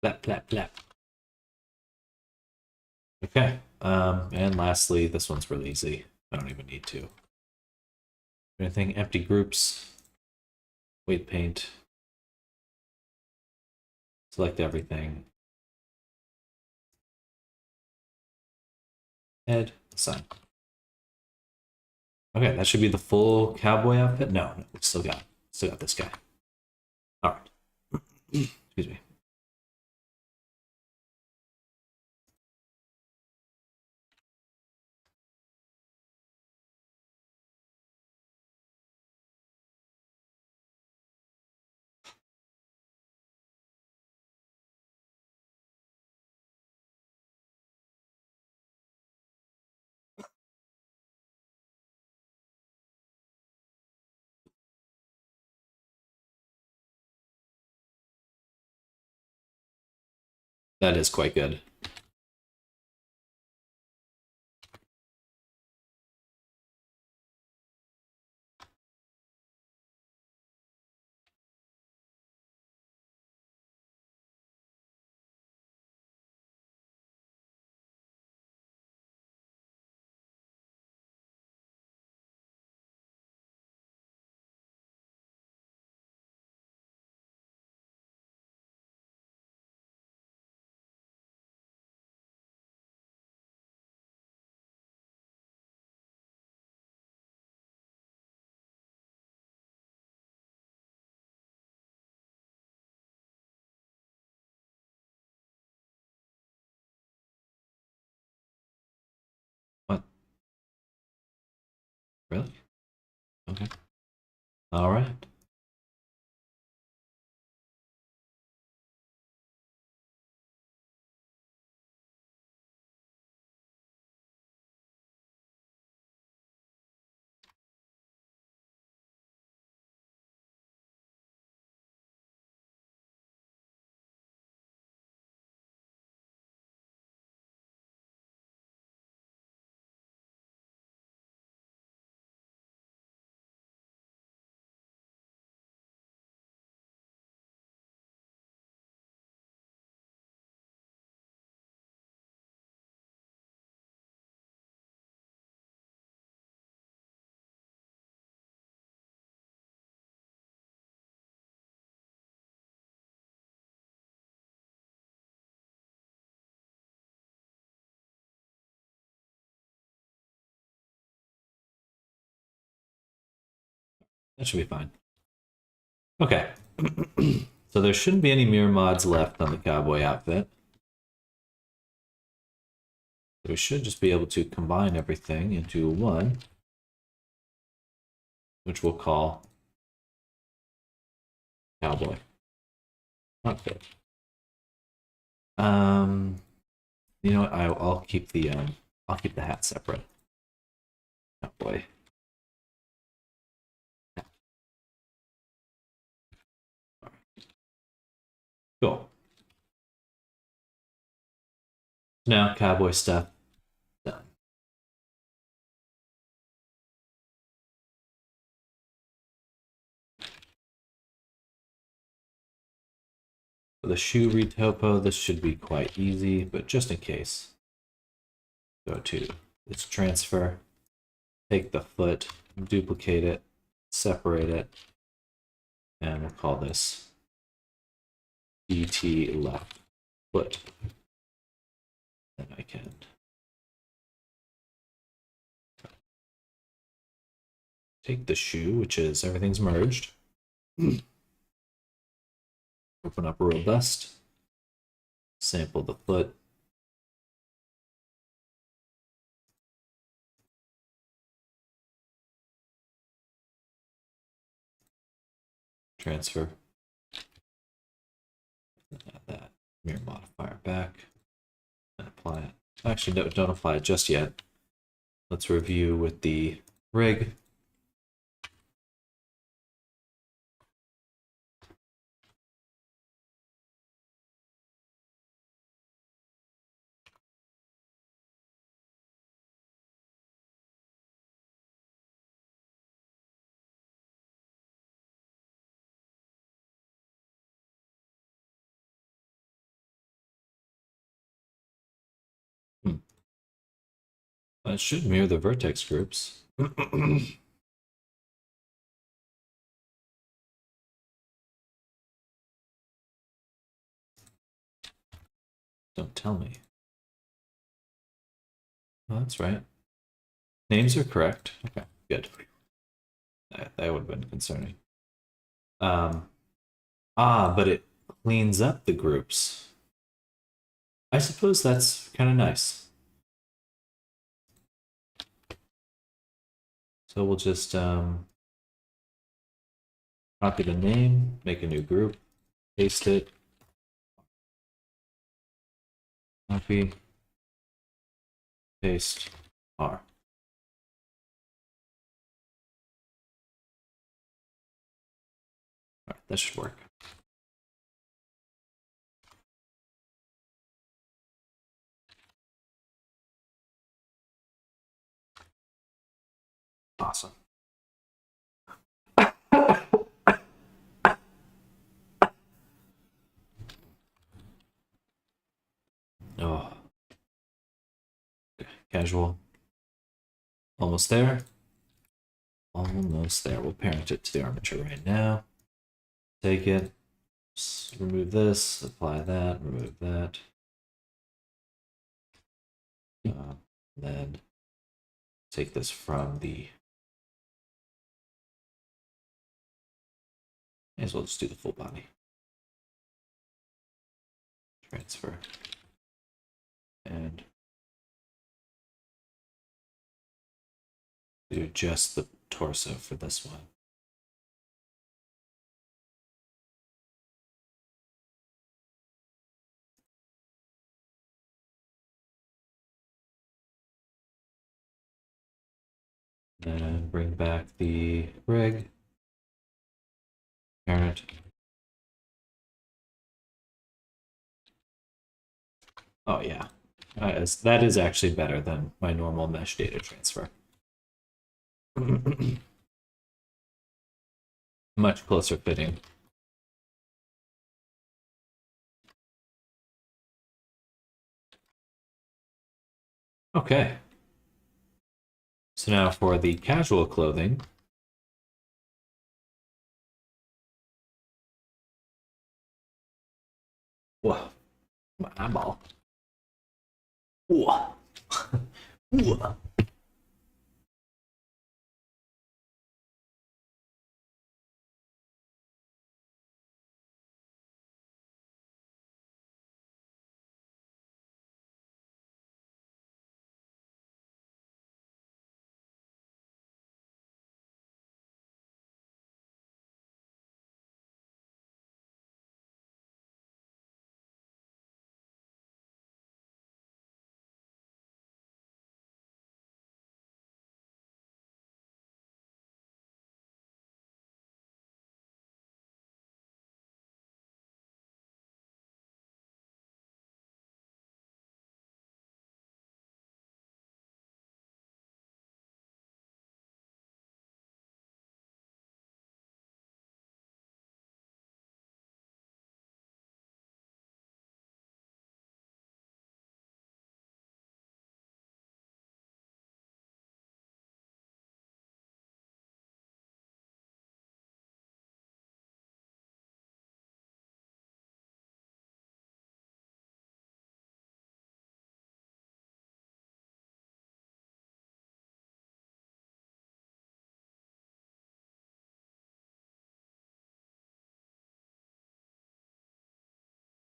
Plap, plap, plap. Okay. And lastly, this one's really easy. I don't even need to. Anything? Empty groups. Weight paint. Select everything. Head. Sign. Okay, that should be the full cowboy outfit. No, we still got this guy. All right. Excuse me. That is quite good. Really? Okay. All right. That should be fine. Okay. So there shouldn't be any mirror mods left on the cowboy outfit. We should just be able to combine everything into one, which we'll call cowboy outfit. You know what? I'll keep the hat separate. Cowboy. Cool. Now cowboy stuff done. For the shoe retopo, this should be quite easy, but just in case, go to its transfer, take the foot, duplicate it, separate it, and we'll call this DT left foot. Then I can take the shoe, which is everything's merged. Open up robust, sample the foot. Transfer. Add that mirror modifier back and apply it. Actually, no, don't apply it just yet. Let's review with the rig. It should mirror the vertex groups. Don't tell me. Oh, that's right. Names are correct. Okay, good. That would have been concerning. But it cleans up the groups. I suppose that's kind of nice. So we'll just copy the name, make a new group, paste it, copy, paste, R. All right, that should work. Awesome. Oh, casual. Almost there. Almost there. We'll parent it to the armature right now. Take it, remove this, apply that, remove that. Then take this from the. May as well just do the full body. Transfer. And Do just the torso for this one. And bring back the rig. Parent. Oh yeah, that is actually better than my normal mesh data transfer. Much closer fitting. Okay. So now for the casual clothing. Whoa, my eyeball. Whoa. Whoa.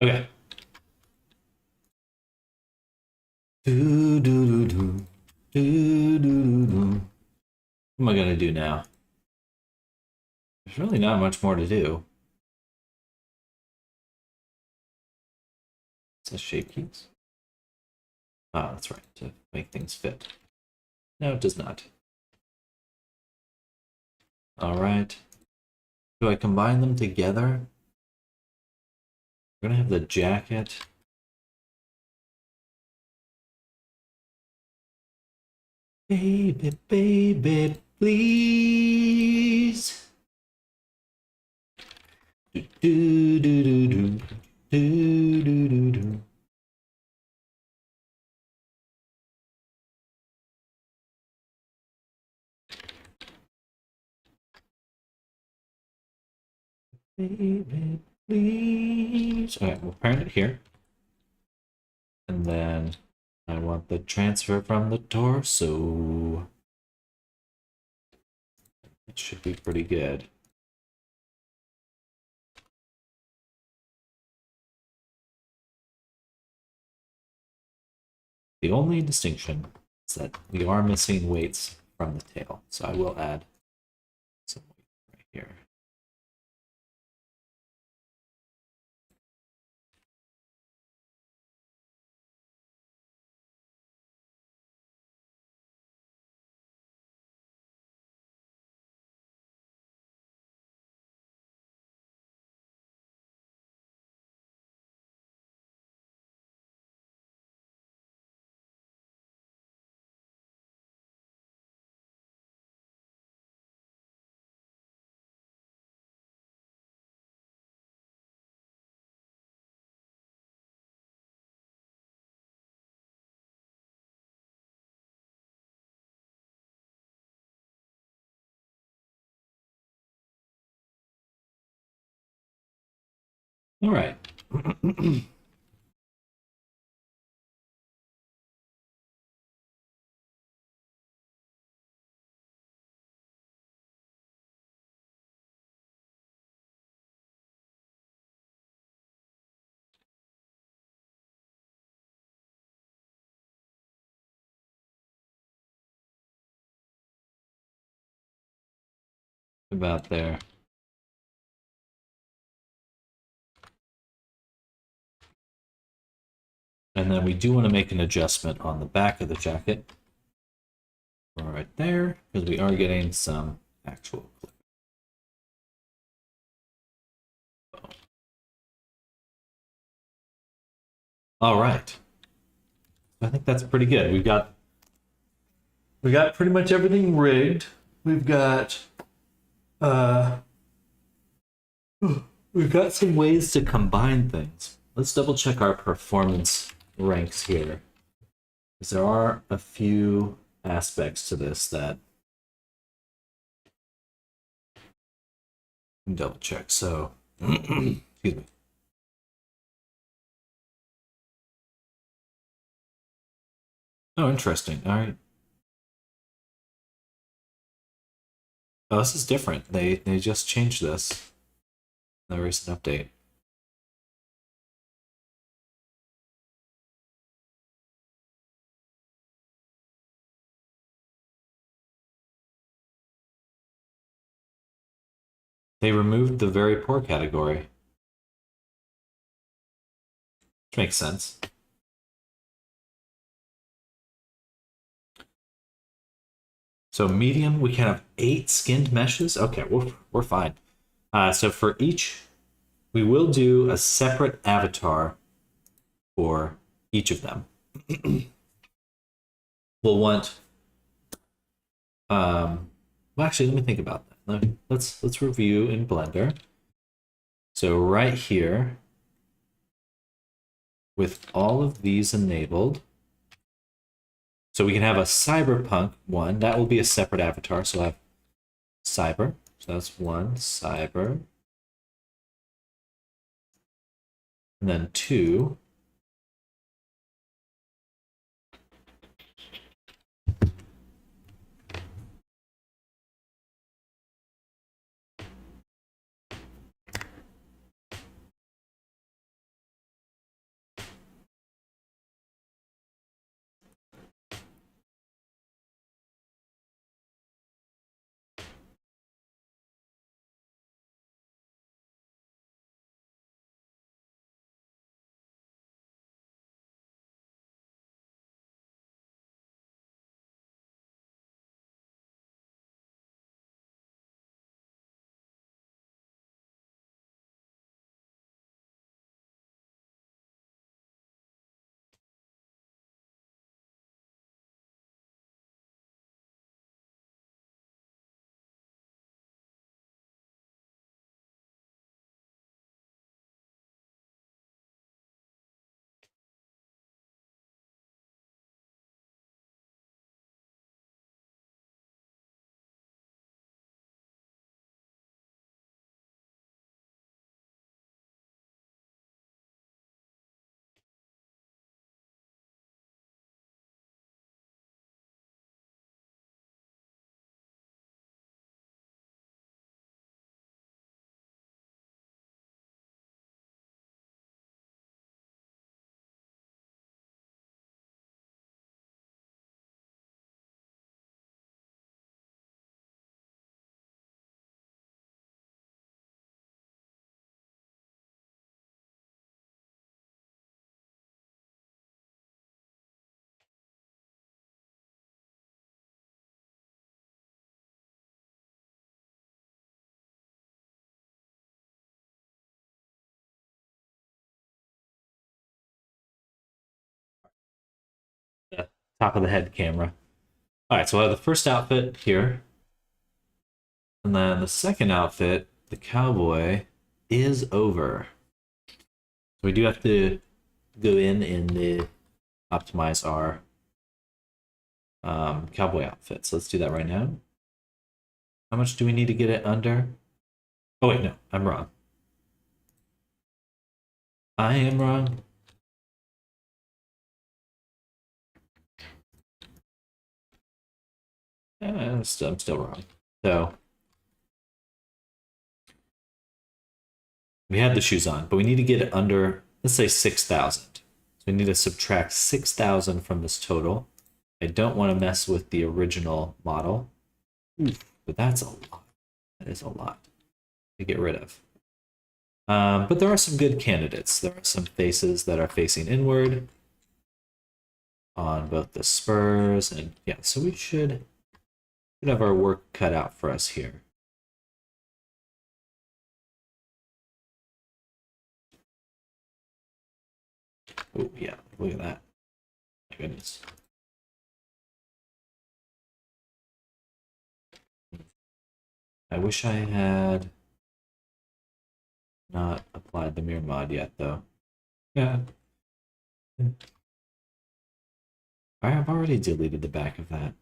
Okay. Do, do, do, do. Do, do, do, do. What am I gonna do now? There's really not much more to do. It says shape keys. Ah, that's right, to make things fit. No, it does not. All right. Do I combine them together? We're gonna have the jacket. Baby, baby, please. Do, do, do, do, do, do, do, do, do. Baby, please. Okay, we'll parent it here. And then I want the transfer from the torso. It should be pretty good. The only distinction is that we are missing weights from the tail. So I will add some weight right here. All right. about there. And then we do want to make an adjustment on the back of the jacket. Right there, because we are getting some actual clip. All right. I think that's pretty good. We got pretty much everything rigged. We've got some ways to combine things. Let's double check our performance ranks here, because there are a few aspects to this that double check. So excuse me. Oh, interesting. All right. Oh, this is different. They just changed this in the recent update. They removed the very poor category. Which makes sense. So medium, we can have 8 skinned meshes. Okay, we're fine. So for each, we will do a separate avatar for each of them. We'll want. Well, actually, let me think about that. Let's review in Blender. So right here, with all of these enabled, so we can have a cyberpunk one. That will be a separate avatar. So I have cyber. So that's one cyber. And then 2. Top of the head camera. All right, so I have the first outfit here. And then the second outfit, the cowboy, is over. So we do have to go in and optimize our cowboy outfit. So let's do that right now. How much do we need to get it under? Oh wait, no, I'm wrong. I am wrong. I'm still wrong. So we have the shoes on, but we need to get it under, let's say 6,000. So we need to subtract 6,000 from this total. I don't want to mess with the original model, but that's a lot. That is a lot to get rid of. But there are some good candidates. There are some faces that are facing inward on both the spurs, and yeah, so we should have our work cut out for us here. Oh yeah, look at that. My goodness. I wish I had not applied the mirror mod yet, though. Yeah. I have already deleted the back of that.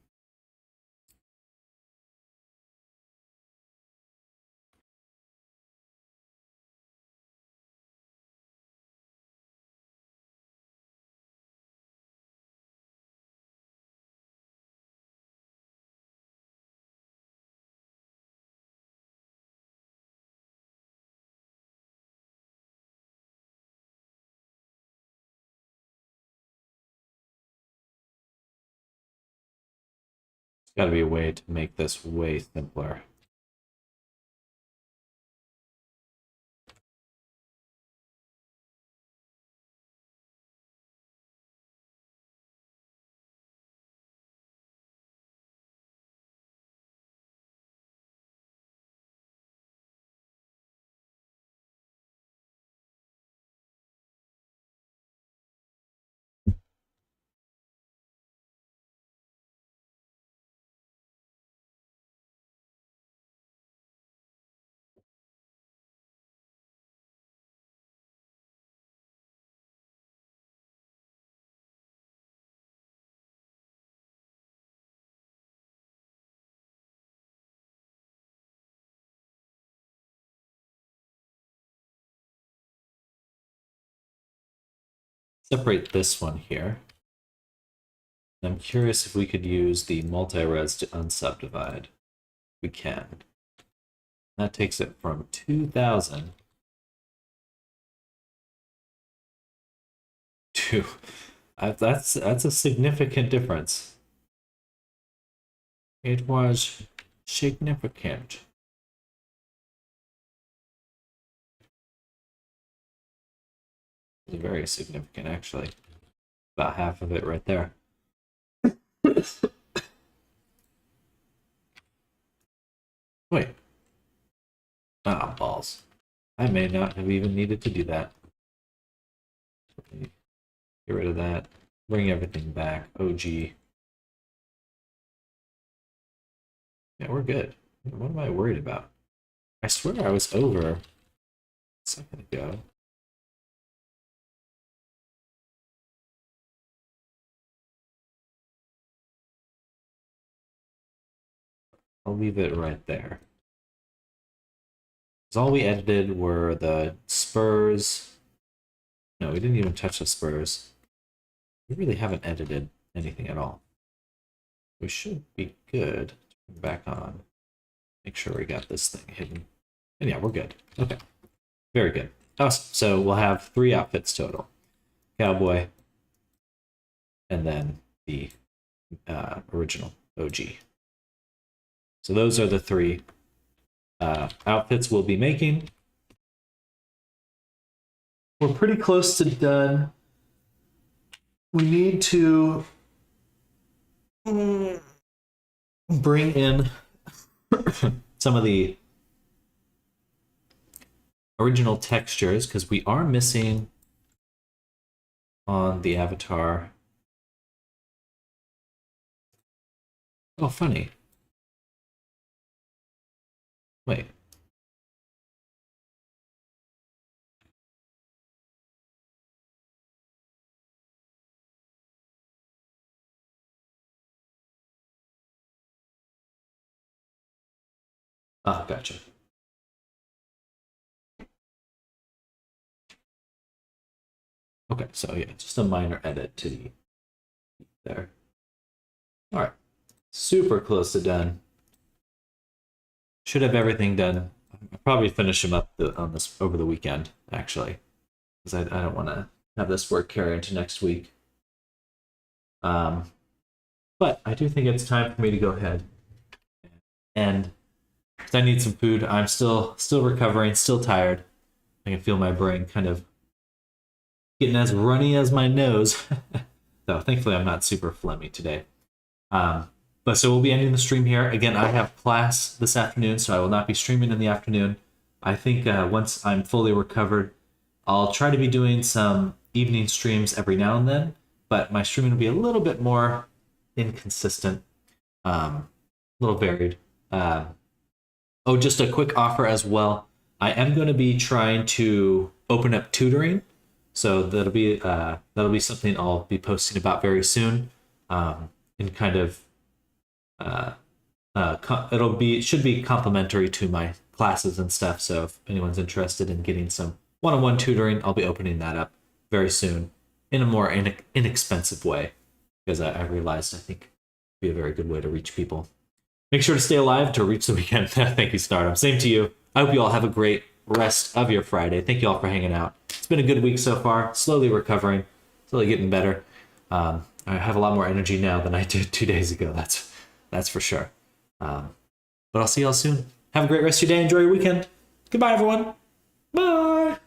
Got to be a way to make this way simpler. Separate this one here. I'm curious if we could use the multi-res to unsubdivide. We can. That takes it from 2,000 to... that's a significant difference. It was significant. It's very significant, actually. About half of it right there. Wait. Ah, balls. I may not have even needed to do that. Get rid of that. Bring everything back. OG. Yeah, we're good. What am I worried about? I swear I was over a second ago. I'll leave it right there. Because all we edited were the spurs. No, we didn't even touch the spurs. We really haven't edited anything at all. We should be good. Turn back on. Make sure we got this thing hidden. And yeah, we're good. Okay. Very good. Awesome. So we'll have 3 outfits total. Cowboy. And then the original OG. So those are the 3 outfits we'll be making. We're pretty close to done. We need to bring in some of the original textures because we are missing on the avatar. Oh, funny. Wait. Ah, gotcha. Okay, so yeah, just a minor edit to the there. All right, super close to done. Should have everything done. I'll probably finish them up on this over the weekend, actually, because I don't want to have this work carry into next week. But I do think it's time for me to go ahead and I need some food. I'm still recovering, still tired. I can feel my brain kind of getting as runny as my nose. Though thankfully I'm not super phlegmy today. But so we'll be ending the stream here. Again, I have class this afternoon, so I will not be streaming in the afternoon. I think once I'm fully recovered, I'll try to be doing some evening streams every now and then, but my streaming will be a little bit more inconsistent, a little varied. Oh, just a quick offer as well. I am going to be trying to open up tutoring, so that'll be something I'll be posting about very soon. And kind of it should be complementary to my classes and stuff. So if anyone's interested in getting some one-on-one tutoring, I'll be opening that up very soon in a more inexpensive way, because I realized I think it'd be a very good way to reach people. Make sure to stay alive to reach the weekend. Thank you, Stardom. Same to you. I hope you all have a great rest of your Friday. Thank you all for hanging out. It's been a good week so far. Slowly recovering, slowly getting better. I have a lot more energy now than I did 2 days ago. That's for sure. But I'll see y'all soon. Have a great rest of your day. Enjoy your weekend. Goodbye, everyone. Bye.